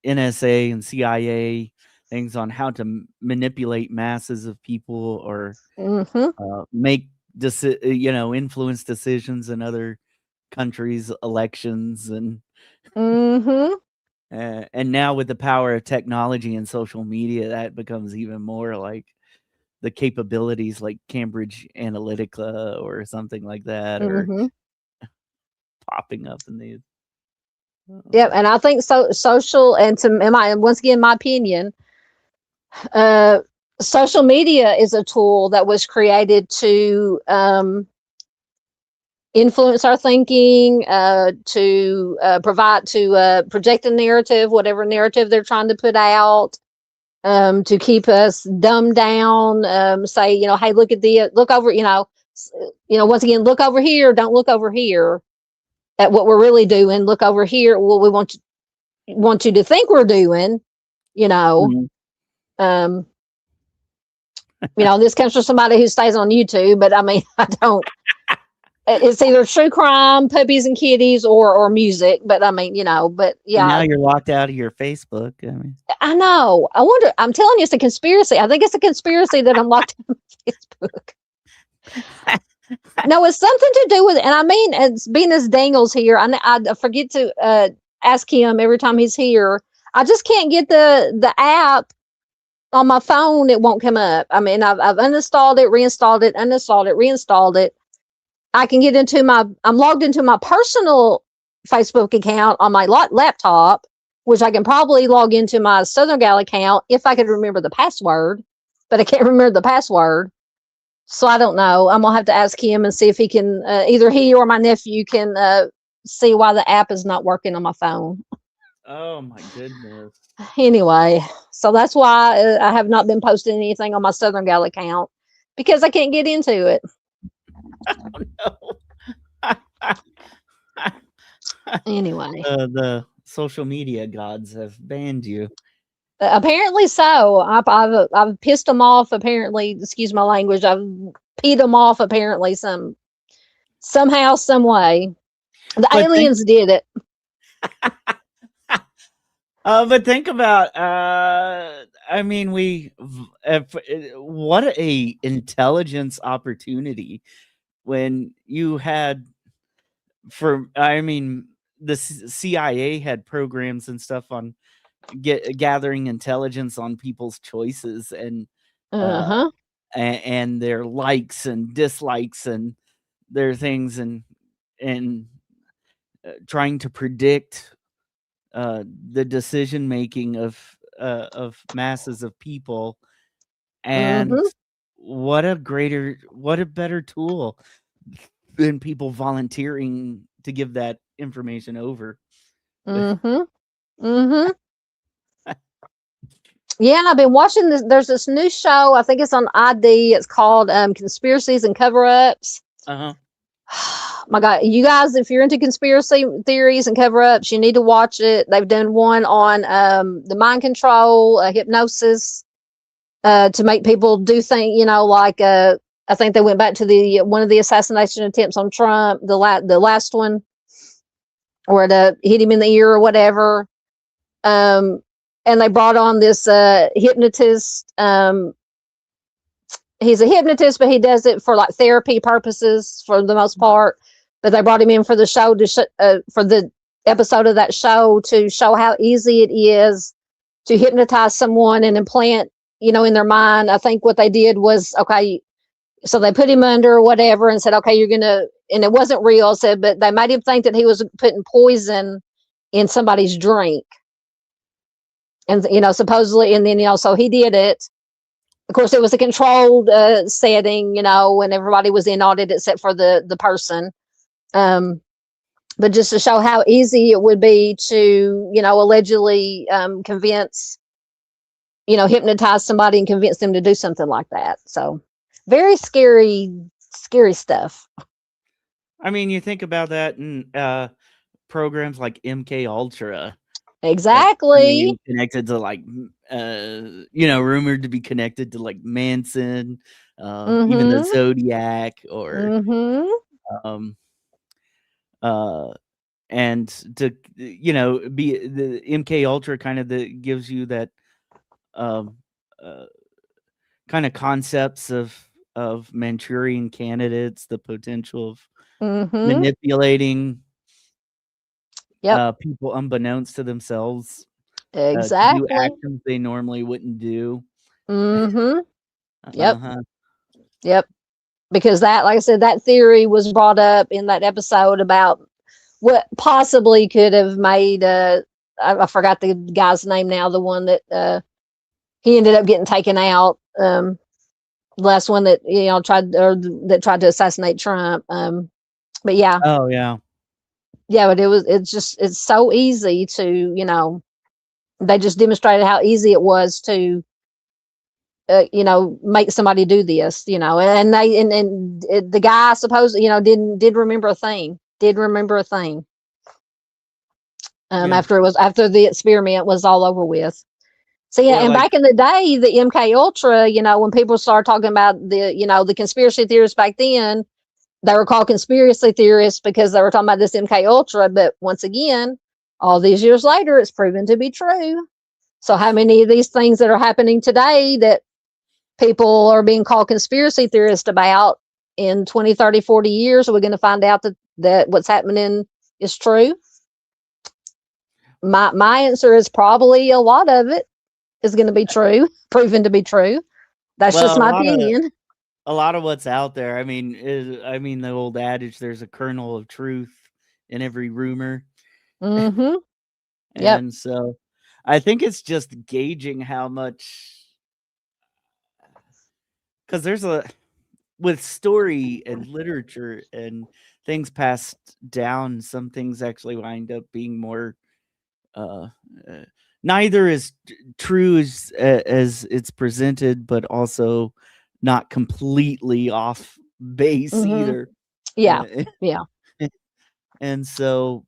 NSA and CIA things on how to manipulate masses of people or make influence decisions in other countries' elections and and now with the power of technology and social media, that becomes even more like the capabilities like Cambridge Analytica or something like that or popping up in these. Yeah, and I think social and once again, my opinion, social media is a tool that was created to influence our thinking, to project a narrative, whatever narrative they're trying to put out, to keep us dumbed down. Say, hey, look over, once again, look over here, don't look over here at what we're really doing. Look over here, what we want you to think we're doing, this comes from somebody who stays on YouTube, but I mean, I don't. It's either true crime, puppies and kitties, or music. But I mean, but yeah. Now you're locked out of your Facebook. I know. I wonder. I'm telling you, it's a conspiracy. I think it's a conspiracy that I'm locked out of Facebook. No, it's something to do with it. And I mean, it's being as Daniel's here. I forget to ask him every time he's here. I just can't get the app on my phone. It won't come up. I mean, I've uninstalled it, reinstalled it, uninstalled it, reinstalled it. I can get I'm logged into my personal Facebook account on my laptop, which I can probably log into my Southern Gal account if I could remember the password, but I can't remember the password. So I don't know. I'm going to have to ask him and see if he can, either he or my nephew can see why the app is not working on my phone. Oh my goodness. Anyway, so that's why I have not been posting anything on my Southern Gal account, because I can't get into it. Oh, no. Anyway, the social media gods have banned you. Apparently so. I've pissed them off. Apparently, excuse my language. I've peed them off. Apparently, somehow, some way. The aliens did it. But think about. I mean, what a intelligence opportunity when you had I mean, the CIA had programs and stuff on gathering intelligence on people's choices and and their likes and dislikes and their things and trying to predict the decision making of masses of people. And what a better tool than people volunteering to give that information over. Yeah, and I've been watching this. There's this new show. I think it's on ID. It's called Conspiracies and Cover-Ups. My God, you guys, if you're into conspiracy theories and cover-ups, you need to watch it. They've done one on the mind control, hypnosis, to make people do things, you know, like I think they went back to one of the assassination attempts on Trump, the last one, or to hit him in the ear or whatever. And they brought on this hypnotist. He's a hypnotist, but he does it for like therapy purposes for the most part. But they brought him in for the show for the episode of that show to show how easy it is to hypnotize someone and implant, you know, in their mind. I think what they did was, okay, so they put him under or whatever and said, okay, and it wasn't real, but they made him think that he was putting poison in somebody's drink. And, you know, supposedly, and then, you know, so he did it. Of course, it was a controlled setting, you know, and everybody was in on it except for the person. But just to show how easy it would be to, you know, allegedly convince, you know, hypnotize somebody and convince them to do something like that. So very scary stuff. I mean, you think about that in programs like MK Ultra. Exactly. Connected to like, you know, rumored to be connected to like Manson, even the Zodiac, or, and to, you know, be the MK Ultra kind of gives you that, kind of concepts of Manchurian candidates, the potential of manipulating people unbeknownst to themselves, to do actions they normally wouldn't do. Yep. Because that, like I said, that theory was brought up in that episode about what possibly could have made I forgot the guy's name now, the one that he ended up getting taken out, last one that, you know, tried to assassinate Trump. But yeah. Oh yeah. Yeah, but it's so easy to, you know, they just demonstrated how easy it was to, you know, make somebody do this, you know, and the guy supposedly, you know, did remember a thing, after the experiment was all over with. So yeah, and back in the day, the MK Ultra, you know, when people started talking about the conspiracy theorists back then, they were called conspiracy theorists because they were talking about this MK Ultra. But once again, all these years later, it's proven to be true. So how many of these things that are happening today that people are being called conspiracy theorists about, in 20, 30, 40 years, are we going to find out that what's happening is true? My answer is probably a lot of it is going to be true, proven to be true. That's just my opinion. A lot of what's out there, I mean, the old adage, there's a kernel of truth in every rumor. And so I think it's just gauging how much, because there's with story and literature and things passed down, some things actually wind up being more neither as true as it's presented, but also not completely off base either. Yeah. And so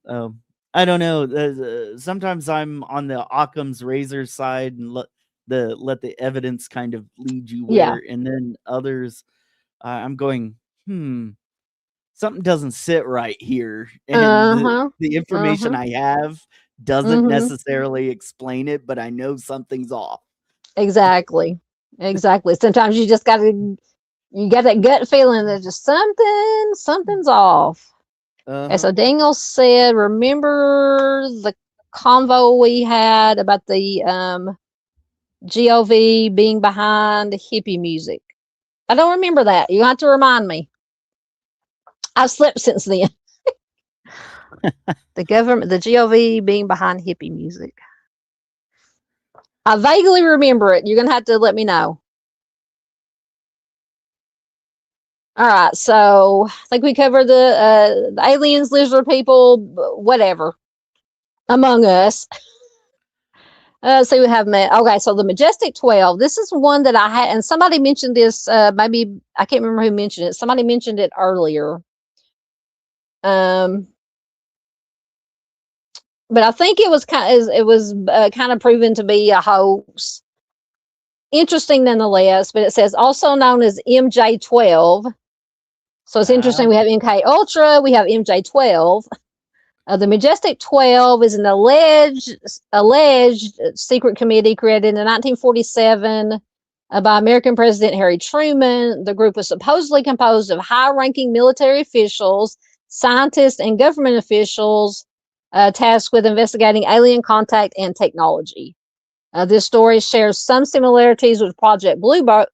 I don't know. Sometimes I'm on the Occam's razor side and let the evidence kind of lead you where, and then others, I'm going, something doesn't sit right here, and the information I have doesn't necessarily explain it, but I know something's off. Exactly. Sometimes you just got that gut feeling that just something's off. Okay, so Daniel said, remember the convo we had about the GOV being behind hippie music? I don't remember that. You have to remind me. I've slept since then. The GOV being behind hippie music. I vaguely remember it. You're going to have to let me know. All right, so I think we covered the aliens, lizard people, whatever, Among Us. So we have okay. So the Majestic 12. This is one that I had, and somebody mentioned this. Maybe I can't remember who mentioned it. Somebody mentioned it earlier. But I think it was kind of proven to be a hoax. Interesting nonetheless. But it says also known as MJ12. So it's interesting. We have MK Ultra. We have MJ12. The Majestic 12 is an alleged secret committee created in 1947 by American President Harry Truman. The group was supposedly composed of high-ranking military officials, scientists, and government officials tasked with investigating alien contact and technology. This story shares some similarities with Project Blue Book,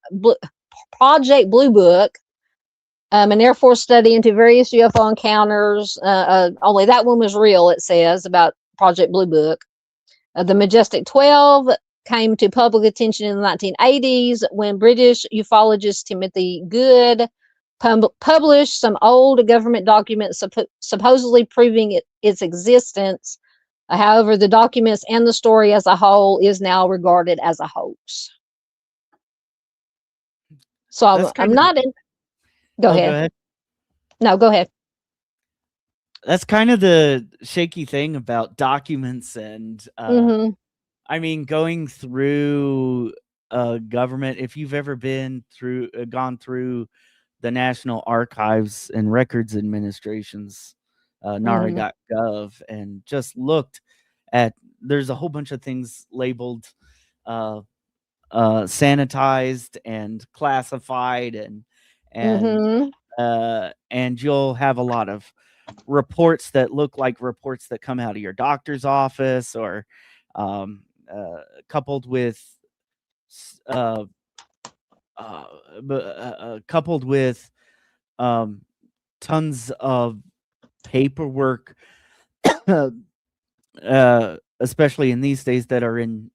an Air Force study into various UFO encounters. Only that one was real, it says, about Project Blue Book. The Majestic 12 came to public attention in the 1980s when British ufologist Timothy Good published some old government documents supposedly proving its existence. However, the documents and the story as a whole is now regarded as a hoax. So I'm not in. Go ahead. No, go ahead. That's kind of the shaky thing about documents and I mean, going through government, if you've ever been through gone through the National Archives and Records Administration's NARA.gov and just looked at, there's a whole bunch of things labeled sanitized and classified and you'll have a lot of reports that look like reports that come out of your doctor's office, or coupled with tons of paperwork, especially in these days, that are in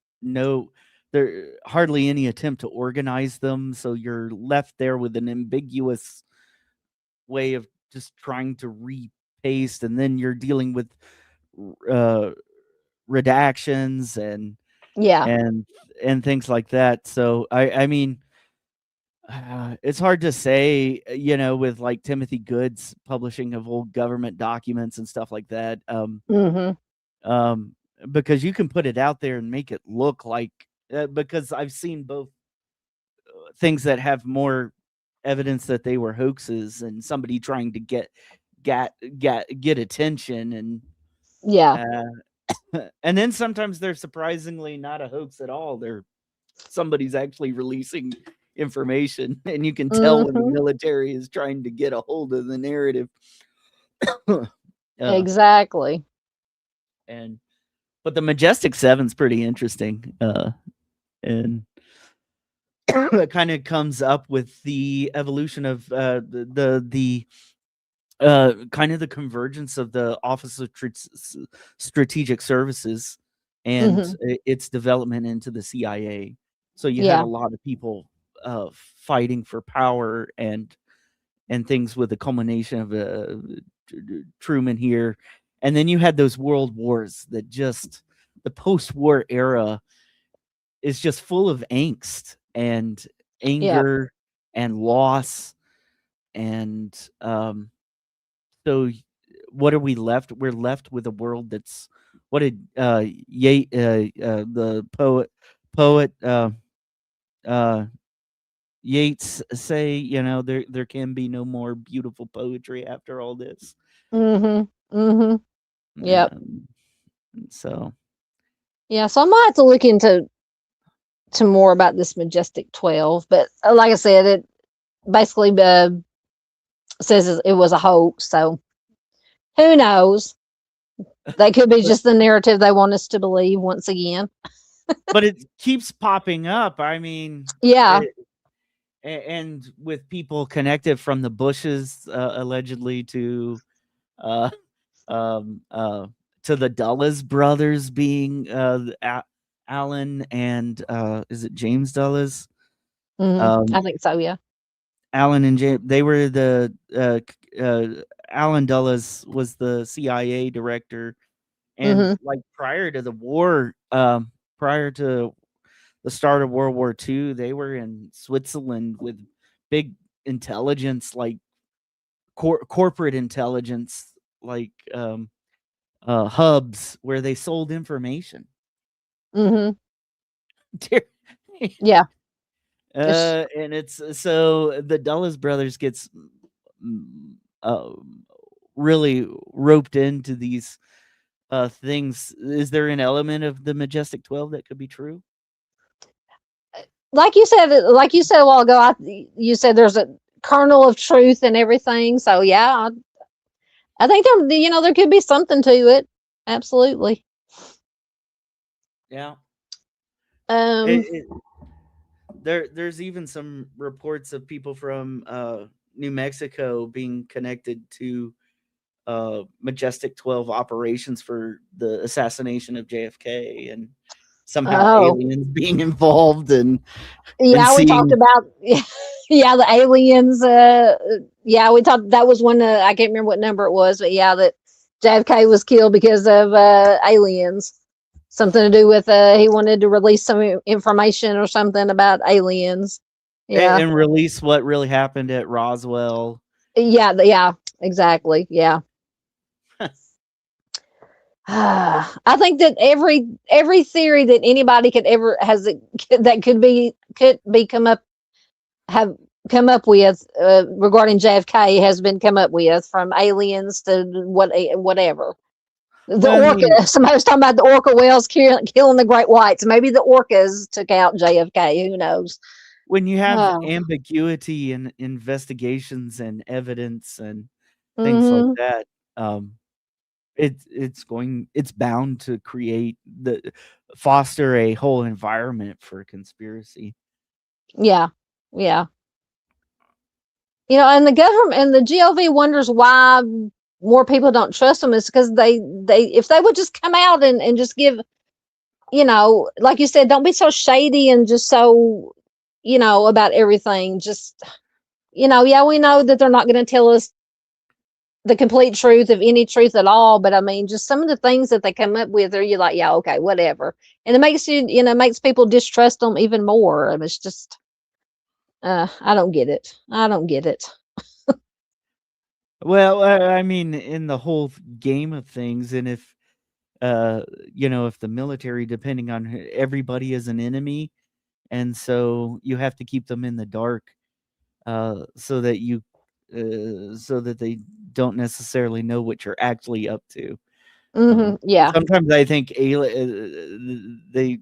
there hardly any attempt to organize them, so you're left there with an ambiguous way of just trying to repaste, and then you're dealing with redactions and things like that. So I mean, it's hard to say, with like Timothy Good's publishing of old government documents and stuff like that, because you can put it out there and make it look like, because I've seen both things that have more evidence that they were hoaxes and somebody trying to get attention, and and then sometimes they're surprisingly not a hoax at all. Somebody's actually releasing information, and you can tell when the military is trying to get a hold of the narrative. Exactly. But the Majestic 7's pretty interesting, and it kind of comes up with the evolution of the kind of the convergence of the Office of Strategic Services and its development into the CIA. So you had a lot of people fighting for power and things, with the culmination of Truman here. And then you had those world wars that just, the post-war era is just full of angst and anger and loss. And so what are we left? We're left with a world that's, what did the poet Yeats say, there can be no more beautiful poetry after all this. Yep. So so I might have to look into more about this Majestic 12, but like I said, it basically says it was a hoax. So Who knows? That could be just the narrative they want us to believe once again. But it keeps popping up. I mean, Yeah. and with people connected from the Bushes, allegedly to uh, to the Dulles brothers being Alan and is it James Dulles? I think so, yeah. Alan and James, they were the Alan Dulles was the CIA director, and like prior to the war, prior to the start of World War II, they were in Switzerland with big intelligence, like corporate intelligence, like hubs where they sold information. Yeah. And it's so the Dulles brothers gets really roped into these things. Is there an element of the Majestic 12 that could be true? Like you said a while ago, you said there's a kernel of truth and everything. So yeah, I think there could be something to it. Absolutely. Yeah. There's even some reports of people from New Mexico being connected to Majestic 12 operations for the assassination of JFK, and somehow aliens being involved. And we talked about the aliens. We talked, that was one, I can't remember what number it was, but that JFK was killed because of aliens. Something to do with he wanted to release some information or something about aliens. Yeah. And release what really happened at Roswell. Yeah, exactly. Yeah. I think that every theory that anybody could ever that could be come up with regarding JFK has been come up with, from aliens to whatever. Somebody was talking about the orca whales killing the great whites. Maybe the orcas took out JFK. Who knows? When you have ambiguity in investigations and evidence and things like that, it's bound to foster a whole environment for conspiracy. Yeah. And the government and the GOV wonders why more people don't trust them, is because they if they would just come out and just give, like you said, don't be so shady and just so, about everything. Just, we know that they're not going to tell us the complete truth of any truth at all. But I mean, just some of the things that they come up with, are you like, yeah, okay, whatever. And it makes makes people distrust them even more. And it's just, I don't get it. Well, I mean, in the whole game of things, and if if the military, depending on everybody, is an enemy, and so you have to keep them in the dark, so that they don't necessarily know what you're actually up to. Yeah. Sometimes I think they,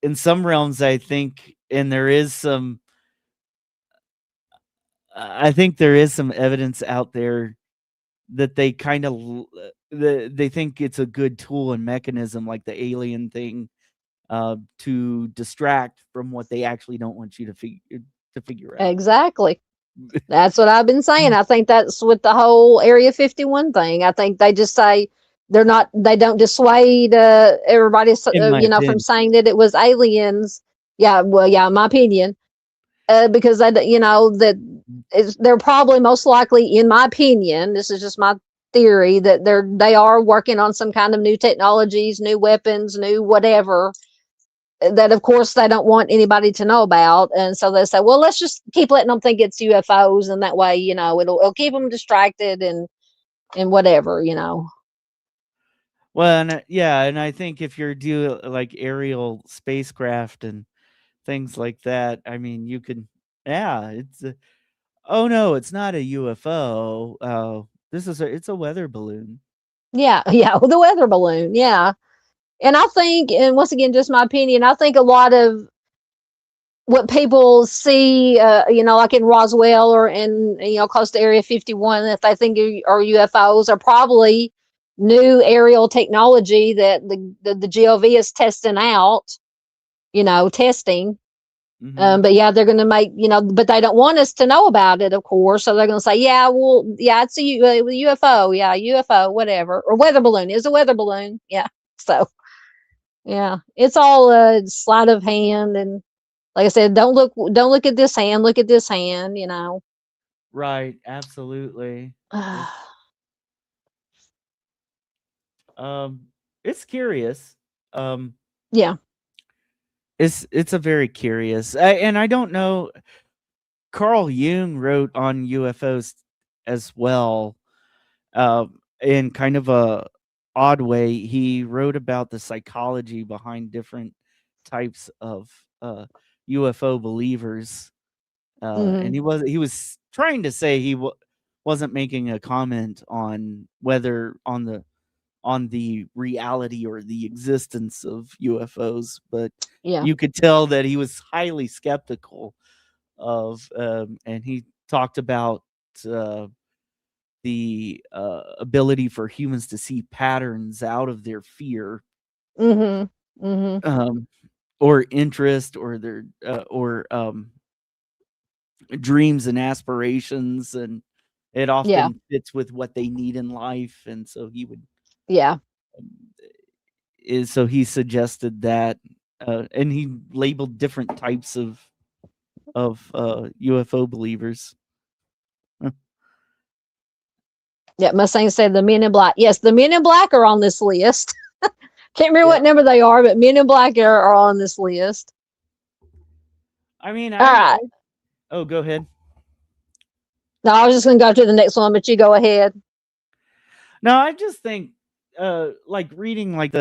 in some realms, I think, and there is some. I think there is some evidence out there that they kind of they think it's a good tool and mechanism, like the alien thing, to distract from what they actually don't want you to figure out. Exactly. That's what I've been saying. I think that's with the whole Area 51 thing. I think they just say they don't dissuade everybody, from saying that it was aliens. Yeah, well, yeah, in my opinion, because that they're probably most likely, in my opinion, this is just my theory, that they are working on some kind of new technologies, new weapons, new whatever, that of course they don't want anybody to know about. And so they say, well, let's just keep letting them think it's UFOs, and that way, it'll keep them distracted and whatever. Well, and I think if you're doing like aerial spacecraft and things like that, I mean, you can, it's oh no, it's not a UFO. It's a weather balloon. Yeah, the weather balloon. Yeah. And I think, and once again, just my opinion, I think a lot of what people see, like in Roswell or in, close to Area 51, that they think are UFOs, are probably new aerial technology that the GOV is testing out, testing. Mhm. But yeah, they're going to make, but they don't want us to know about it, of course. So they're going to say, yeah, well, yeah, it's a UFO. Yeah, UFO, whatever. Or weather balloon. Is a weather balloon. Yeah. So, yeah, it's all a sleight of hand. And like I said, don't look at this hand. Look at this hand, Right, absolutely. Um, it's curious. Um, Yeah. it's a very curious, and I don't know. Carl Jung wrote on UFOs as well, in kind of a odd way. He wrote about the psychology behind different types of UFO believers, and Mhm. he was trying to say wasn't making a comment on whether on the reality or the existence of UFOs, but Yeah. you could tell that he was highly skeptical of, and he talked about uh, the ability for humans to see patterns out of their fear, Mhm. Mhm. um, or interest, or their or dreams and aspirations, and it Yeah. often fits with what they need in life, and so he would Yeah. so he suggested that, and he labeled different types of UFO believers. Yeah. Mustang said the Men in Black. Yes, the Men in Black are on this list. Can't remember Yeah, what number they are, but Men in Black are on this list. I mean, All right. oh, go ahead. No, I was just going to go to the next one, but you go ahead. No, I just think, like reading like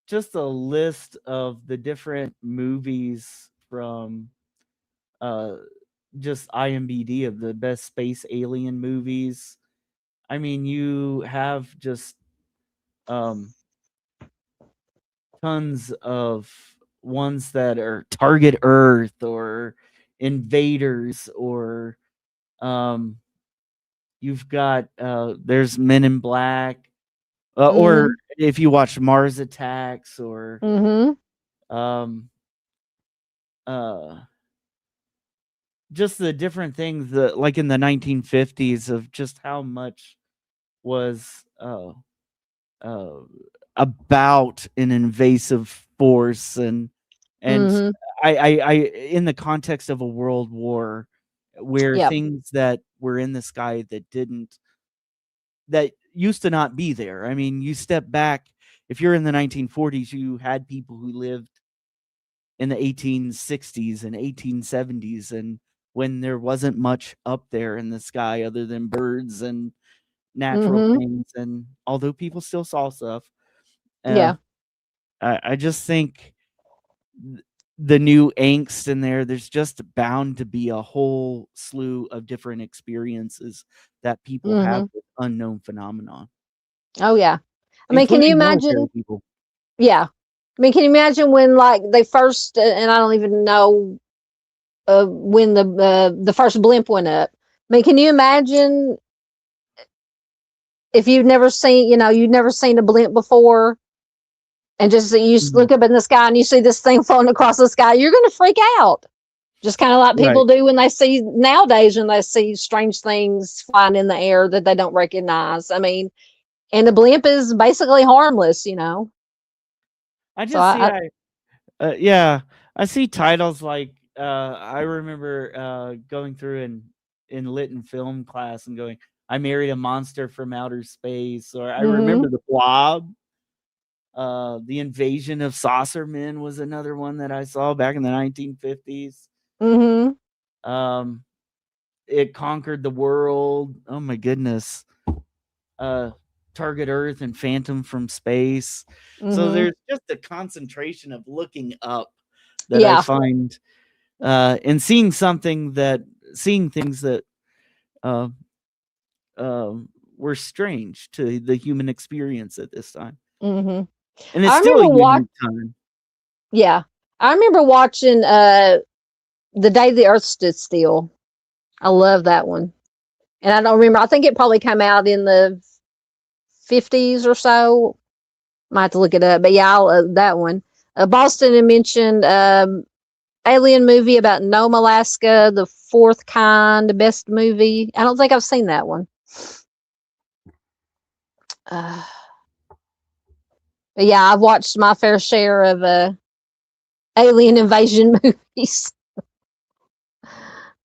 just a list of the different movies from uh just IMDb of the best space alien movies. I mean, you have just um tons of ones that are target Earth or invaders, or um you've got there's Men in Black, or Mhm. if you watch Mars Attacks, or Mhm. um uh just the different things that, like in the 1950s, of just how much was uh about an invasive force, and Mhm. I in the context of a world war, where Yep. things that were in the sky that used to not be there. I mean, you step back, if you're in the 1940s, you had people who lived in the 1860s and 1870s, and when there wasn't much up there in the sky other than birds and natural Mhm. things, and although people still saw stuff, uh, Yeah. I just think the new angst in there, there's just bound to be a whole slew of different experiences that people have Mhm. with unknown phenomenon, Oh yeah. I mean, can you including military imagine? people. Yeah. I mean, can you imagine when like they first, and I don't even know when the first blimp went up. I mean, can you imagine if you'd never seen a blimp before, and just you Mhm. look up in the sky and you see this thing floating across the sky, you're going to freak out. Just kind of like Right. people do when they see nowadays, when they see strange things flying in the air that they don't recognize. I mean, and the blimp is basically harmless. I So just see, yeah, I see titles like, I remember going through in lit and film class and going, "I married a monster from outer space," or I mm-hmm, remember The Blob. The Invasion of Saucer Men was another one that I saw back in the 1950s. mm-hmm, Um, It Conquered the World. Oh my goodness. Uh, Target Earth and Phantom from Space. So mm-hmm. there's just a concentration of looking up that I Yeah. find, and seeing things that uh, uh, were strange to the human experience at this time, Mm-hmm. and it's I still a remember what unique time. Yeah. I remember watching The Day the Earth Stood Still. I love that one. And I don't remember. I think it probably came out in the 50s or so. Might have to look it up. But yeah, that one. Boston had mentioned alien movie about Nome, Alaska, The Fourth Kind, best movie. I don't think I've seen that one. But yeah, I've watched my fair share of alien invasion movies.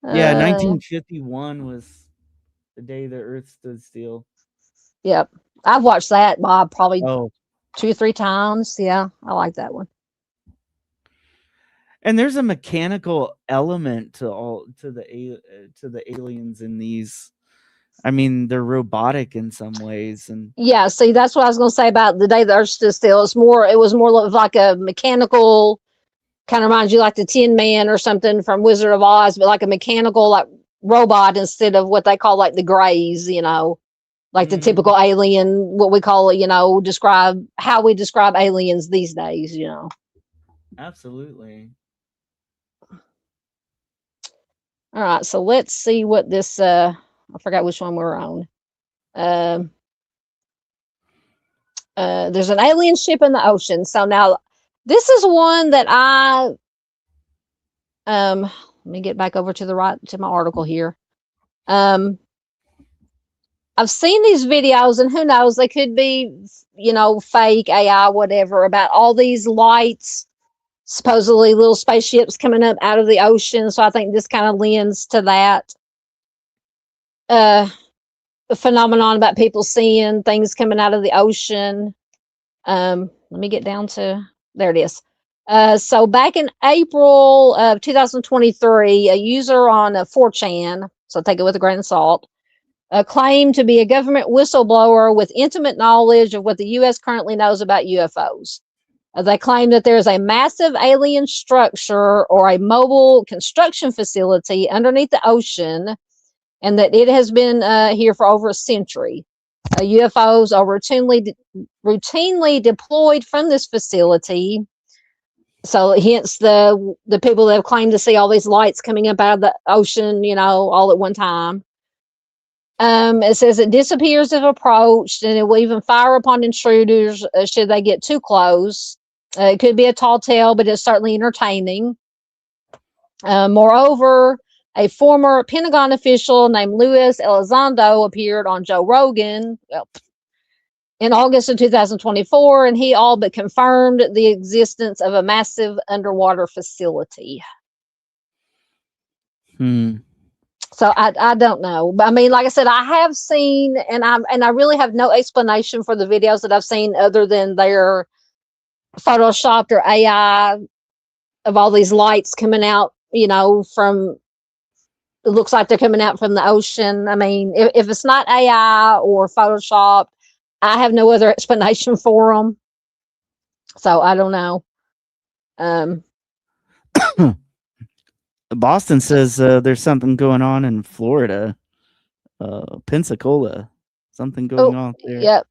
Yeah, 1951 was The Day the Earth Stood Still. Yep. I've watched that, Bob, probably Oh, 2 or 3 times. Yeah, I like that one. and there's a mechanical element to the aliens in these. I mean, they're robotic in some ways, and Yeah, see, that's what I was going to say about The Day the Earth Stood Still. It was more like a mechanical, kind of reminds you like the Tin Man or something from Wizard of Oz, but like a mechanical, like robot instead of what they call like the Greys, like the typical alien, what we call it, describe how we describe aliens these days. Absolutely. All right, so let's see what this. I forgot which one we're on. There's an alien ship in the ocean. So now, this is one that let me get back over to the right to my article here. I've seen these videos, and who knows, they could be, fake AI, whatever, about all these lights, supposedly little spaceships coming up out of the ocean. So I think this kind of lends to that phenomenon about people seeing things coming out of the ocean. Let me get down to there. It is. So back in April of 2023, a user on 4chan, so take it with a grain of salt, claimed to be a government whistleblower with intimate knowledge of what the U.S. currently knows about UFOs. They claim that there is a massive alien structure or a mobile construction facility underneath the ocean, and that it has been here for over a century. UFOs are routinely deployed from this facility. So hence the people that have claimed to see all these lights coming up out of the ocean, all at one time. It says it disappears if approached, and it will even fire upon intruders should they get too close. It could be a tall tale, but it's certainly entertaining. Moreover, a former Pentagon official named Luis Elizondo appeared on Joe Rogan in August of 2024, and he all but confirmed the existence of a massive underwater facility. So I don't know. But I mean, like I said, I have seen, and I really have no explanation for the videos that I've seen other than they're photoshopped or AI of all these lights coming out, from, it looks like they're coming out from the ocean. I mean, if it's not AI or Photoshop, I have no other explanation for them. So I don't know. Boston says there's something going on in Florida, Pensacola. Something going on there. Yep.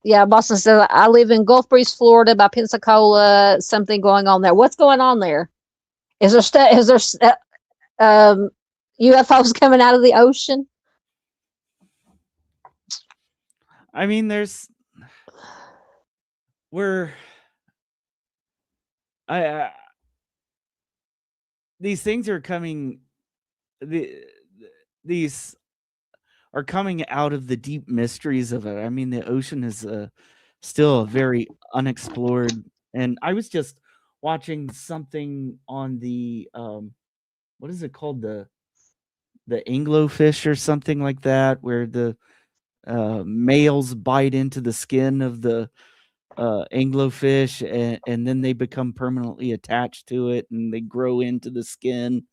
Yeah. Boston says I live in Gulf Breeze, Florida, by Pensacola. Something going on there. What's going on there? Is there UFOs coming out of the ocean? I mean, these things are coming. These are coming out of the deep mysteries of it. I mean, the ocean is still a very unexplored. And I was just watching something on the what is it called, the anglerfish or something like that, where the males bite into the skin of the anglerfish, and then they become permanently attached to it, and they grow into the skin,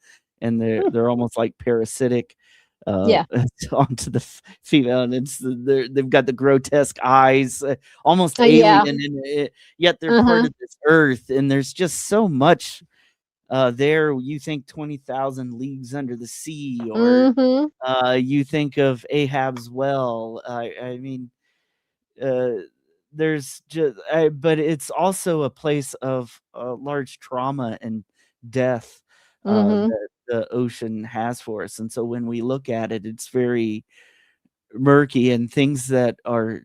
and they're almost like parasitic onto the female, and they've got the grotesque eyes, almost alien, and yet they're part of this earth, and there's just so much there. You think 20,000 Leagues Under the Sea, or you think of Ahab's Well. I mean, there's just, but it's also a place of large trauma and death that the ocean has for us. And so when we look at it, it's very murky, and things that are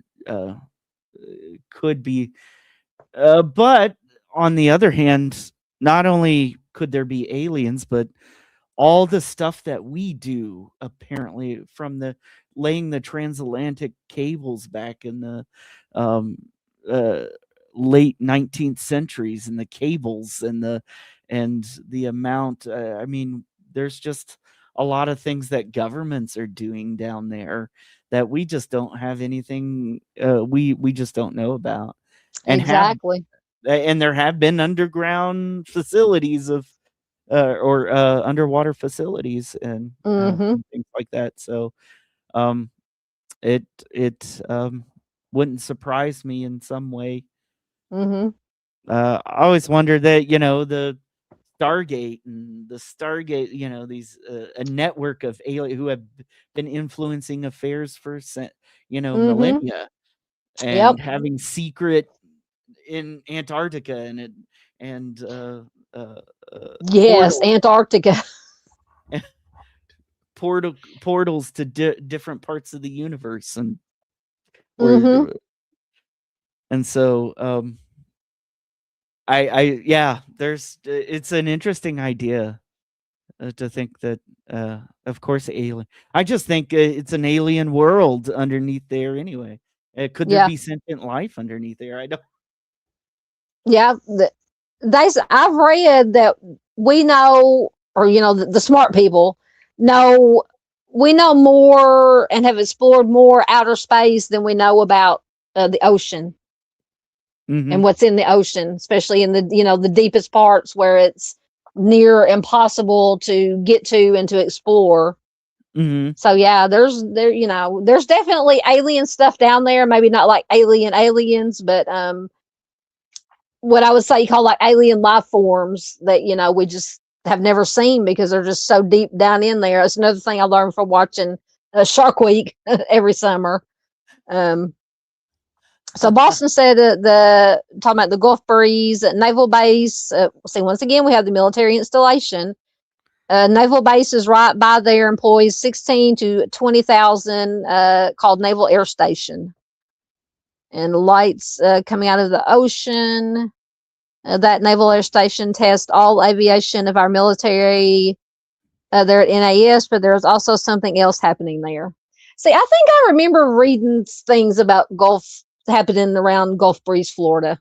could be. But on the other hand, not only could there be aliens, but all the stuff that we do, apparently, from the laying the transatlantic cables back in the um, uh, late 19th centuries, and the cables and the amount. I mean, there's just a lot of things that governments are doing down there that we just don't have anything. We just don't know about, and Exactly. and there have been underground facilities of or underwater facilities and things like that. So it wouldn't surprise me in some way. I always wondered that, the Stargate and the Stargate, these a network of alien who have been influencing affairs for millennia, Yep. and having secret in Antarctica and Yes, Antarctica. portals to different parts of the universe, and and so it's an interesting idea to think that of course alien. I just think it's an alien world underneath there anyway. Could there be sentient life underneath there? I don't. Yeah, I've read that we know, or the smart people know, we know more and have explored more outer space than we know about the ocean and what's in the ocean, especially in the the deepest parts where it's near impossible to get to and to explore. So yeah, there's definitely alien stuff down there. Maybe not like aliens, but what I would say you call like alien life forms that we just have never seen because they're just so deep down in there. That's another thing I learned from watching Shark Week every summer. So Boston said the talking about the Gulf Breeze naval base. See, once again we have the military installation. Naval base is right by there. Employs 16 to 20,000. Called Naval Air Station. And lights coming out of the ocean. That Naval Air Station tests all aviation of our military there at NAS, but there's also something else happening there. See, I think I remember reading things about Gulf happening around Gulf Breeze, Florida.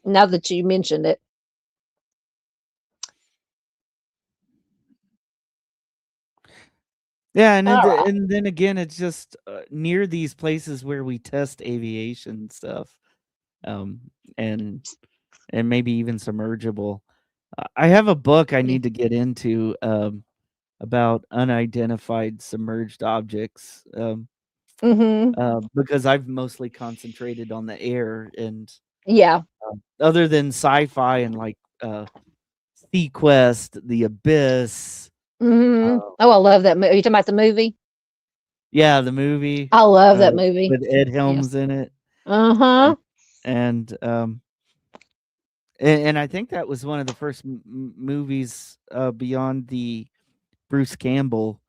Now that you mentioned it. Yeah, and then again, it's just near these places where we test aviation stuff, and maybe even submergible. I have a book I need to get into about unidentified submerged objects, because I've mostly concentrated on the air, and other than sci-fi and like Sequest, The Abyss. Oh, I love that movie. Are you talking about the movie? Yeah, the movie. I love that movie with Ed Helms in it. And I think that was one of the first movies beyond the Bruce Campbell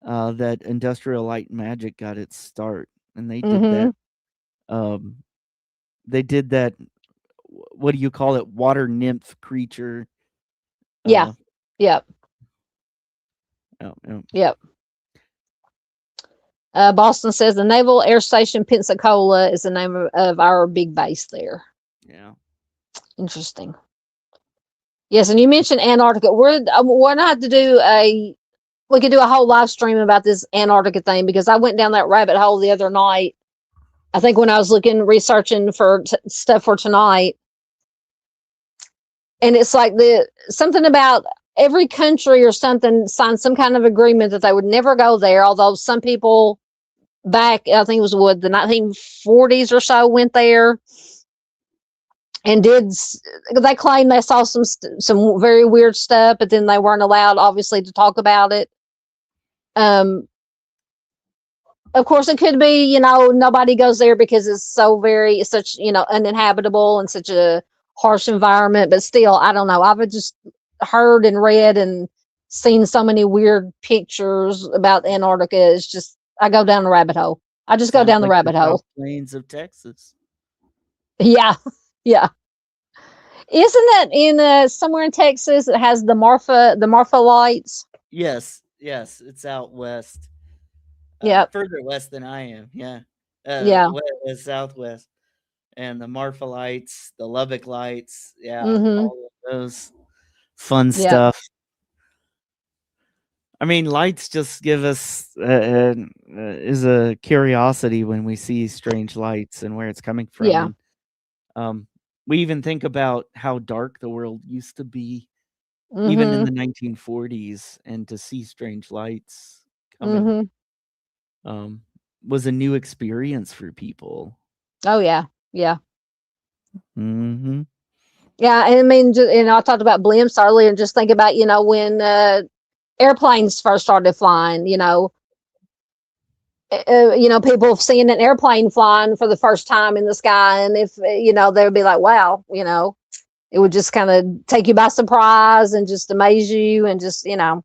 that Industrial Light and Magic got its start, and they did that. They did that. What do you call it? Water nymph creature. Yeah. Yep. Yep. Boston says the Naval Air Station Pensacola is the name of our big base there. Yeah. Interesting. Yes, and you mentioned Antarctica. We're going to have to do we could do a whole live stream about this Antarctica thing because I went down that rabbit hole the other night. I think when I was researching for stuff for tonight. And it's like something about every country or something signed some kind of agreement that they would never go there. Although some people back, I think it was the 1940s or so, went there and they claim they saw some very weird stuff, but then they weren't allowed, obviously, to talk about it. of course, it could be, you know, nobody goes there because it's so very, such, you know, uninhabitable and such a harsh environment. But still, I don't know. I've just heard and read and seen so many weird pictures about Antarctica. It's just, I go down the rabbit hole. I just go Sounds down the like the rabbit South hole. Plains of Texas. Yeah. Yeah. Isn't that in somewhere in Texas? It has the Marfa lights. Yes, yes, it's out west. Yep. Further west than I am. Yeah. Yeah. Southwest. And the Marfa lights, the Lubbock lights, yeah, Mm-hmm. all of those fun Yep. stuff. I mean, lights just give us is a curiosity when we see strange lights and where it's coming from. Yeah. And we even think about how dark the world used to be, even in Mm-hmm. the 1940s, and to see strange lights coming Mm-hmm. was a new experience for people. Oh yeah. Yeah. Mm-hmm. Yeah. And I mean, and I talked about blimps earlier, and just think about, you know, when airplanes first started flying, you know, people seeing an airplane flying for the first time in the sky, and if you know, they would be like, wow, you know, it would just kind of take you by surprise and just amaze you, and just, you know.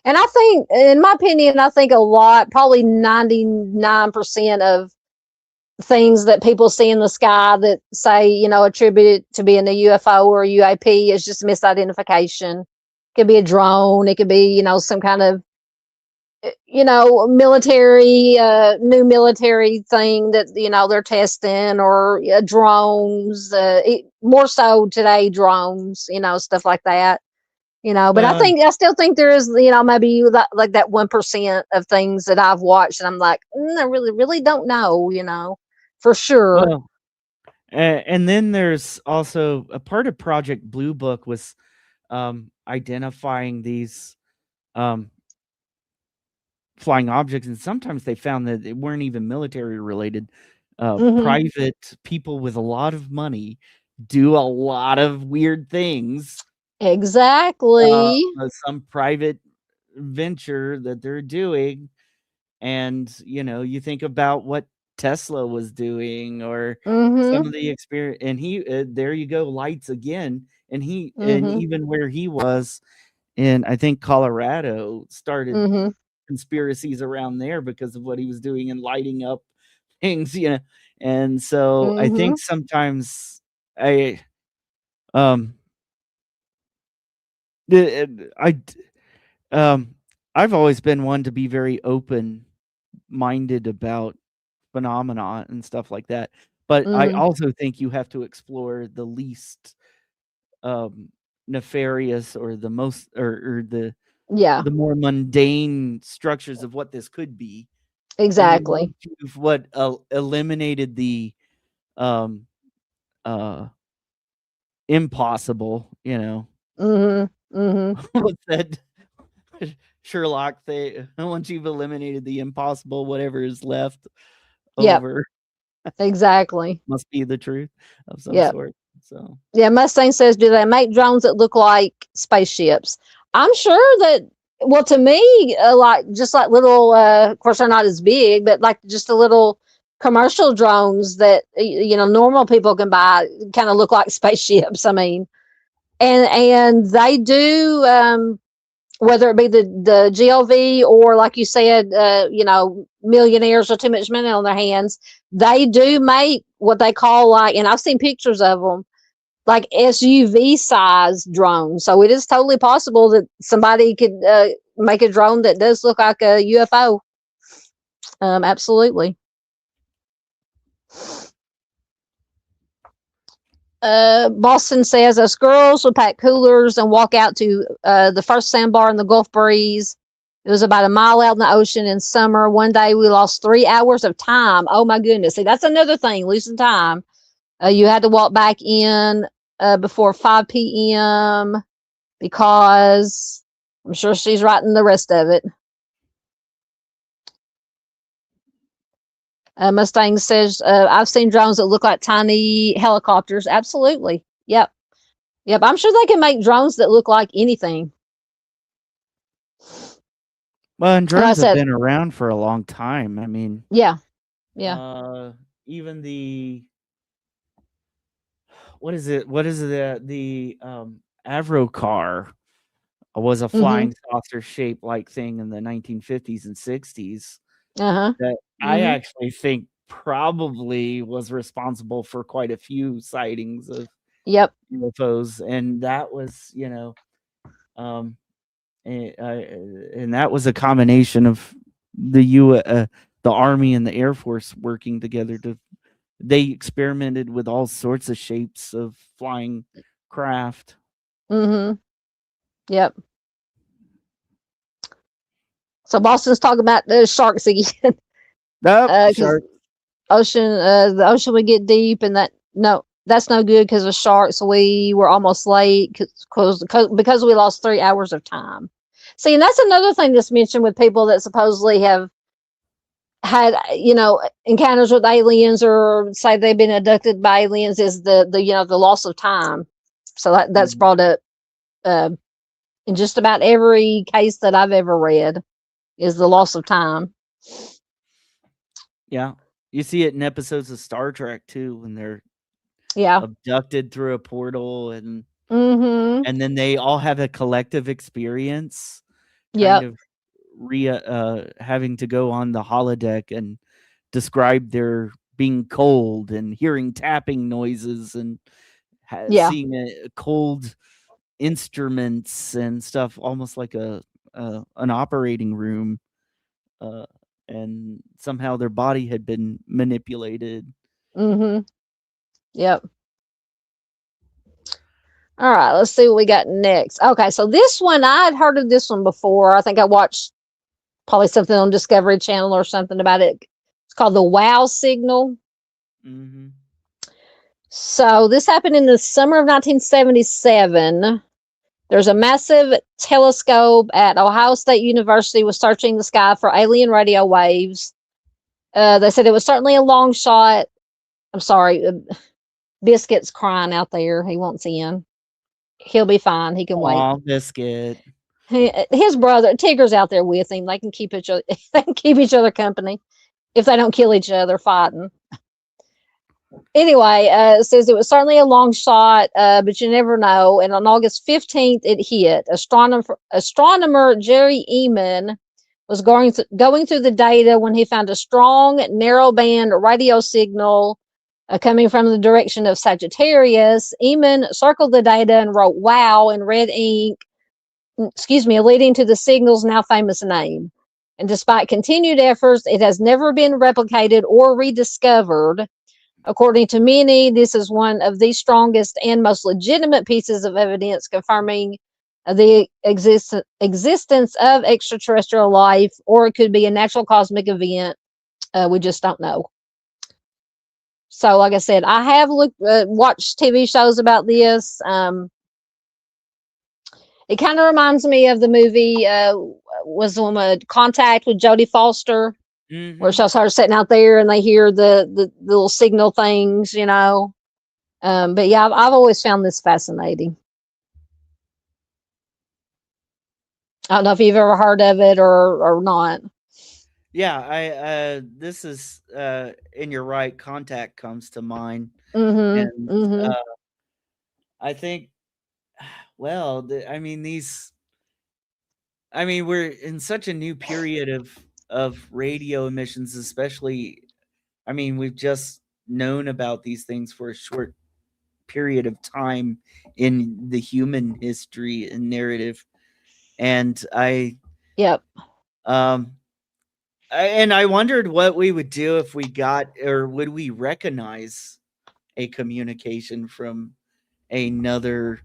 And I think, in my opinion, I think a lot, probably 99% of things that people see in the sky that say, you know, attributed to being a UFO or UAP is just misidentification. It could be a drone. It could be, you know, some kind of, you know, military, new military thing that, you know, they're testing, or drones, more so today, drones, you know, stuff like that. You know, but Well, I still think there is, you know, maybe like that 1% of things that I've watched, and I'm like, I really don't know, you know, for sure. well, and then there's also a part of Project Blue Book was identifying these um, flying objects, and sometimes they found that they weren't even military related. Private people with a lot of money do a lot of weird things. Exactly. Some private venture that they're doing, and you know, you think about what Tesla was doing, or some Mm-hmm. of the experience, and he there you go, lights again, and Mm-hmm. even where he was in, I think, Colorado, started Mm-hmm. conspiracies around there because of what he was doing and lighting up things, you know. And so I Mm-hmm. think sometimes I um I I've always been one to be very open minded about phenomena and stuff like that. But I Mm-hmm. also think you have to explore the least um nefarious, or the most, or Yeah. the more mundane structures of what this could be. And then Exactly. once you've eliminated the um uh impossible, you know, Mm-hmm. Mm-hmm. what's that Sherlock thing? Once you've eliminated the impossible, whatever is left Yep. over Exactly. must be the truth of some Yep. sort. So Yeah, Mustang says, do they make drones that look like spaceships? I'm sure that, well, to me, like just like little, of course, they're not as big, but like just a little commercial drones that, you know, normal people can buy, kind of look like spaceships. I mean, and they do, whether it be the GOV, or like you said, you know, millionaires with too much money on their hands, they do make what they call, like, and I've seen pictures of them, like SUV size drones. So it is totally possible that somebody could make a drone that does look like a UFO. Absolutely. Boston says us girls would pack coolers and walk out to the first sandbar in the Gulf Breeze. It was about a mile out in the ocean in summer. One day we lost 3 hours of time. Oh my goodness. See, that's another thing, losing time. You had to walk back in before 5 p.m. because I'm sure she's writing the rest of it. Mustang says, I've seen drones that look like tiny helicopters. Absolutely. Yep. I'm sure they can make drones that look like anything. Well, and And I drones have said, been around for a long time. I mean, yeah. even the what is it? What is the Avro car was a Mm-hmm. flying saucer shaped like thing in the 1950s and 60s Uh-huh. that I Mm-hmm. actually think probably was responsible for quite a few sightings of Yep. UFOs, and that was, um, and that was a combination of the Army and the Air Force working together to. They experimented with all sorts of shapes of flying craft. Mm-hmm. Yep. So Boston's talking about the sharks again. Nope, 'Cause shark. the ocean would get deep, and that's no good because of sharks. We were almost late because we lost 3 hours of time. See, and that's another thing that's mentioned with people that supposedly have had encounters with aliens or say they've been abducted by aliens is the loss of time. So that's brought up in just about every case that I've ever read is the loss of time. Yeah, you see it in episodes of Star Trek too when they're Yeah. abducted through a portal, and Mm-hmm. then they all have a collective experience, kind Yep. of having to go on the holodeck and describe their being cold and hearing tapping noises and Yeah. seeing cold instruments and stuff, almost like an operating room, and somehow their body had been manipulated. Mm-hmm. Yep. All right, let's see what we got next. Okay, so this one, I'd heard of this one before. I think I watched probably something on Discovery Channel or something about it. It's called the WOW signal. Mm-hmm. So this happened in the summer of 1977. There's a massive telescope at Ohio State University was searching the sky for alien radio waves. They said it was certainly a long shot. I'm sorry, Biscuit's crying out there. He wants in. He'll be fine. He can wait. Aw, Biscuit. His brother Tigger's out there with him. They can keep each other. They can keep each other company if they don't kill each other fighting. Anyway, it says it was certainly a long shot, but you never know. And on August 15th, it hit. Astronomer Jerry Eman was going through the data when he found a strong narrowband radio signal coming from the direction of Sagittarius. Eman circled the data and wrote "Wow" in red ink. Leading to the signal's now famous name. And despite continued efforts, it has never been replicated or rediscovered. According to many, this is one of the strongest and most legitimate pieces of evidence confirming the existence of extraterrestrial life, or it could be a natural cosmic event. We just don't know. So, like I said, I have watched TV shows about this. It kind of reminds me of the movie was the one with Contact with Jodie Foster, where it shows her sitting out there and they hear the little signal things, But yeah, I've always found this fascinating. I don't know if you've ever heard of it or not. Yeah, this is and you're right, Contact comes to mind. Mm-hmm. And I think, well, we're in such a new period of radio emissions, especially. We've just known about these things for a short period of time in the human history and narrative, and I wondered what we would do if we got, or would we recognize a communication from another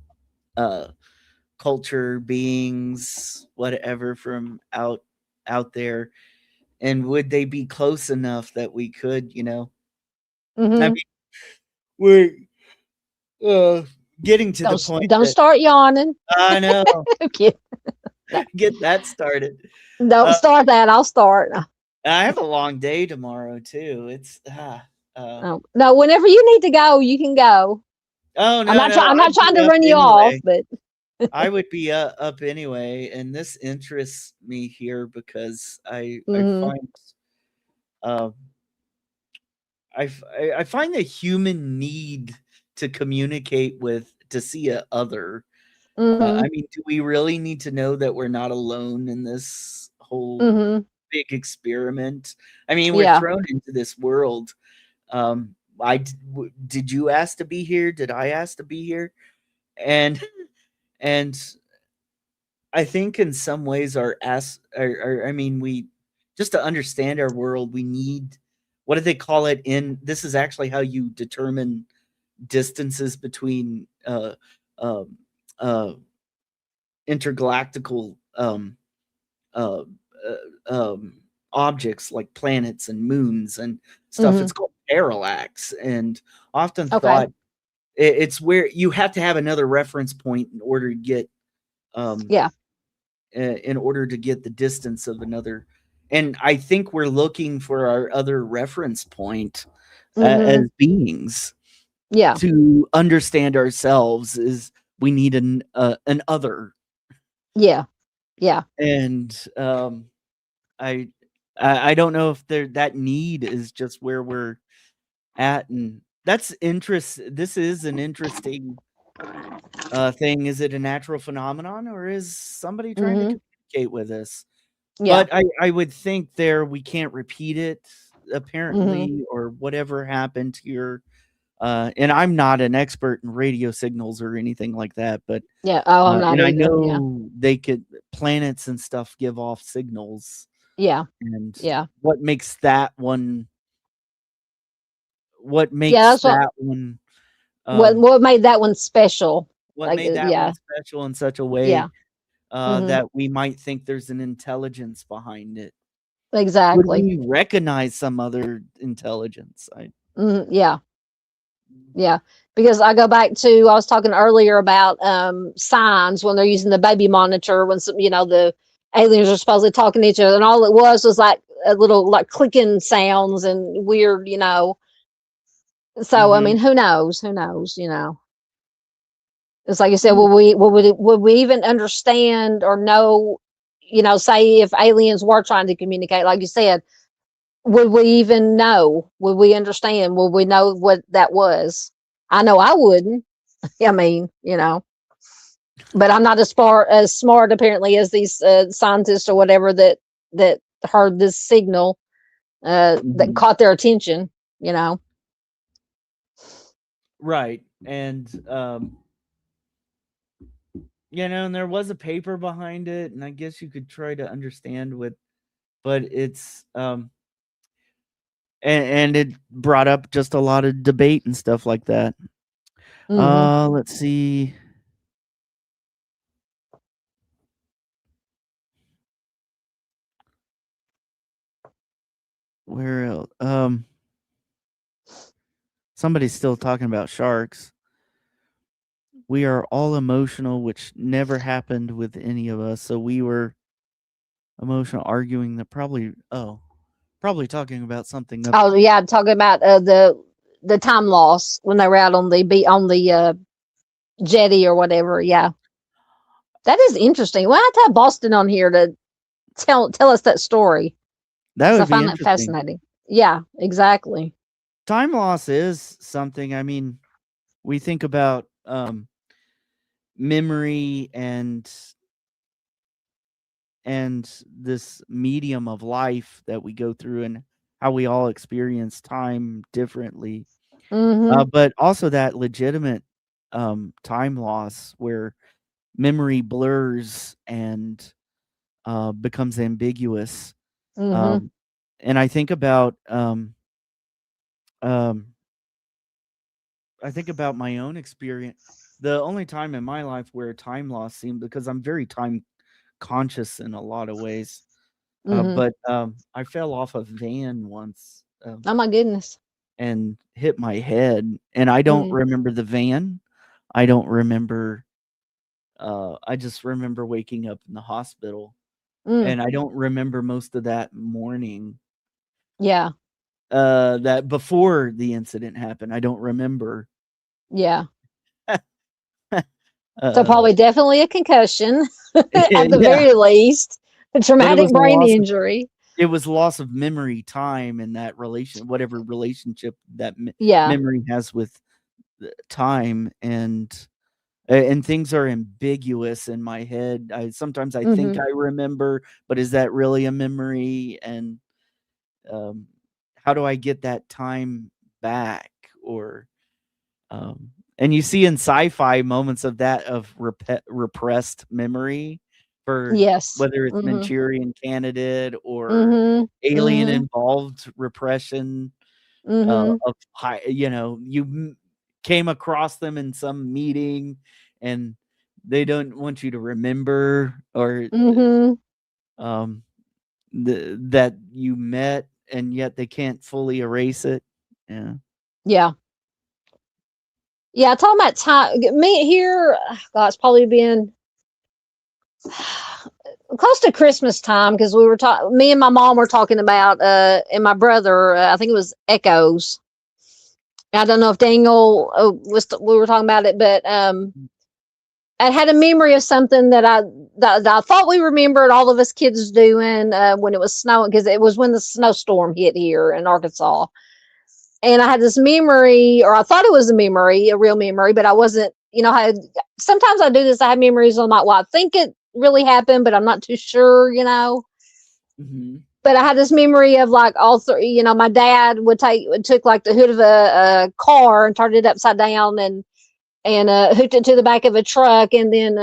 culture, beings, whatever, from out there, and would they be close enough that we could, Mm-hmm. we're getting to the point. Don't start yawning. I know. Okay. Get that started. Don't start that. I'll start. I have a long day tomorrow too. It's no. Whenever you need to go, you can go. Oh no, I'm not trying to run you off, but I would be up anyway, and this interests me here because I Mhm. find uh, I find the human need to communicate with to see a other. Mhm. I mean, do we really need to know that we're not alone in this whole Mhm. big experiment? I mean, we're Yeah. thrown into this world. Did you ask to be here? Did I ask to be here? And and I think in some ways I mean, we just to understand our world, we need, what do they call it in, this is actually how you determine distances between um uh intergalactical uh, objects like planets and moons and stuff. Mhm. It's called parallax, and often Okay. thought it's where you have to have another reference point in order to get um Yeah. in order to get the distance of another. And I think we're looking for our other reference point as Mhm. beings Yeah. to understand ourselves. Is we need an other. Yeah. Yeah. And I I don't know if there that need is just where we're at, and this is an interesting thing. Is it a natural phenomenon, or is somebody trying to Mhm. communicate with us? Yeah. But I would think there we can't repeat it Mhm. apparently, or whatever happened here. And I'm not an expert in radio signals or anything like that, but Yeah. Oh, I'm not and I either. Yeah. know planets and stuff give off signals, Yeah. and Yeah. what makes that one what Yeah. makes That's that one what um what made that one special. what Like, made that one yeah. special in such a Yeah. way Mhm. that we might think there's an intelligence behind it. Would Exactly. we recognize some other intelligence? Mhm. Yeah. Yeah, because I go back to I was talking earlier about signs when they're using the baby monitor when some, the aliens are supposedly talking to each other, and all it was like a little like clicking sounds and weird, So I mean, Mhm. who knows? Who knows? It's like you said. Mm. Would we even understand or know? Say if aliens were trying to communicate, like you said, would we even know? Would we understand? Would we know what that was? I know I wouldn't. I mean, but I'm not as smart apparently as these scientists or whatever that heard this signal that Mhm. caught their attention. You know. Right, and, and there was a paper behind it, and I guess you could try to understand but it's, and it brought up just a lot of debate and stuff like that. Hmm. Let's see. Where else? Somebody's still talking about sharks. We are all emotional, which never happened with any of us. So we were emotional, arguing that probably talking about something up. Oh yeah, talking about the time loss when they were out on the jetty or whatever. Yeah, that is interesting. Well, I have to have Boston on here to tell us that story That because I would be find that interesting. fascinating. Yeah, exactly. Time loss is something. I mean, we think about memory and this medium of life that we go through and how we all experience time differently. Hmm. But also that legitimate time loss where memory blurs and becomes ambiguous. Hmm. Um, and um, I think about my own experience. The only time in my life where time loss seemed, because I'm very time conscious in a lot of ways. Hmm. But I fell off a van once Oh my goodness. and hit my head, and I don't Mm, remember the van. I don't remember. I just remember waking up in the hospital, mm, and I don't remember most of that morning. yeah, That before the incident happened, I don't remember. yeah. So probably definitely a concussion at the Yeah, very least, a but it traumatic was a brain loss of injury. memory time in that whatever relationship that Yeah. memory has with time, and things are ambiguous in my head. Sometimes I think Mhm. I remember, but is that really a memory? And um, how do I get that time back? Or and you see in sci-fi moments of that, of repressed memory, for Yes. whether it's Mhm. Manchurian Candidate or Mhm. alien Mhm. involved repression Mhm. of high, you came across them in some meeting, and they don't want you to remember, or Mhm. um that you met, and yet they can't fully erase it. Yeah. Yeah. Yeah, talking about time, me here, God, it's probably been close to Christmas time because we were talking. Me and my mom were talking about, and my brother. I think it was echoes. I don't know if Daniel we were talking about it, but I had a memory of something that I thought we remembered all of us kids doing when it was snowing, because it was when the snowstorm hit here in Arkansas. And I had this memory, or I thought it was a real memory, but I wasn't. Sometimes I do this. I have memories. I'm like, well, I think it really happened, but I'm not too sure. Hmm. But I had this memory of like all three. My dad took like the hood of a car and turned it upside down and hooked it to the back of a truck, and then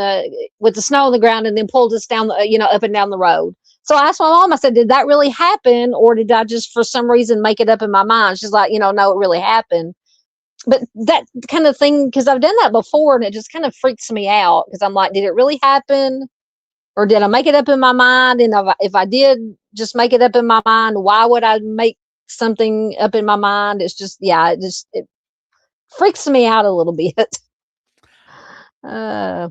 with the snow on the ground, and then pulled us down, up and down the road. So I asked my mom, I said, did that really happen? Or did I just, for some reason, make it up in my mind? She's like, no, it really happened. But that kind of thing, because I've done that before, and it just kind of freaks me out, because I'm like, did it really happen? Or did I make it up in my mind? And if I did just make it up in my mind, why would I make something up in my mind? It's just, yeah, it freaks me out a little bit. Uh,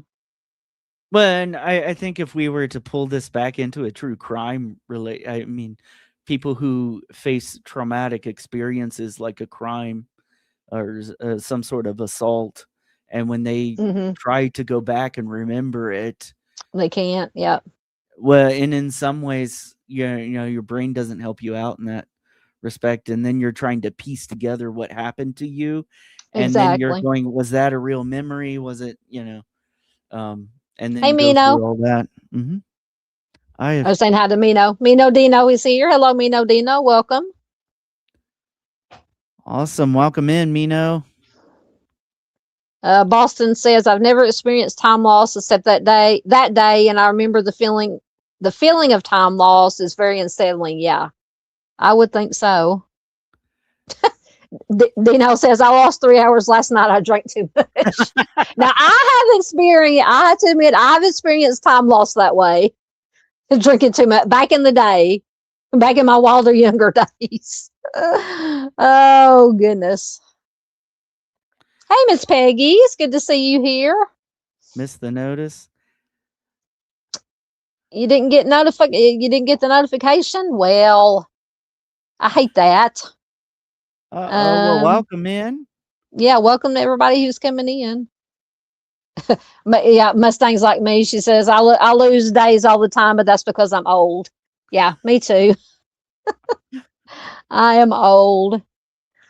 Well, and I think if we were to pull this back into a true crime I mean, people who face traumatic experiences like a crime or some sort of assault, and when they mhm. try to go back and remember it, They can't. Yeah. well, and in some ways, your brain doesn't help you out in that respect, and then you're trying to piece together what happened to you, and then you're Exactly. going, was that a real memory? Was it, and Hey, then go Mino. through all that. Hmm. I I have was saying hi to Mino. Mino Dino is here. Hello, Mino Dino. Welcome. Awesome. Welcome in, Mino. Boston says, I've never experienced time loss except that day. And I remember the feeling. The feeling of time loss is very unsettling. Yeah, I would think so. Dino says, I lost 3 hours last night. I drank too much. Now, I have to admit, I've experienced time loss that way. Drinking too much back in the day, back in my wilder, younger days. Oh, goodness. Hey, Miss Peggy. It's good to see you here. Missed the notice. You didn't get notified. You didn't get the notification. Well, I hate that. Oh, well, Um, welcome in. yeah, welcome to everybody who's coming in. But yeah, Mustangs like me. She says I lose days all the time, but that's because I'm old. Yeah, me too. I am old.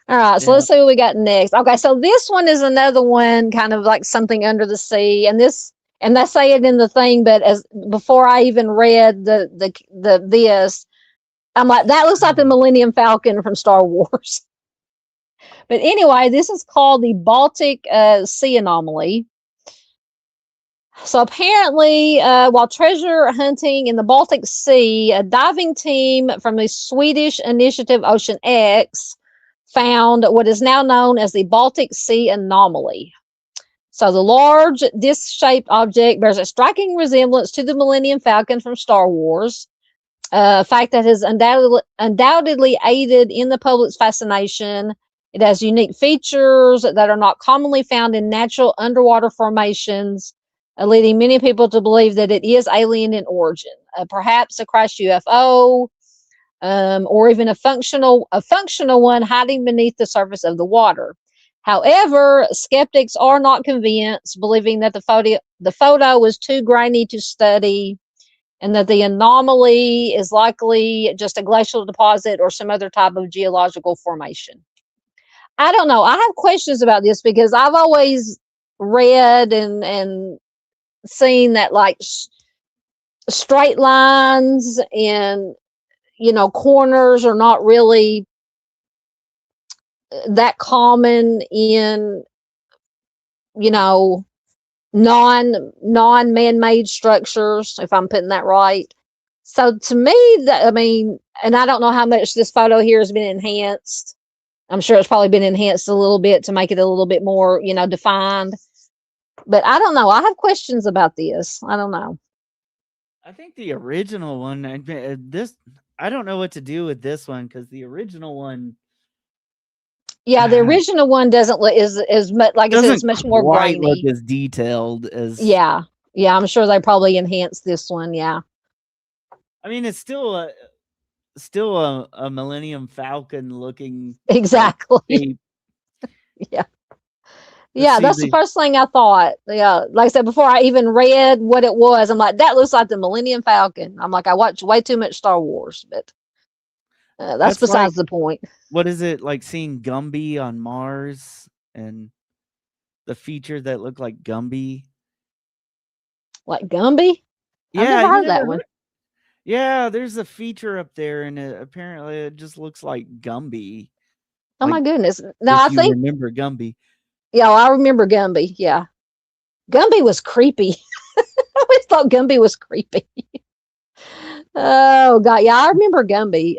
All right, so Yeah. let's see what we got next. Okay, so this one is another one, kind of like something under the sea, and they say it in the thing, but as before I even read this, I'm like, that looks like the Millennium Falcon from Star Wars. But anyway, this is called the Baltic Sea Anomaly. So apparently, while treasure hunting in the Baltic Sea, a diving team from the Swedish initiative Ocean X found what is now known as the Baltic Sea Anomaly. So the large disc-shaped object bears a striking resemblance to the Millennium Falcon from Star Wars, a fact that has undoubtedly aided in the public's fascination. It has unique features that are not commonly found in natural underwater formations, leading many people to believe that it is alien in origin, perhaps a crashed UFO, or even a functional one hiding beneath the surface of the water. However, skeptics are not convinced, believing that the photo was too grainy to study and that the anomaly is likely just a glacial deposit or some other type of geological formation. I don't know. I have questions about this because I've always read and seen that like straight lines and corners are not really that common in non-man-made structures, if I'm putting that right. So to me, and I don't know how much this photo here has been enhanced. I'm sure it's probably been enhanced a little bit to make it a little bit more defined, but I don't know. I have questions about this. I don't know. I think the original one, I don't know what to do with this one because the original one, the original one doesn't look is much, like I said, it's much more grainy. Look as detailed as. Yeah, I'm sure they probably enhanced this one. Yeah, I mean, it's still a Millennium Falcon looking. Exactly. Yeah, that's the first thing I thought. Yeah, like I said, before I even read what it was, I'm like, that looks like the Millennium Falcon. I'm like, I watch way too much Star Wars, but that's besides the point. What is it like seeing Gumby on Mars and the feature that looked like Gumby? Like Gumby? Yeah, I've never heard that one. Yeah, there's a feature up there, and apparently it just looks like Gumby. Oh my goodness! No, I think remember Gumby. Yeah, I remember Gumby. Yeah, Gumby was creepy. I always thought Gumby was creepy. Oh God, yeah, I remember Gumby.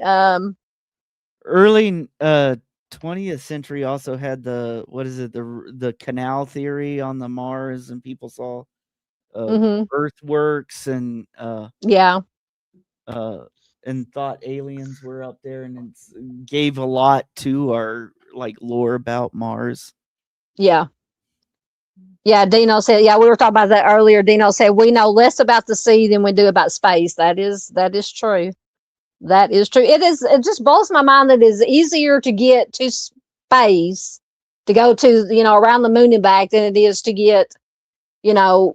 Early 20th century also had the canal theory on the Mars, and people saw earthworks and and thought aliens were up there, and it gave a lot to our lore about Mars. Yeah, Dino said, we were talking about that earlier. Dino said, we know less about the sea than we do about space. That is true. That is true. It just blows my mind that it's easier to get to space, to go to, around the moon and back, than it is to get, down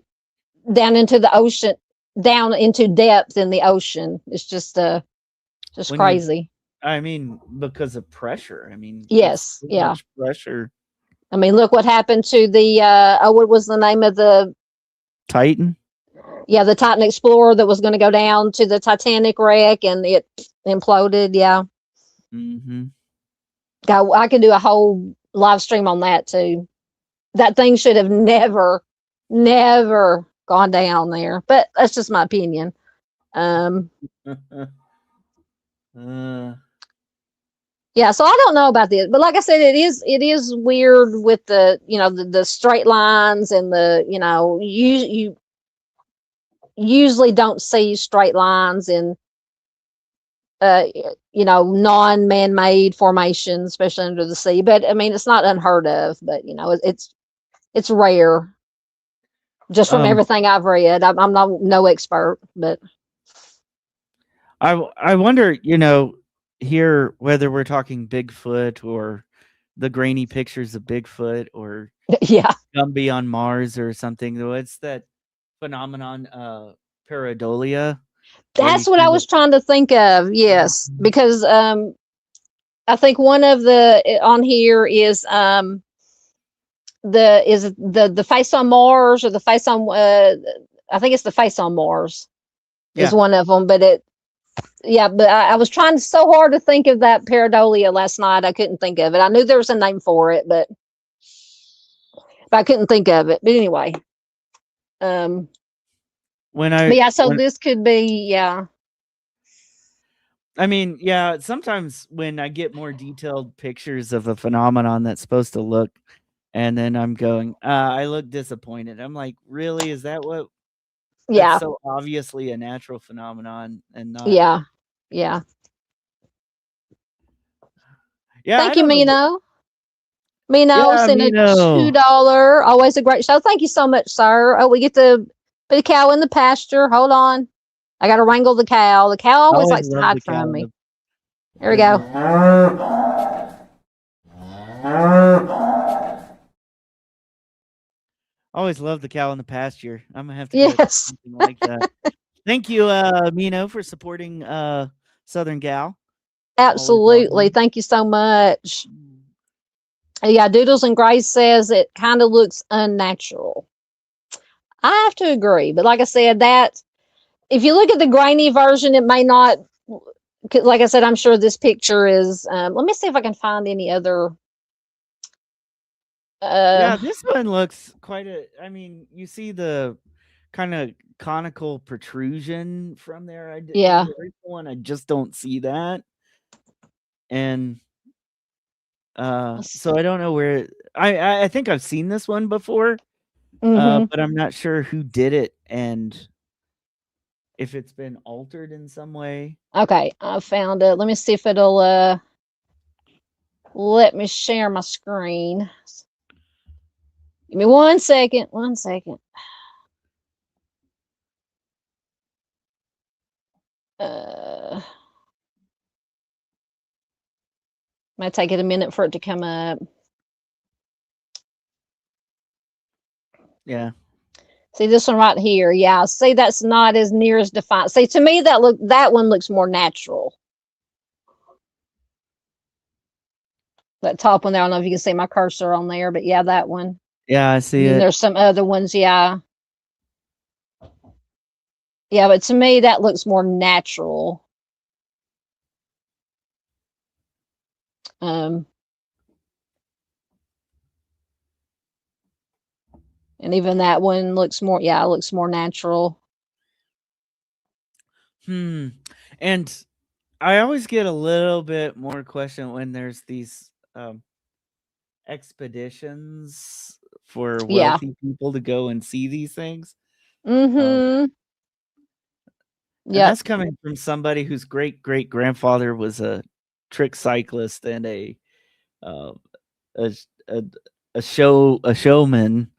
into the ocean, down into depth in the ocean. It's just crazy. Because of pressure. Yes. Yeah. Much pressure. Look what happened to the, what was the name of the Titan? Yeah, the Titan Explorer that was going to go down to the Titanic wreck, and it imploded. Yeah. Mm-hmm. I could do a whole live stream on that too. That thing should have never gone down there, but that's just my opinion. Yeah, so I don't know about this, but like I said, it is weird with the the straight lines and the you usually don't see straight lines in non-man-made formations, especially under the sea. But it's not unheard of, but it's rare. Just from everything I've read, I'm no expert, but I wonder, here whether we're talking Bigfoot or the grainy pictures of Bigfoot or Gumby on Mars or something. What's that phenomenon? Pareidolia. That's what I was trying to think of. Yes, because I think one of the on here is the face on Mars, or the face on I think it's the face on Mars is one of them, but I was trying so hard to think of that pareidolia last night. I couldn't think of it. I knew there was a name for it, but I couldn't think of it. But anyway, this could be sometimes when I get more detailed pictures of a phenomenon that's supposed to look, and then I'm going, I look disappointed. I'm like, really? Is that what? That's so obviously a natural phenomenon and not. Yeah. Thank you, Mino. Mino sent a $2. Always a great show. Thank you so much, sir. Oh, we get to put a cow in the pasture. Hold on. I got to wrangle the cow. The cow always likes to hide from me. Here we go. Always love the cow in the pasture. I'm gonna have to get Yes, something like that. Thank you, Mino, for supporting Southern Gal. Always absolutely. awesome. Thank you so much. Yeah, Doodles and Grace says it kind of looks unnatural. I have to agree, but like I said, that if you look at the grainy version, it may not. Like I said, I'm sure this picture is. Let me see if I can find any other. Yeah, this one looks quite a. I mean, you see the kind of conical protrusion from there. Yeah. The original one, I just don't see that, and so I don't know where. I think I've seen this one before, but I'm not sure who did it and if it's been altered in some way. Okay, I found it. Let me see if it'll let me share my screen. Give me 1 second. 1 second. Might take it a minute for it to come up. Yeah. See this one right here. Yeah, see that's not as near as defined. See, to me that one looks more natural. That top one there, I don't know if you can see my cursor on there, but yeah, that one. Yeah, I see And it. there's some other ones, yeah. Yeah, but to me that looks more natural. And even that one looks more, yeah, it looks more natural. And I always get a little bit more question when there's these expeditions for wealthy people to go and see these things. Mm-hmm. And that's coming from somebody whose great-great-grandfather was a trick cyclist and a showman.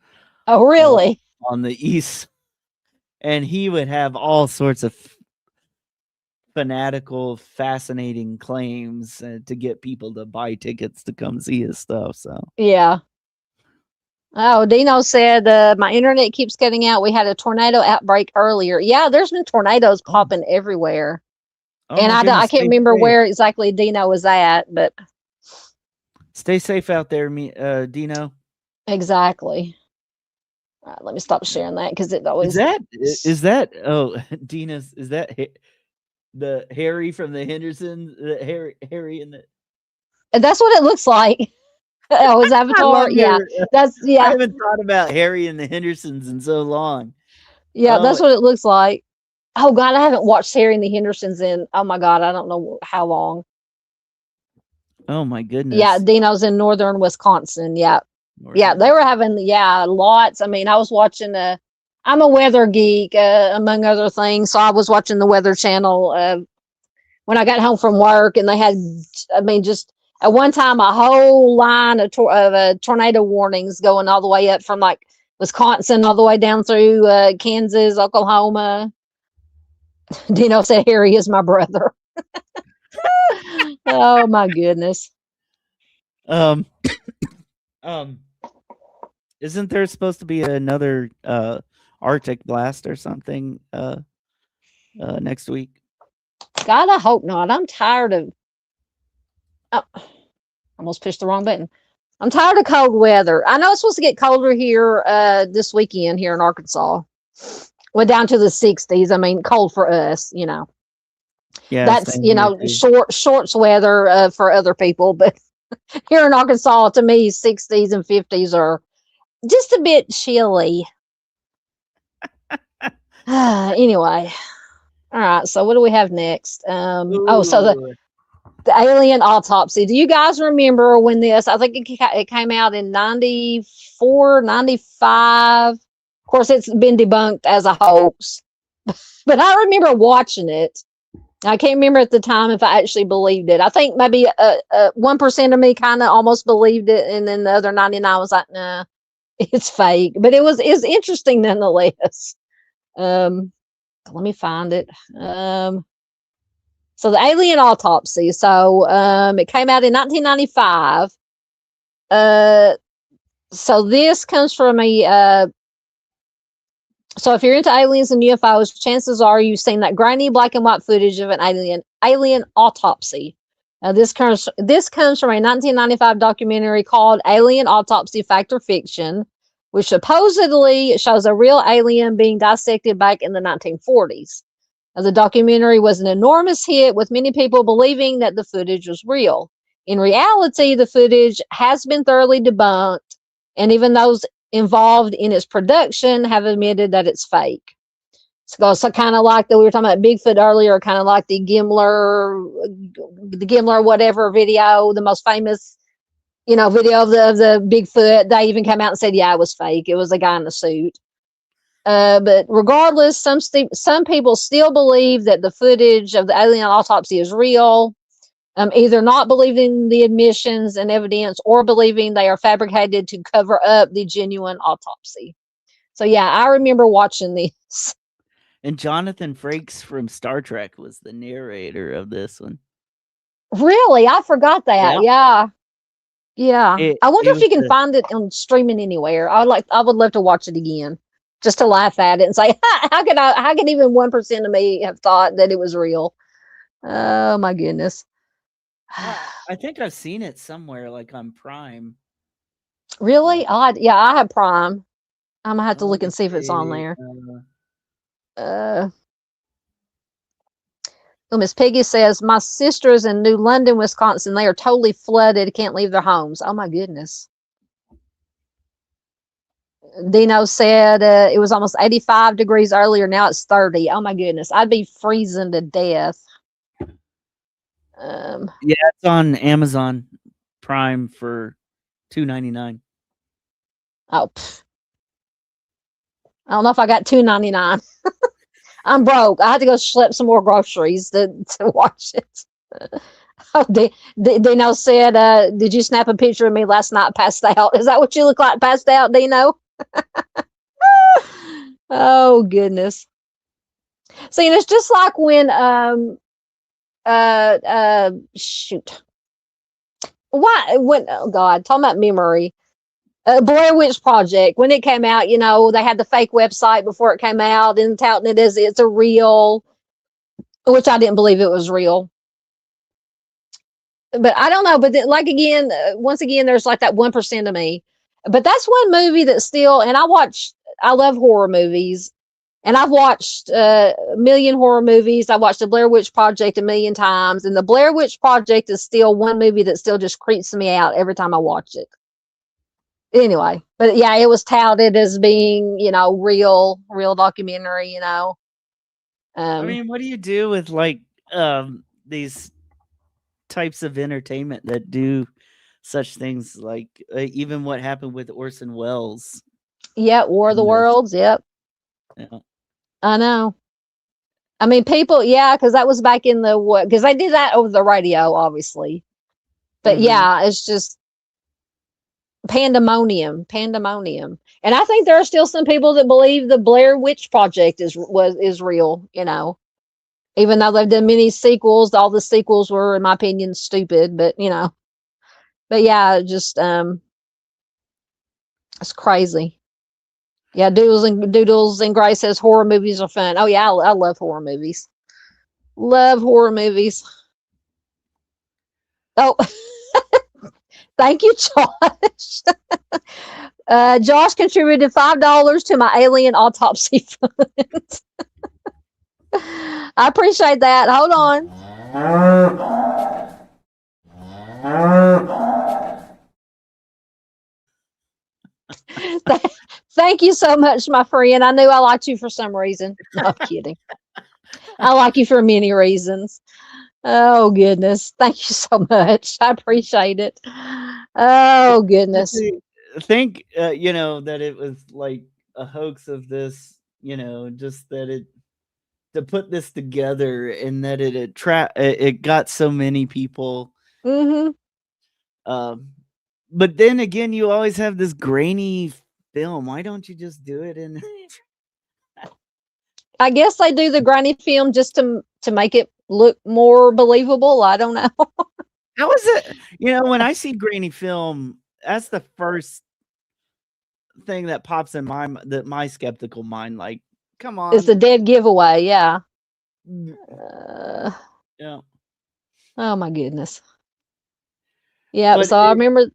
Oh, really? On the east, and he would have all sorts of fanatical, fascinating claims to get people to buy tickets to come see his stuff. So yeah. Oh, Dino said my internet keeps cutting out. We had a tornado outbreak earlier. Yeah, there's been tornadoes popping everywhere. And I can't remember where exactly Dino was at, but stay safe out there, Dino. Exactly. All right, let me stop sharing that because it always is that oh Dina's is that the Harry from the Hendersons, Harry and the that's what it looks like. Oh, his avatar. Yeah, that's I haven't thought about Harry and the Hendersons in so long. Yeah, that's what it looks like. Oh God, I haven't watched Harry and the Hendersons in oh my God, I don't know how long. Oh my goodness. Yeah, Dino's in northern Wisconsin. Yeah. Yeah, they were having lots. I mean, I was watching I'm a weather geek, among other things. So I was watching the Weather Channel when I got home from work, and they had, I mean, just at one time a whole line of tornado warnings going all the way up from like Wisconsin all the way down through Kansas, Oklahoma. Dino said Harry is my brother. Oh my goodness. Isn't there supposed to be another Arctic blast or something next week? God, I hope not. I'm tired of almost pushed the wrong button. I'm tired of cold weather. I know it's supposed to get colder here this weekend here in Arkansas. Well, down to the 60s. I mean, cold for us, you know. Yeah, that's shorts weather for other people, but here in Arkansas, to me, 60s and 50s are just a bit chilly. Anyway, all right. So what do we have next? So the alien autopsy. Do you guys remember when this? I think it came out in 94, 95. Of course, it's been debunked as a hoax, but I remember watching it. I can't remember at the time if I actually believed it. I think maybe 1% of me kind of almost believed it, and then the other 99 was like, "Nah, it's fake." But it's interesting nonetheless. Let me find it. So the alien autopsy. So it came out in 1995. So this comes from a So if you're into aliens and UFOs, chances are you've seen that grainy black and white footage of an alien autopsy. Now this comes from a 1995 documentary called Alien Autopsy Fact or Fiction, which supposedly shows a real alien being dissected back in the 1940s. Now, the documentary was an enormous hit, with many people believing that the footage was real. In reality, the footage has been thoroughly debunked, and even those involved in its production have admitted that it's fake. So kind of like we were talking about Bigfoot earlier, kind of like the Gimler whatever video, the most famous, video of the Bigfoot. They even came out and said, yeah, it was fake. It was a guy in a suit. But regardless, some people still believe that the footage of the alien autopsy is real, either not believing the admissions and evidence or believing they are fabricated to cover up the genuine autopsy. So yeah, I remember watching this. And Jonathan Frakes from Star Trek was the narrator of this one. Really? I forgot that. Yeah. I wonder if you can find it on streaming anywhere. I would love to watch it again, just to laugh at it and say, how could even 1% of me have thought that it was real? Oh my goodness. I think I've seen it somewhere, like on Prime. Really? I have Prime. I'm gonna have to look and see if it's on there. Miss Peggy says, my sister is in New London, Wisconsin. They are totally flooded, can't leave their homes. Oh my goodness. Dino said it was almost 85 degrees earlier. Now it's 30. Oh my goodness. I'd be freezing to death. Yeah, it's on Amazon Prime for $2.99. Oh, I don't know if I got $2.99. I'm broke. I had to go schlep some more groceries to watch it. Oh, Dino said, did you snap a picture of me last night passed out? Is that what you look like passed out, Dino? Oh, goodness. See, and it's just like when, shoot. Oh God, talking about memory. Blair Witch Project, when it came out, they had the fake website before it came out and touting it as it's a real, which I didn't believe it was real. But I don't know. But once again, there's like that 1% of me. But that's one movie that still, and I love horror movies, and I've watched a million horror movies. I watched the Blair Witch Project a million times, and the Blair Witch Project is still one movie that still just creeps me out every time I watch it. Anyway, but yeah, it was touted as being, real documentary, I mean, what do you do with like these types of entertainment that do such things, like even what happened with Orson Welles? Yeah, War of the Worlds. Yep. Yeah. I know. I mean, people, yeah, because that was back in because they did that over the radio, obviously. But yeah, it's just pandemonium. And I think there are still some people that believe the Blair Witch Project is real, even though they've done many sequels. All the sequels were, in my opinion, stupid, but yeah, just it's crazy. Yeah, Doodles and Gray says horror movies are fun. Oh yeah, I love horror movies. Love horror movies. Oh, thank you, Josh. Josh contributed $5 to my alien autopsy fund. I appreciate that. Hold on. Thank you so much, my friend. I knew I liked you for some reason. No, I'm kidding. I like you for many reasons. Oh, goodness. Thank you so much. I appreciate it. Oh, goodness. I think, that it was like a hoax of this, just that to put this together, and that it got so many people. But then again, you always have this grainy film. Why don't you just do it in? I guess they do the grainy film just to make it look more believable. I don't know. How is it? When I see grainy film, that's the first thing that pops in my skeptical mind. Like, come on, It's a dead giveaway. Yeah. yeah. Oh my goodness. Yeah. But So I remember.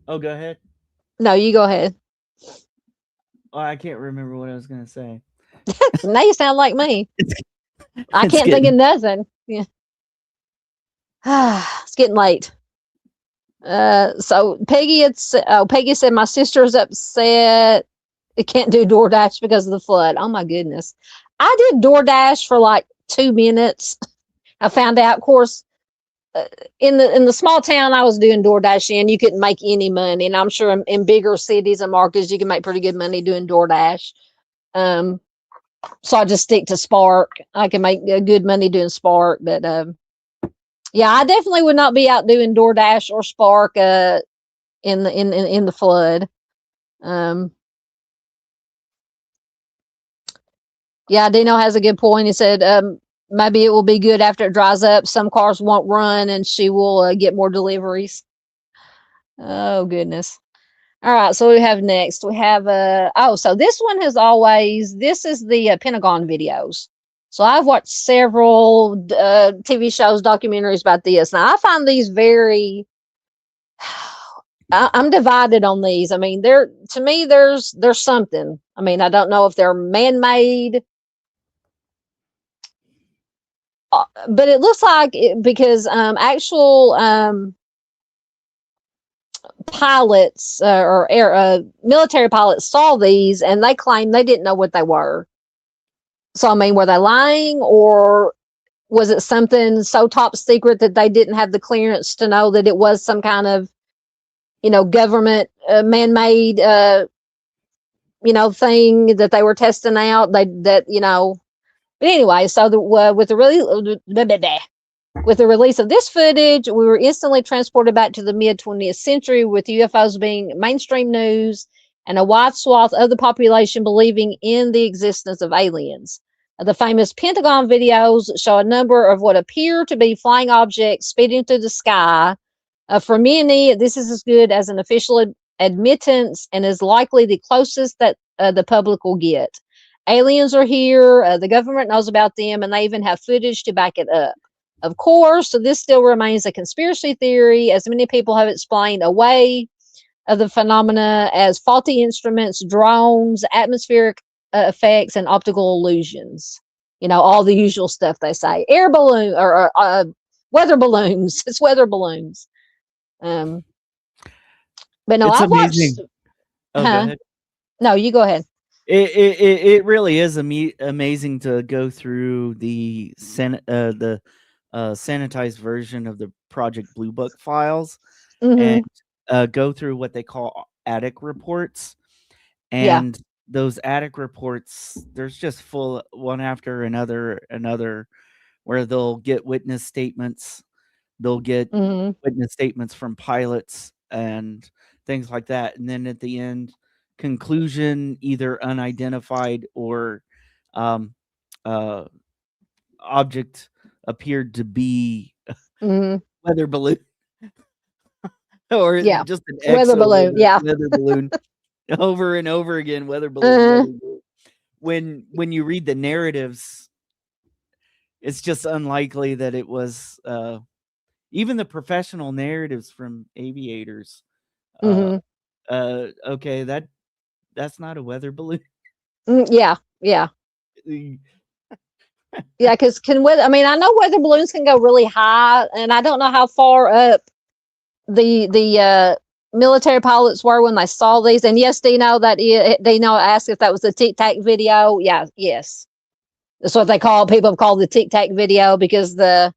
Oh, go ahead. No, you go ahead. Oh, I can't remember what I was gonna say. Now you sound like me. I It's can't think of getting- nothing. Yeah. It's getting late. So Peggy said my sister's upset. It can't do DoorDash because of the flood. Oh my goodness. I did DoorDash for like 2 minutes. I found out, of course, in the small town I was doing DoorDash in, you couldn't make any money, and I'm sure in bigger cities and markets you can make pretty good money doing DoorDash. So I just stick to Spark. I can make good money doing Spark, but yeah, I definitely would not be out doing DoorDash or Spark in the flood. Yeah, Dino has a good point. He said maybe it will be good after it dries up. Some cars won't run, and she will get more deliveries. Oh goodness. All right, so we have next. We have so this one has always, this is the Pentagon videos. So I've watched several TV shows, documentaries about this. Now I find these very I'm divided on these. I mean, to me there's something. I mean, I don't know if they're man-made, but it looks like because actual pilots or air military pilots saw these and they claimed they didn't know what they were. So I mean, were they lying, or was it something so top secret that they didn't have the clearance to know that it was some kind of, government man-made thing that they were testing out? But anyway, so with the release of this footage, we were instantly transported back to the mid-20th century, with UFOs being mainstream news and a wide swath of the population believing in the existence of aliens. The famous Pentagon videos show a number of what appear to be flying objects speeding through the sky. For many, this is as good as an official admittance and is likely the closest that the public will get. Aliens are here, the government knows about them, and they even have footage to back it up. Of course, this still remains a conspiracy theory, as many people have explained away of the phenomena as faulty instruments, drones, atmospheric effects, and optical illusions. All the usual stuff they say. Air balloon or weather balloons. It's weather balloons. But no, it's I amazing. watched. Oh, go ahead. No, you go ahead. It really is amazing to go through the sanitized version of the Project Blue Book files and go through what they call attic reports. And those attic reports, there's just full one after another, where they'll get witness statements. They'll get witness statements from pilots and things like that. And then at the end, conclusion, either unidentified or object appeared to be weather balloon or just an X weather balloon. Weather balloon over and over again. Weather balloon. When you read the narratives, it's just unlikely that it was even the professional narratives from aviators. Okay, that's not a weather balloon. Yeah. Yeah, because I mean, I know weather balloons can go really high, and I don't know how far up the military pilots were when they saw these. And yes, Dino asked if that was the Tic Tac video. Yeah, yes, that's what people have called the Tic Tac video, because the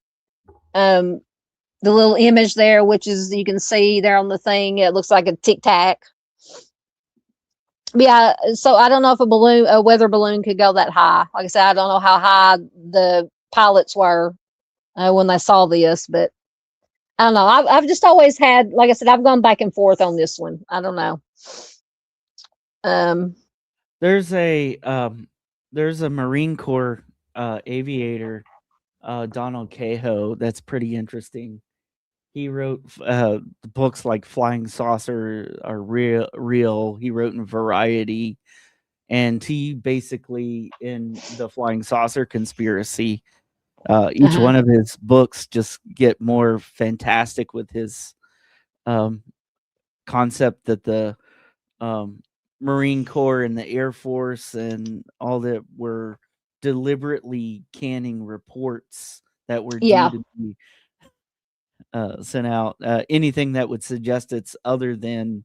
little image there, which is, you can see there on the thing, it looks like a Tic Tac. Yeah, so I don't know if a weather balloon could go that high. Like I said, I don't know how high the pilots were when they saw this, but I don't know. I've just always had, like I said, I've gone back and forth on this one. I don't know. There's a Marine Corps aviator, Donald Cahoe, that's pretty interesting. He wrote books like Flying Saucer are real. He wrote in Variety, and he basically in the Flying Saucer Conspiracy. Each one of his books just get more fantastic with his concept that the Marine Corps and the Air Force and all that were deliberately canning reports that were due to be sent out. Anything that would suggest it's other than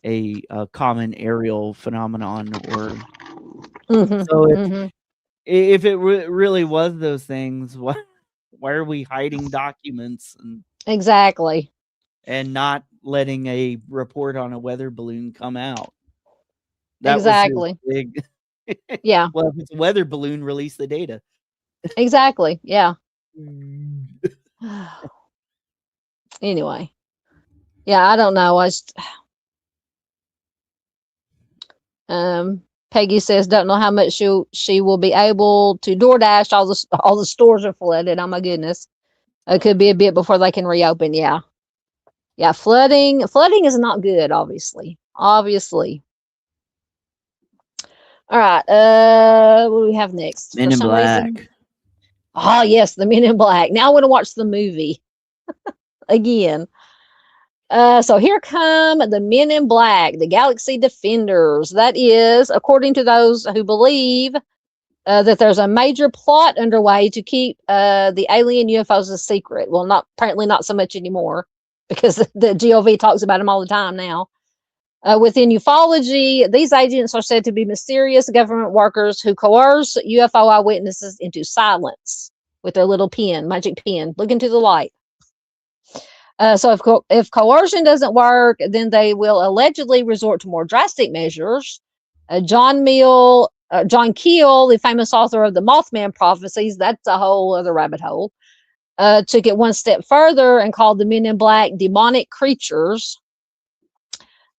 a common aerial phenomenon, or so. If it really was those things, why are we hiding documents Exactly. and not letting a report on a weather balloon come out? That Exactly. was his big. Yeah. Well, if it's a weather balloon, release the data. Exactly. Yeah. Anyway. Yeah, I don't know. Peggy says don't know how much she will be able to DoorDash. All the stores are flooded. Oh my goodness. It could be a bit before they can reopen. Yeah. Yeah, flooding is not good, obviously. Obviously. All right. What do we have next? Men in Black. Oh, yes, the Men in Black. Now I want to watch the movie again. So here come the Men in Black, the Galaxy Defenders. That is, according to those who believe that there's a major plot underway to keep the alien UFOs a secret. Well, apparently not so much anymore, because the GOV talks about them all the time now. Within ufology, these agents are said to be mysterious government workers who coerce UFO eyewitnesses into silence with their little pen, magic pen. Look into the light. So if coercion doesn't work, then they will allegedly resort to more drastic measures. John Keel, the famous author of the Mothman Prophecies, that's a whole other rabbit hole, took it one step further and called the Men in Black demonic creatures.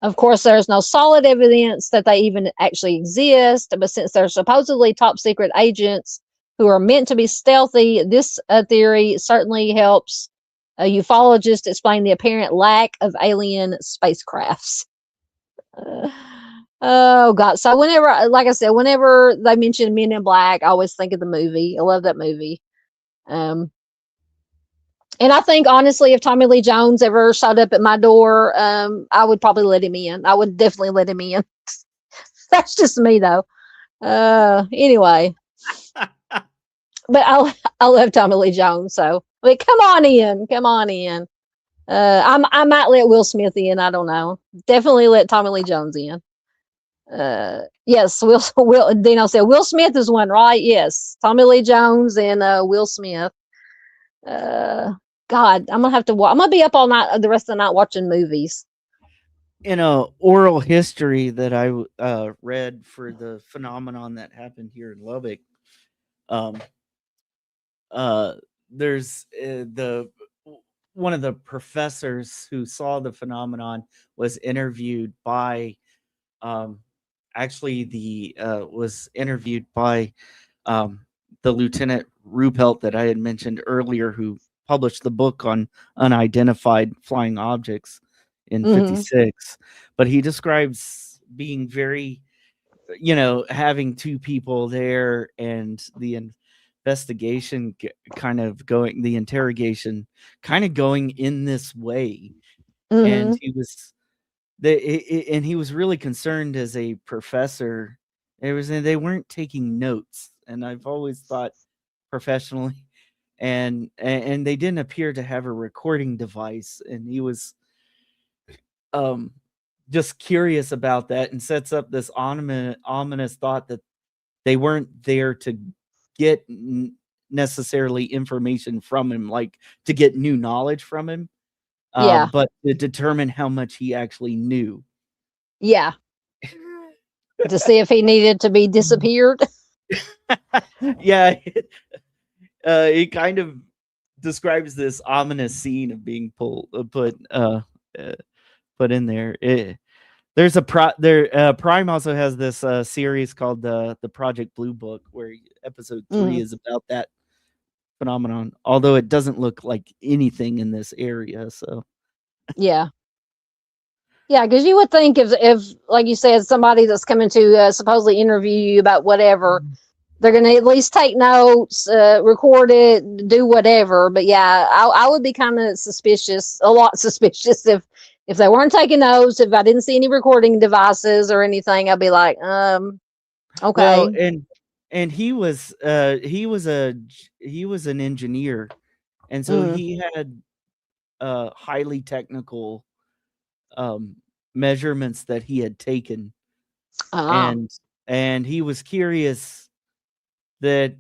Of course, there's no solid evidence that they even actually exist, but since they're supposedly top secret agents who are meant to be stealthy, this theory certainly helps ufologists explain the apparent lack of alien spacecrafts. Oh God! So whenever, like I said, whenever they mention Men in Black, I always think of the movie. I love that movie. And I think, honestly, if Tommy Lee Jones ever showed up at my door, I would probably let him in. I would definitely let him in. That's just me, though. Anyway, but I love Tommy Lee Jones, so come on in, come on in. I might let Will Smith in. I don't know. Definitely let Tommy Lee Jones in. Yes, Will. Dino said Will Smith is one, right? Yes, Tommy Lee Jones and Will Smith. God, I'm gonna have to. I'm gonna be up all night, the rest of the night, watching movies. In a oral history that I read for the phenomenon that happened here in Lubbock, there's one of the professors who saw the phenomenon was interviewed by the Lieutenant Ruppelt that I had mentioned earlier, who published the book on unidentified flying objects in 56. But he describes being very, having two people there and the investigation the interrogation kind of going in this way. And he was really concerned as a professor. They weren't taking notes, and I've always thought professionally, and they didn't appear to have a recording device, and he was just curious about that, and sets up this ominous thought that they weren't there to get necessarily information from him, like to get new knowledge from him, but to determine how much he actually knew. Yeah. To see if he needed to be disappeared. Yeah. He kind of describes this ominous scene of being put in there. There's Prime also has this series called the Project Blue Book, where episode 3 is about that phenomenon, although it doesn't look like anything in this area. So Yeah. Yeah, because you would think if, like you said, somebody that's coming to supposedly interview you about whatever, they're going to at least take notes, record it, do whatever. But yeah, I would be kind of suspicious, a lot suspicious if they weren't taking notes, if I didn't see any recording devices or anything, I'd be like, well, okay. and he was an engineer, and so he had highly technical measurements that he had taken, and he was curious that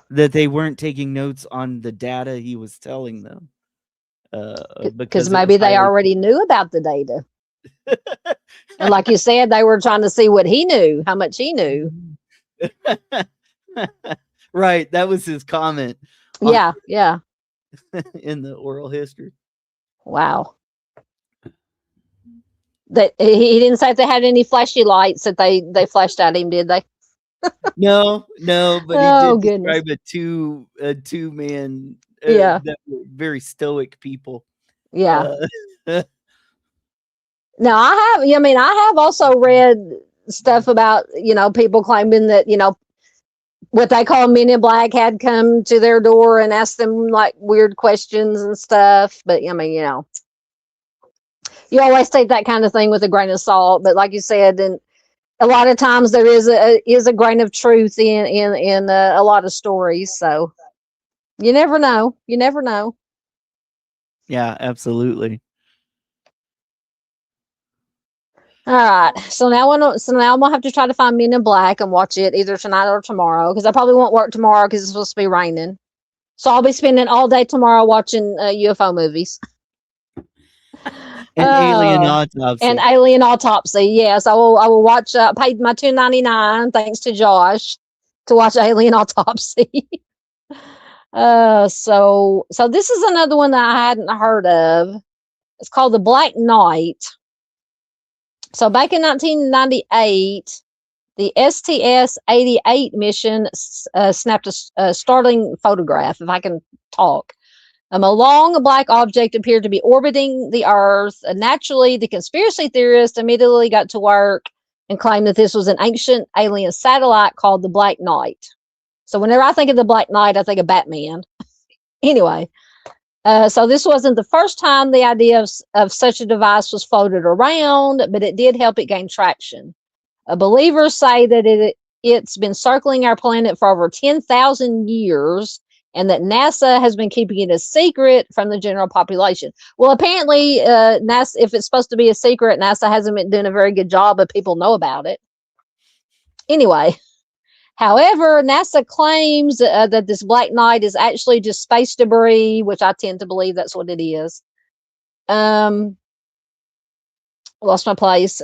that they weren't taking notes on the data he was telling them, because maybe they already knew about the data. And like you said, they were trying to see what he knew, how much he knew. Right, that was his comment. Yeah. In the oral history. Wow. That he didn't say if they had any flashy lights that they flashed at him, did they? No, but he did describe a two man, that were very stoic people. Yeah. Now I have also read stuff about, people claiming that, what they call Men in Black had come to their door and asked them like weird questions and stuff. But you always take that kind of thing with a grain of salt. But like you said, and a lot of times there is a grain of truth in a lot of stories. So you never know. Yeah, absolutely. All right. So now I'm gonna have to try to find Men in Black and watch it either tonight or tomorrow, because I probably won't work tomorrow because it's supposed to be raining. So I'll be spending all day tomorrow watching UFO movies. And Alien Autopsy. And Alien Autopsy. Yes, I will watch. Paid my $2.99 thanks to Josh to watch Alien Autopsy. So this is another one that I hadn't heard of. It's called The Black Knight. So back in 1998, the STS-88 mission snapped a startling photograph, if I can talk. A long black object appeared to be orbiting the Earth. Naturally, the conspiracy theorists immediately got to work and claimed that this was an ancient alien satellite called the Black Knight. So whenever I think of the Black Knight, I think of Batman. Anyway, so this wasn't the first time the idea of such a device was floated around, but it did help it gain traction. Believers say that it's been circling our planet for over 10,000 years, and that NASA has been keeping it a secret from the general population. Well, apparently, NASA, if it's supposed to be a secret, NASA hasn't been doing a very good job of people know about it. Anyway, however, NASA claims that this Black Knight is actually just space debris, which I tend to believe that's what it is. Lost my place.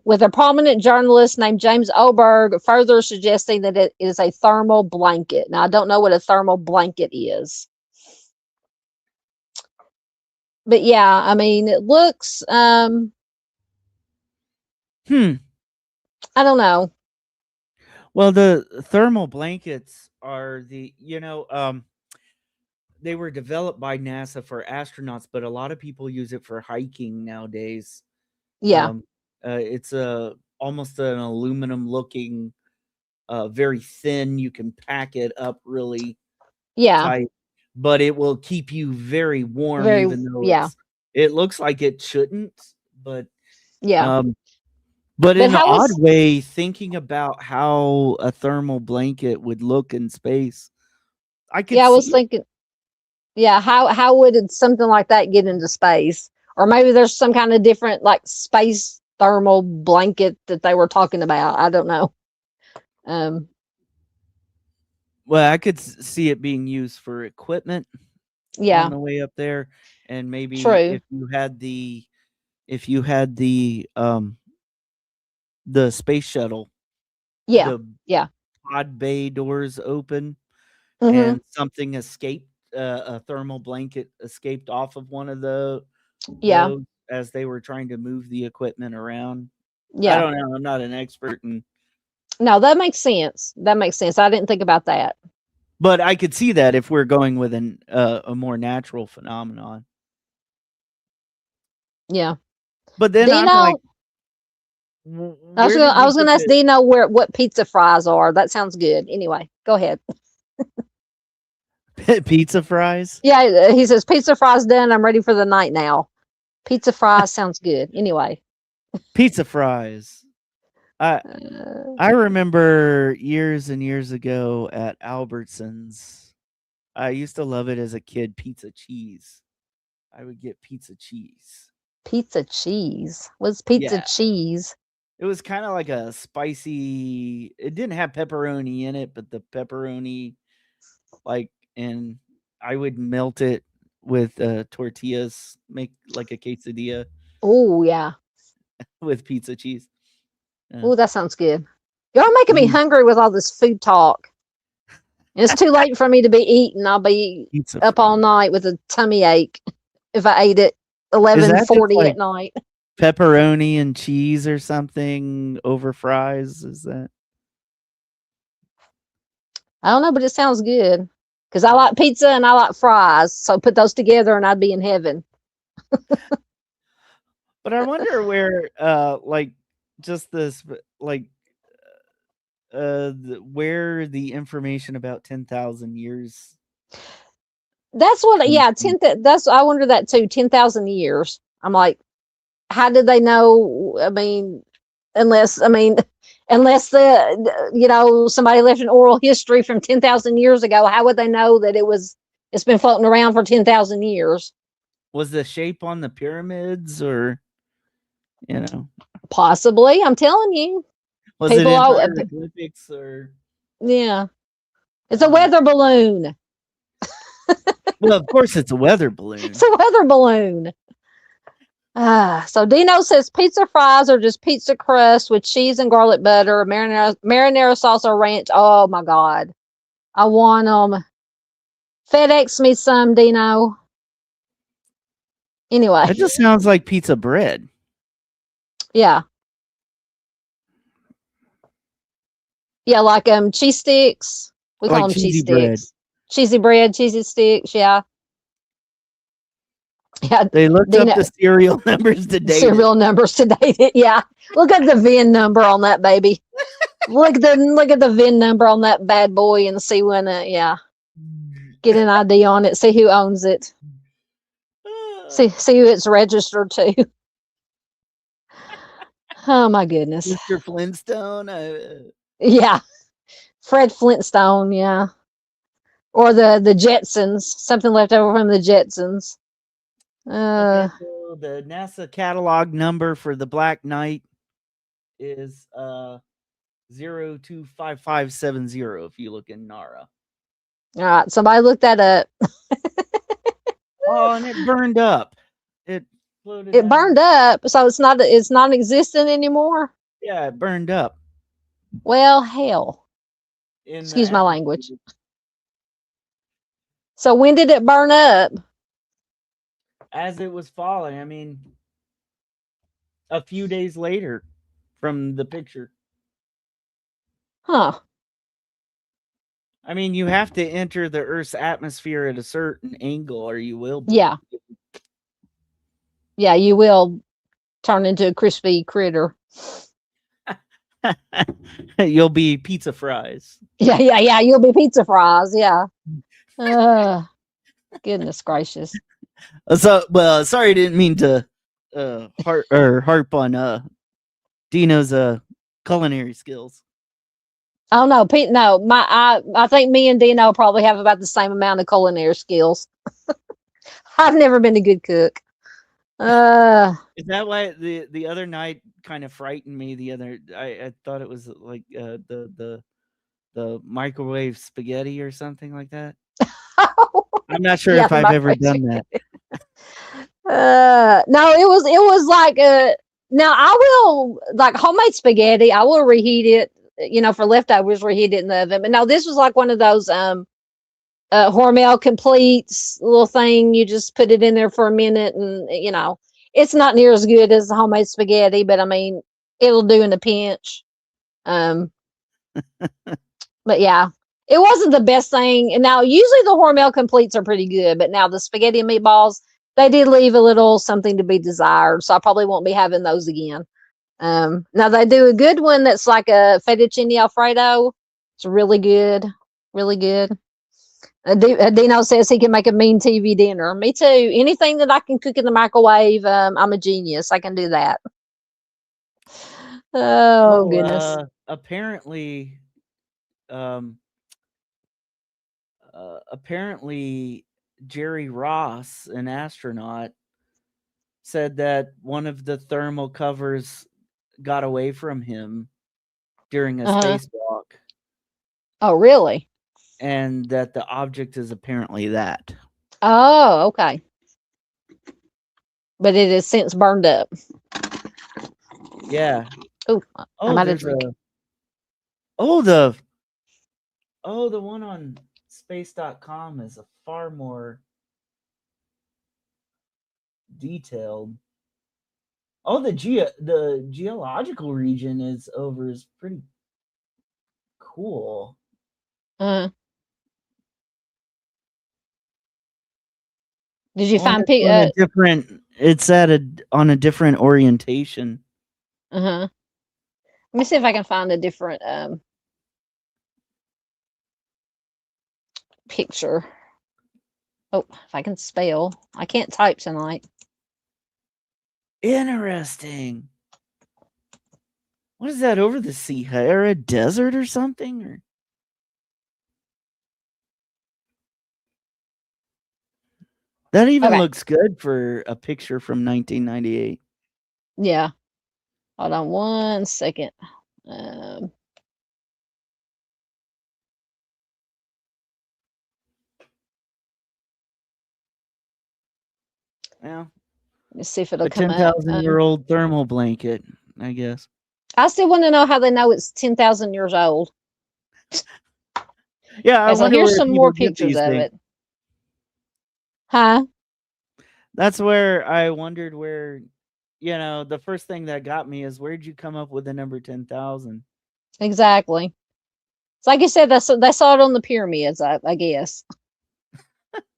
With a prominent journalist named James Oberg further suggesting that it is a thermal blanket. Now, I don't know what a thermal blanket is. But yeah, it looks, I don't know. Well, the thermal blankets are they were developed by NASA for astronauts, but a lot of people use it for hiking nowadays. Yeah. It's almost an aluminum looking, very thin. You can pack it up really tight, but it will keep you very warm, even though it looks like it shouldn't. But but in an odd way, thinking about how a thermal blanket would look in space, I was thinking, how would something like that get into space? Or maybe there's some kind of different like space thermal blanket that they were talking about. I don't know. Well, I could see it being used for equipment. On the way up there, and maybe if you had the space shuttle, the pod bay doors open, and something escaped, a thermal blanket escaped off of one of those as they were trying to move the equipment around. I don't know. I'm not an expert. No, that makes sense. I didn't think about that. But I could see that if we're going with a more natural phenomenon. Yeah. But then I'm Dino, like, I was where did we gonna get ask Dino what pizza fries are. That sounds good. Anyway, go ahead. the pizza fries? Yeah, he says pizza fries done. I'm ready for the night now. Pizza fries sounds good. Anyway, Pizza fries. I remember years and years ago at Albertsons. I used to love it as a kid. Pizza cheese. I would get pizza cheese. pizza cheese. What's pizza Yeah. cheese? It was kind of like a spicy. It didn't have pepperoni in it, but the pepperoni, and I would melt it with tortillas, make like a quesadilla Oh yeah. with pizza cheese. Oh, that sounds good. Y'all making me hungry with all this food talk. It's too late for me to be eating. I'll be Pizza up all fries. night with a tummy ache if I ate it Is that just 11:40 like at night. pepperoni and cheese or something over fries? Is that? I don't know, but it sounds good because I like pizza and I like fries. So put those together and I'd be in heaven. But I wonder where, just this, where the information about 10,000 years. That's what, yeah, Mhm. I wonder that too. 10,000 years. I'm like, how did they know? I mean, unless somebody left an oral history from 10,000 years ago, how would they know that it's been floating around for 10,000 years? Was the shape on the pyramids, or, Possibly. I'm telling you. was it People in are, hieroglyphics, or? yeah. It's a weather balloon. Well, of course it's a weather balloon. It's a weather balloon. So Dino says pizza fries are just pizza crust with cheese and garlic butter, marinara sauce or ranch. Oh my God. I want them. FedEx me some, Dino. Anyway. That just sounds like pizza bread. Yeah. Yeah, like cheese sticks. We call them cheese bread. sticks. Cheesy bread, cheesy sticks, yeah. Yeah. They looked up the serial numbers to date serial numbers to date it. Yeah. Look at the VIN number on that baby. look at the VIN number on that bad boy and see when get an ID on it, see who owns it. See who it's registered to. Oh my goodness. Mr. Flintstone. Yeah. Fred Flintstone, yeah. Or the Jetsons, something left over from the Jetsons. Okay, so the NASA catalog number for the Black Knight is 025570 if you look in NARA. All right, somebody look that up. Oh, and it burned up. It floated. It burned up, so it's not existent anymore. Yeah, it burned up. Well, hell. Excuse my language. So when did it burn up? As it was falling. I mean, a few days later from the picture. Huh. I mean, you have to enter the Earth's atmosphere at a certain angle or you will be. Yeah. Yeah, you will turn into a crispy critter. You'll be pizza fries. Yeah. You'll be pizza fries. Yeah. Goodness gracious. So, well, sorry, I didn't mean to harp on Dino's culinary skills. Oh no, Pete. No, I think me and Dino probably have about the same amount of culinary skills. I've never been a good cook. Is that why the other night kind of frightened me? I thought it was like the microwave spaghetti or something like that. I'm not sure if I've ever done that. No, it was like now I will like homemade spaghetti. I will reheat it, for leftovers, reheat it in the oven. But no, this was like one of those Hormel completes little thing. You just put it in there for a minute, and it's not near as good as the homemade spaghetti, but I mean it'll do in a pinch. But yeah, it wasn't the best thing. And now usually the Hormel completes are pretty good, but now the spaghetti and meatballs, they did leave a little something to be desired. So I probably won't be having those again. Now they do a good one that's like a fettuccine Alfredo. It's really good, really good. Dino says he can make a mean TV dinner. Me too. Anything that I can cook in the microwave, I'm a genius. I can do that. Oh goodness. Apparently, apparently Jerry Ross, an astronaut, said that one of the thermal covers got away from him during a spacewalk. Oh, really? And that the object is apparently that. Oh, okay. But it has since burned up. Yeah. Ooh, Oh, I'm out of there's drink. the one on space.com is a far more detailed. Oh, the geological region is pretty cool. Did you find a different? It's on a different orientation. Let me see if I can find a different picture. Oh, if I can spell. I can't type tonight. Interesting. What is that over the Sahara Desert or something? Or that even looks good for a picture from 1998. Yeah. Hold on one second. Yeah. Let's see if it'll come up. 10,000-year-old thermal blanket, I guess. I still want to know how they know it's 10,000 years old. Yeah, I wonder here's where some more pictures of it. Huh? That's where I wondered where, the first thing that got me is where'd you come up with the number 10,000? Exactly. It's like you said, they saw it on the pyramids, I guess.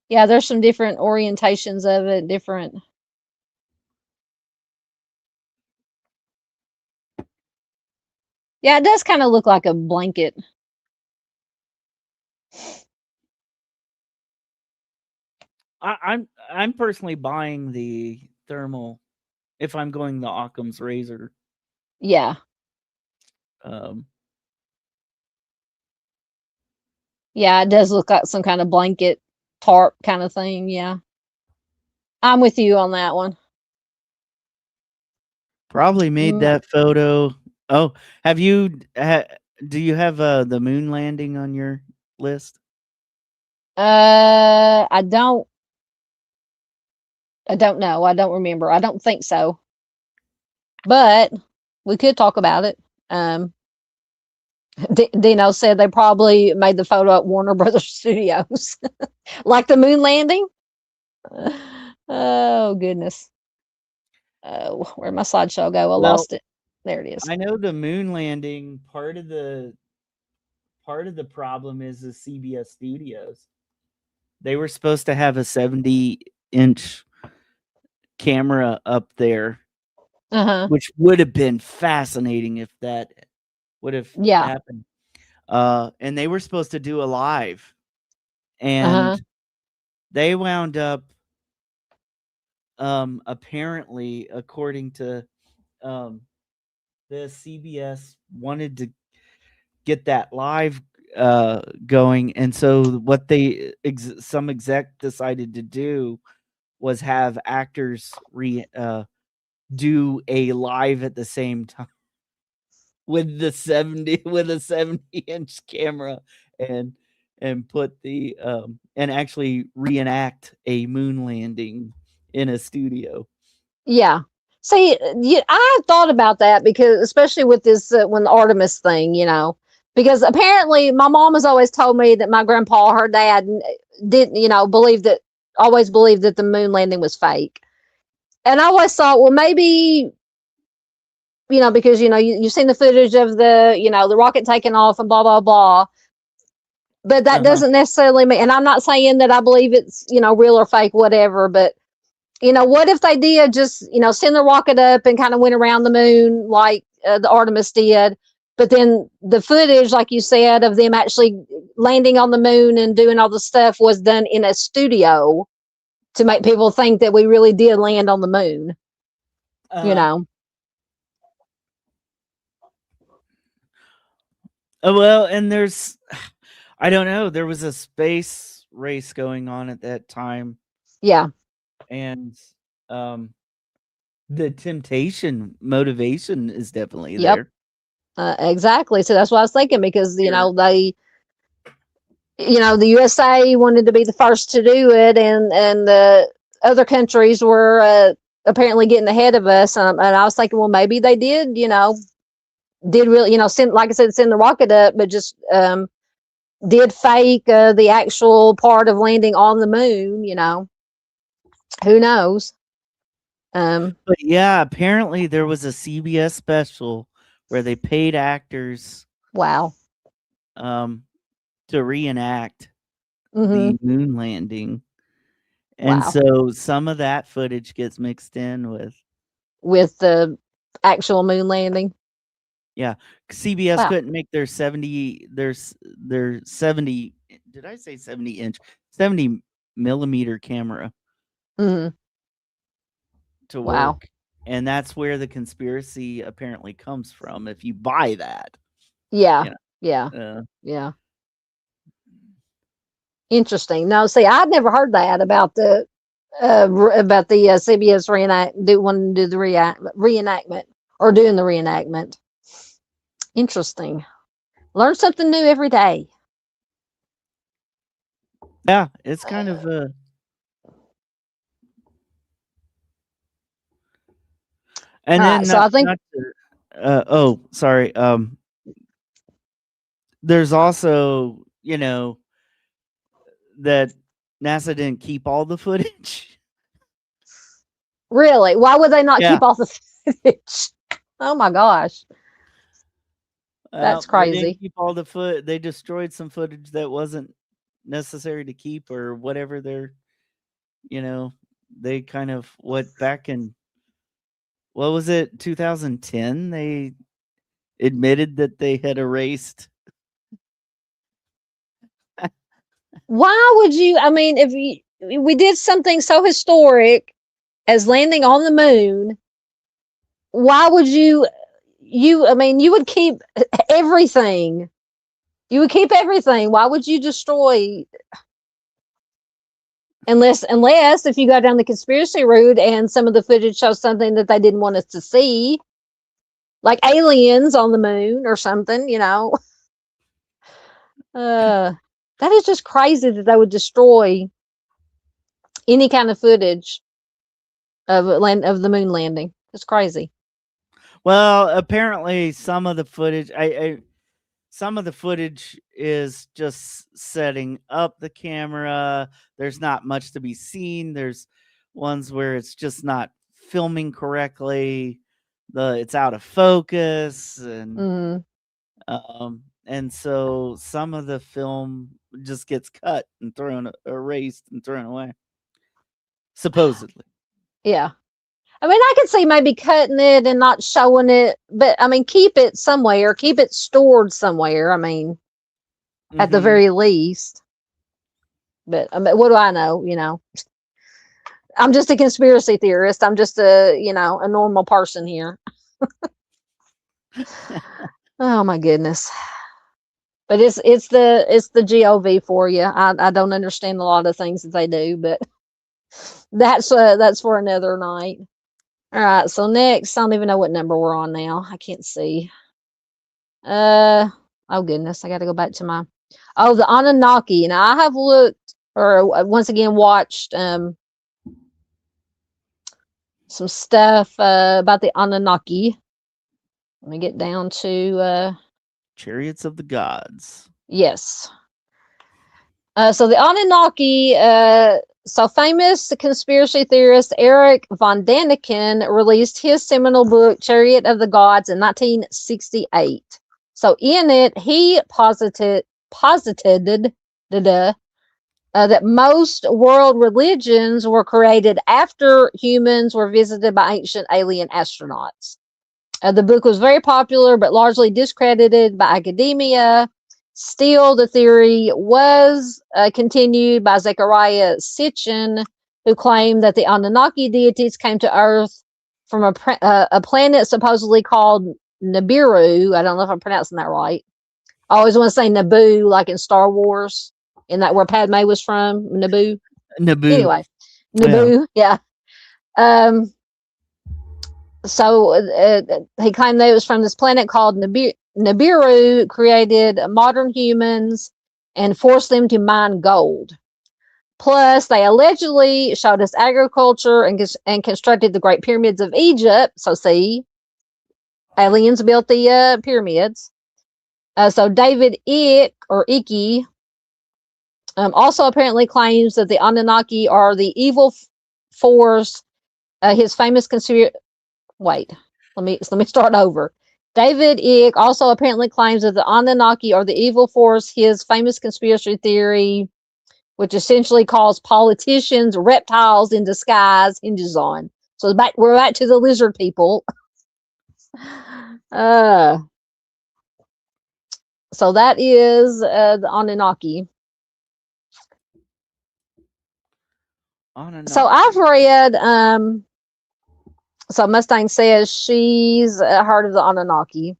Yeah, there's some different orientations of it, different. Yeah, it does kind of look like a blanket. I'm personally buying the thermal if I'm going the Occam's razor. Yeah. Yeah, it does look like some kind of blanket tarp kind of thing. Yeah. I'm with you on that one. Probably made that photo. Oh, do you have the moon landing on your list? I don't know. I don't remember. I don't think so. But we could talk about it. Dino said they probably made the photo at Warner Brothers Studios. Like the moon landing? Oh, goodness. Oh, where'd my slideshow go? I lost it. There it is. I know the moon landing, part of the problem is the CBS studios. They were supposed to have a 70-inch camera up there, which would have been fascinating if that would have happened. And they were supposed to do a live, and they wound up, apparently, according to the CBS, wanted to get that live going, and so what some exec decided to do was have actors do a live at the same time with a 70-inch camera and put the and actually reenact a moon landing in a studio. Yeah. See, I thought about that because, especially with this, when the Artemis thing, because apparently my mom has always told me that my grandpa, her dad, didn't, always believed that the moon landing was fake. And I always thought, well, maybe, because, you've seen the footage of the rocket taking off and blah, blah, blah. But that doesn't necessarily mean, and I'm not saying that I believe it's, real or fake, whatever, but what if they did just, send the rocket up and kind of went around the moon like the Artemis did, but then the footage, like you said, of them actually landing on the moon and doing all the stuff was done in a studio to make people think that we really did land on the moon, Well, and I don't know, there was a space race going on at that time. Yeah. And the motivation is definitely there. Exactly. So that's what I was thinking, because, the USA wanted to be the first to do it, and the other countries were apparently getting ahead of us. And I was thinking, well, maybe they did really, send, like I said, send the rocket up, but just did fake the actual part of landing on the moon, who knows? But yeah, apparently there was a CBS special where they paid actors wow to reenact mm-hmm. the moon landing. And so some of that footage gets mixed in with the actual moon landing. Yeah, CBS couldn't make their 70 did I say 70 millimeter camera to work. And that's where the conspiracy apparently comes from, if you buy that. Yeah. Interesting. No, see, I'd never heard that about the CBS wanting to do the reenactment or doing the reenactment. Interesting. Learn something new every day. Yeah, it's kind of and then so I think sorry. There's also, that NASA didn't keep all the footage. Really? Why would they not keep all the footage? Oh my gosh. That's crazy. They didn't keep all the they destroyed some footage that wasn't necessary to keep, or whatever. They kind of back in, what was it, 2010, they admitted that they had erased. Why would you? I mean, if we did something so historic as landing on the moon, why would you? I mean, you would keep everything. You would keep everything. Why would you destroy? Unless if you go down the conspiracy route and some of the footage shows something that they didn't want us to see, like aliens on the moon or something, that is just crazy that they would destroy any kind of footage of the moon landing. It's crazy. Well, apparently some of the footage, some of the footage is just setting up the camera. There's not much to be seen. There's ones where it's just not filming correctly. It's out of focus, and and so some of the film just gets cut and erased and thrown away, supposedly. Yeah. I mean, I could see maybe cutting it and not showing it, but I mean, keep it somewhere, keep it stored somewhere. I mean, at the very least. But I mean, what do I know? I'm just a conspiracy theorist. I'm just a normal person here. Oh my goodness. But it's the GOV for you. I don't understand a lot of things that they do, but that's for another night. All right, so next, I don't even know what number we're on now. I can't see. Oh goodness, I got to go back to the Anunnaki. Now I have looked, or once again watched some stuff about the Anunnaki. Let me get down to Chariots of the Gods. Yes. So the Anunnaki, so famous conspiracy theorist Eric von Daniken released his seminal book, Chariot of the Gods, in 1968. So in it, he posited posited that most world religions were created after humans were visited by ancient alien astronauts. The book was very popular, but largely discredited by academia. Still, the theory was continued by Zechariah Sitchin, who claimed that the Anunnaki deities came to Earth from a planet supposedly called Nibiru. I don't know if I'm pronouncing that right. I always want to say Naboo, like in Star Wars, in that where Padme was from, Naboo. Anyway, Naboo, yeah. So he claimed that it was from this planet called Nibiru, created modern humans and forced them to mine gold. Plus, they allegedly showed us agriculture and constructed the Great Pyramids of Egypt. So, see, aliens built the pyramids. So, David Icke also apparently claims that the Anunnaki are the evil force. His famous Wait, let me start over. David Icke also apparently claims that the Anunnaki are the evil force. His famous conspiracy theory, which essentially calls politicians reptiles in disguise, hinges on. So we're back to the lizard people. So that is the Anunnaki. So I've read. So Mustang says she's heard of the Anunnaki.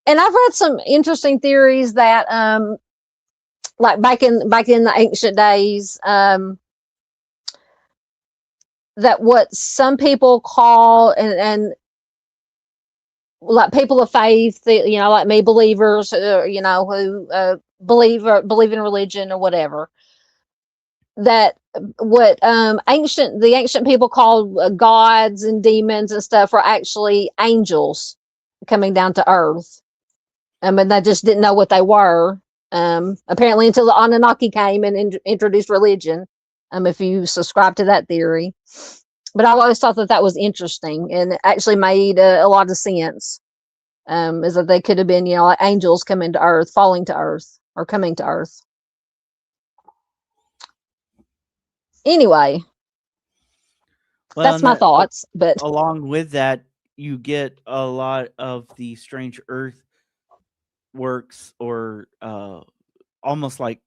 And I've read some interesting theories that like back in the ancient days, that what some people call and like people of faith, like me, believers, who believe in religion or whatever, that what the ancient people called gods and demons and stuff were actually angels coming down to Earth. And they just didn't know what they were. Apparently until the Anunnaki came and introduced religion, if you subscribe to that theory. But I always thought that was interesting, and it actually made a lot of sense. Is that they could have been, like angels coming to Earth, falling to Earth, or coming to Earth. Anyway, that's my thoughts. But along with that, you get a lot of the strange Earth works, or almost like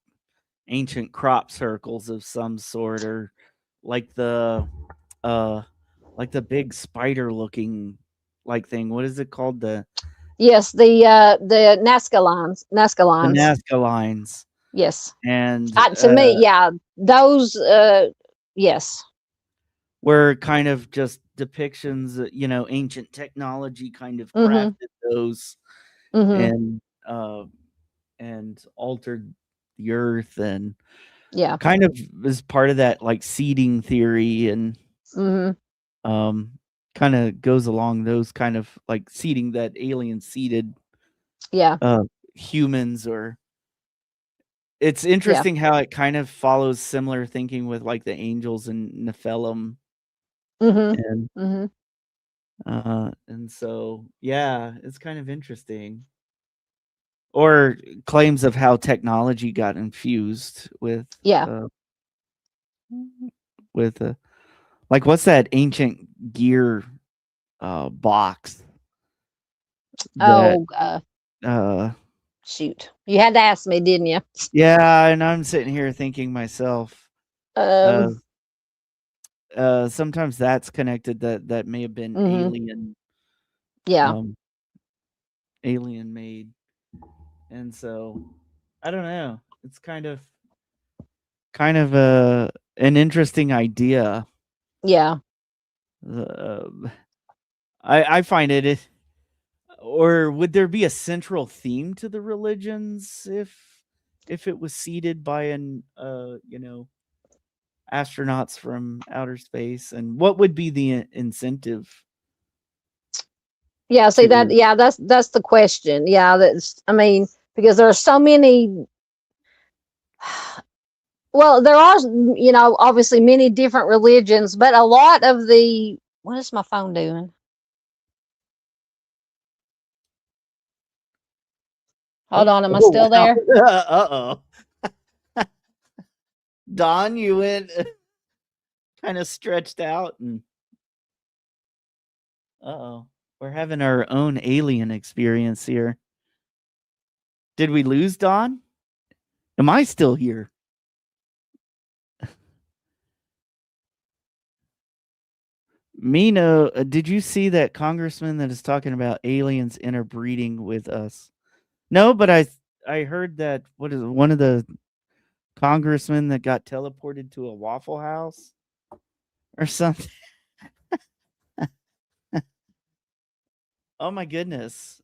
ancient crop circles of some sort, or like the big spider looking like thing. What is it called? Yes, the Nazca lines. The Nazca lines. Yes. And to me, yeah, those yes, were kind of just depictions, ancient technology kind of crafted those and altered the earth, and kind of as part of that like seeding theory, and kind of goes along those kind of like seeding, that alien seeded humans. Or it's interesting how it kind of follows similar thinking with like the angels and Nephilim. And so it's kind of interesting. Or claims of how technology got infused with like, what's that ancient gear box? Shoot, you had to ask me, didn't you? Yeah, and I'm sitting here thinking myself, sometimes that's connected, that may have been alien, alien made. And so I don't know, it's kind of an interesting idea. I find it. Or would there be a central theme to the religions if it was seeded by astronauts from outer space? And what would be the incentive? That's the question. Because there are so many. Well, there are, obviously many different religions, but a lot of what is my phone doing? Hold on, am I still there? Uh-oh. Don, you went kind of stretched out and uh-oh. We're having our own alien experience here. Did we lose Don? Am I still here? Mino, did you see that congressman that is talking about aliens interbreeding with us? No, but I heard that what is it, one of the congressmen that got teleported to a Waffle House or something. Oh my goodness.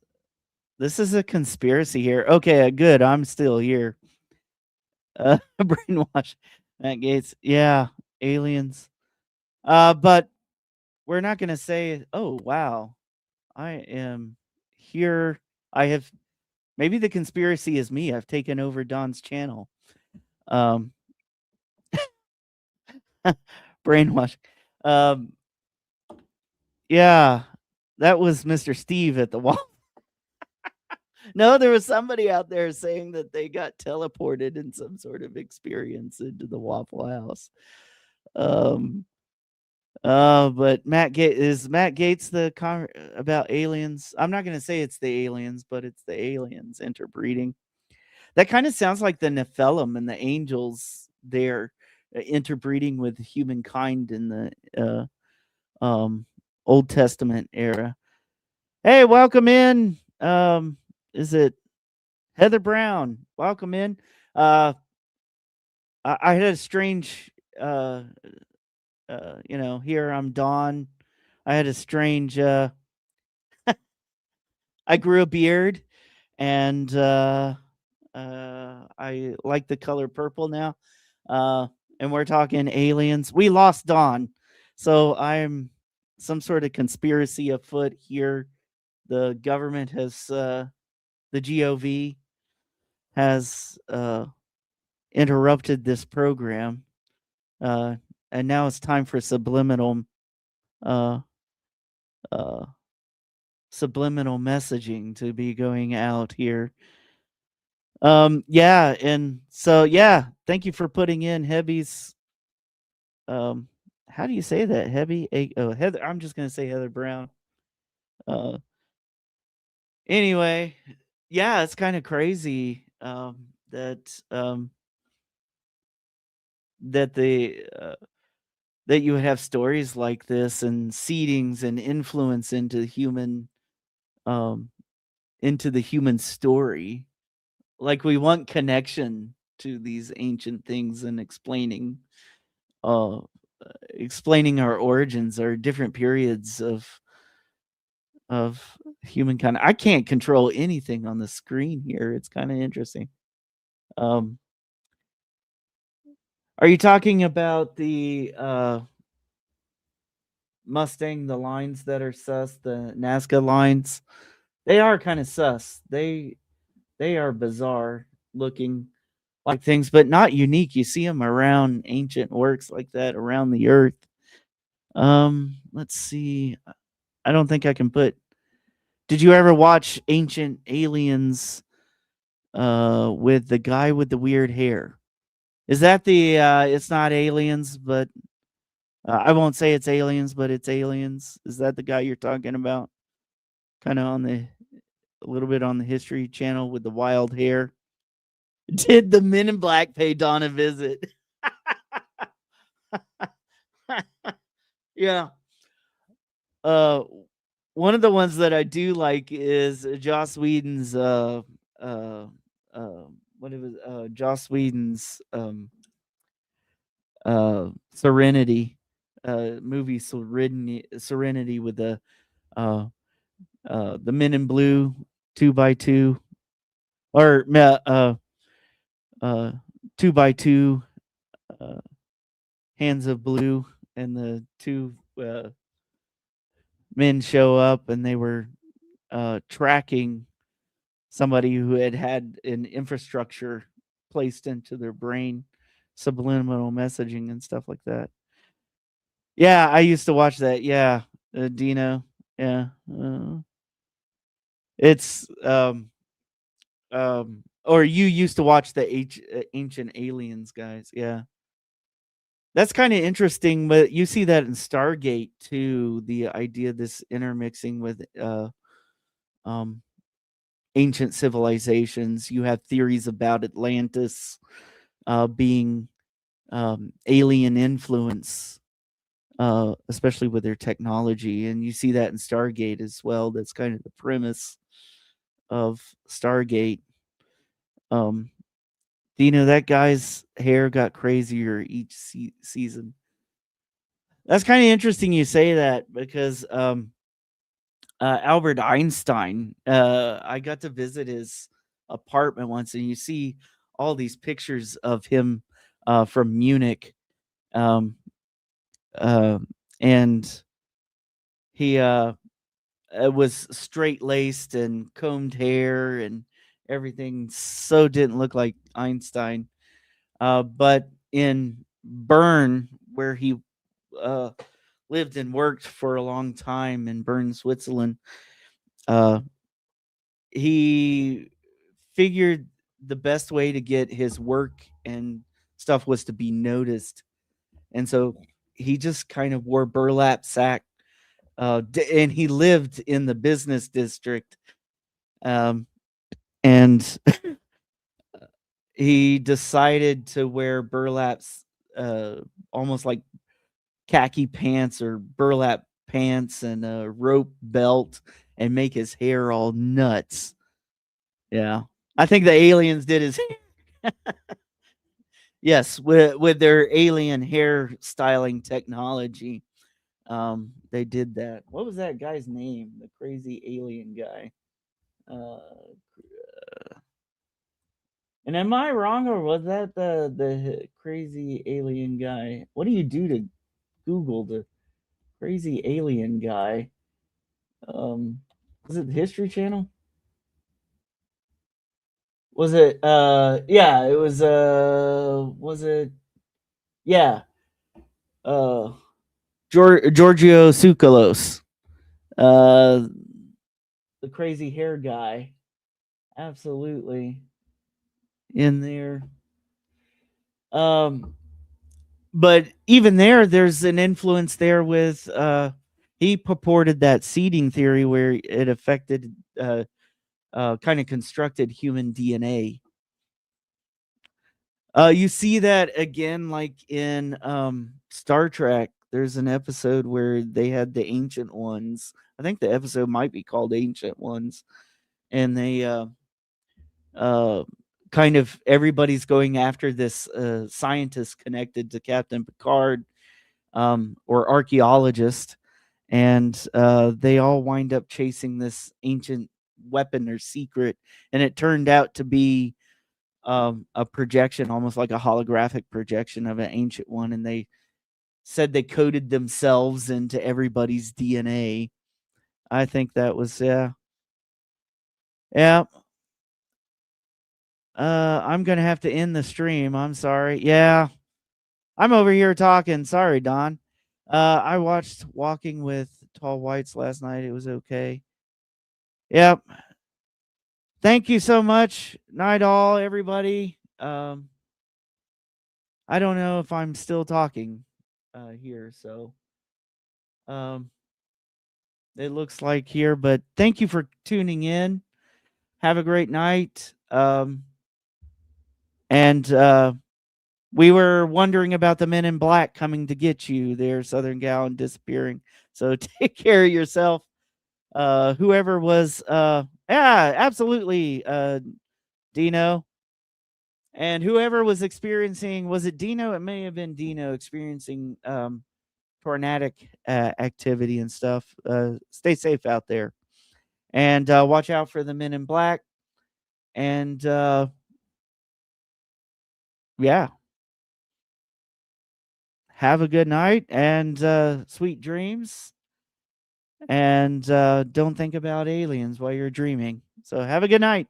This is a conspiracy here. Okay, good. I'm still here. Brainwash. Matt Gates. Yeah, aliens. But we're not going to say, "Oh, wow. I am here. I have maybe the conspiracy is me. I've taken over Don's channel." Um brainwash. Um yeah, that was Mr. Steve at the wall. No, there was somebody out there saying that they got teleported in some sort of experience into the Waffle House. But Matt Gates about aliens? I'm not gonna say it's the aliens, but it's the aliens interbreeding. That kind of sounds like the Nephilim and the angels there interbreeding with humankind in the Old Testament era. Hey, welcome in. Is it Heather Brown? Welcome in. I had a strange here I'm Dawn. I had a strange I grew a beard and I like the color purple now. And we're talking aliens. We lost Dawn. So I'm some sort of conspiracy afoot here. The government has the GOV has interrupted this program. And now it's time for subliminal messaging to be going out here. Yeah, and so yeah, thank you for putting in Hebby's how do you say that? Heather, I'm just gonna say Heather Brown. Anyway, yeah, it's kind of crazy that that you would have stories like this and seedings and influence into the human story. Like we want connection to these ancient things and explaining our origins or different periods of humankind. I can't control anything on the screen here. It's kind of interesting. Are you talking about the Mustang, the lines that are sus, the Nazca lines? They are kind of sus. They are bizarre looking like things, but not unique. You see them around ancient works like that around the earth. Let's see. I don't think I can put. Did you ever watch Ancient Aliens with the guy with the weird hair? Is that the it's not aliens, but I won't say it's aliens, but it's aliens. Is that the guy you're talking about? Kind of a little bit on the History Channel with the wild hair. Did the Men in Black pay Dawn a visit? Yeah. One of the ones that I do like is Joss Whedon's what it was Joss Whedon's Serenity movie Serenity with the Men in Blue 2x2 or 2x2 Hands of Blue, and the two men show up and they were tracking somebody who had an infrastructure placed into their brain, subliminal messaging and stuff like that. Yeah, I used to watch that. Yeah, Dino. Yeah, it's or you used to watch the Ancient Aliens guys. Yeah. That's kind of interesting, but you see that in Stargate too, the idea of this intermixing with um ancient civilizations. You have theories about Atlantis being alien influence, especially with their technology. And you see that in Stargate as well. That's kind of the premise of Stargate. Do you know that guy's hair got crazier each season? That's kind of interesting you say that because Albert Einstein, I got to visit his apartment once, and you see all these pictures of him from Munich. Um, and he was straight laced and combed hair and everything, so didn't look like Einstein. But in Bern, where he uh, lived and worked for a long time in Bern, Switzerland, uh, he figured the best way to get his work and stuff was to be noticed. And so he just kind of wore burlap sack. And he lived in the business district. And he decided to wear burlaps, almost like khaki pants or burlap pants and a rope belt and make his hair all nuts. Yeah. I think the aliens did his yes, with their alien hair styling technology. They did that. What was that guy's name? The crazy alien guy. Uh and am I wrong, or was that the crazy alien guy? What do you do to Google the crazy alien guy? Was it the History Channel? Was it yeah, it was it yeah, uh Giorgio Tsoukalos. Uh the crazy hair guy. Absolutely. In there. But even there's an influence there with he purported that seeding theory where it affected kind of constructed human DNA. You see that again, like in Star Trek. There's an episode where they had the Ancient Ones. I think the episode might be called Ancient Ones, and they kind of everybody's going after this scientist connected to Captain Picard, or archaeologist, and they all wind up chasing this ancient weapon or secret, and it turned out to be a projection, almost like a holographic projection of an ancient one, and they said they coded themselves into everybody's DNA. I think that was yeah. I'm gonna have to end the stream. I'm sorry. Yeah, I'm over here talking. Sorry, Don. I watched Walking with Tall Whites last night. It was okay. Yep. Thank you so much. Night all, everybody. I don't know if I'm still talking here, so it looks like here, but thank you for tuning in. Have a great night. And we were wondering about the Men in Black coming to get you there, Southern Gal, and disappearing. So take care of yourself. Whoever was yeah, absolutely, Dino. And whoever was experiencing, was it Dino? It may have been Dino experiencing tornadic activity and stuff. Stay safe out there. And watch out for the Men in Black. And yeah. Have a good night and sweet dreams. And don't think about aliens while you're dreaming. So have a good night.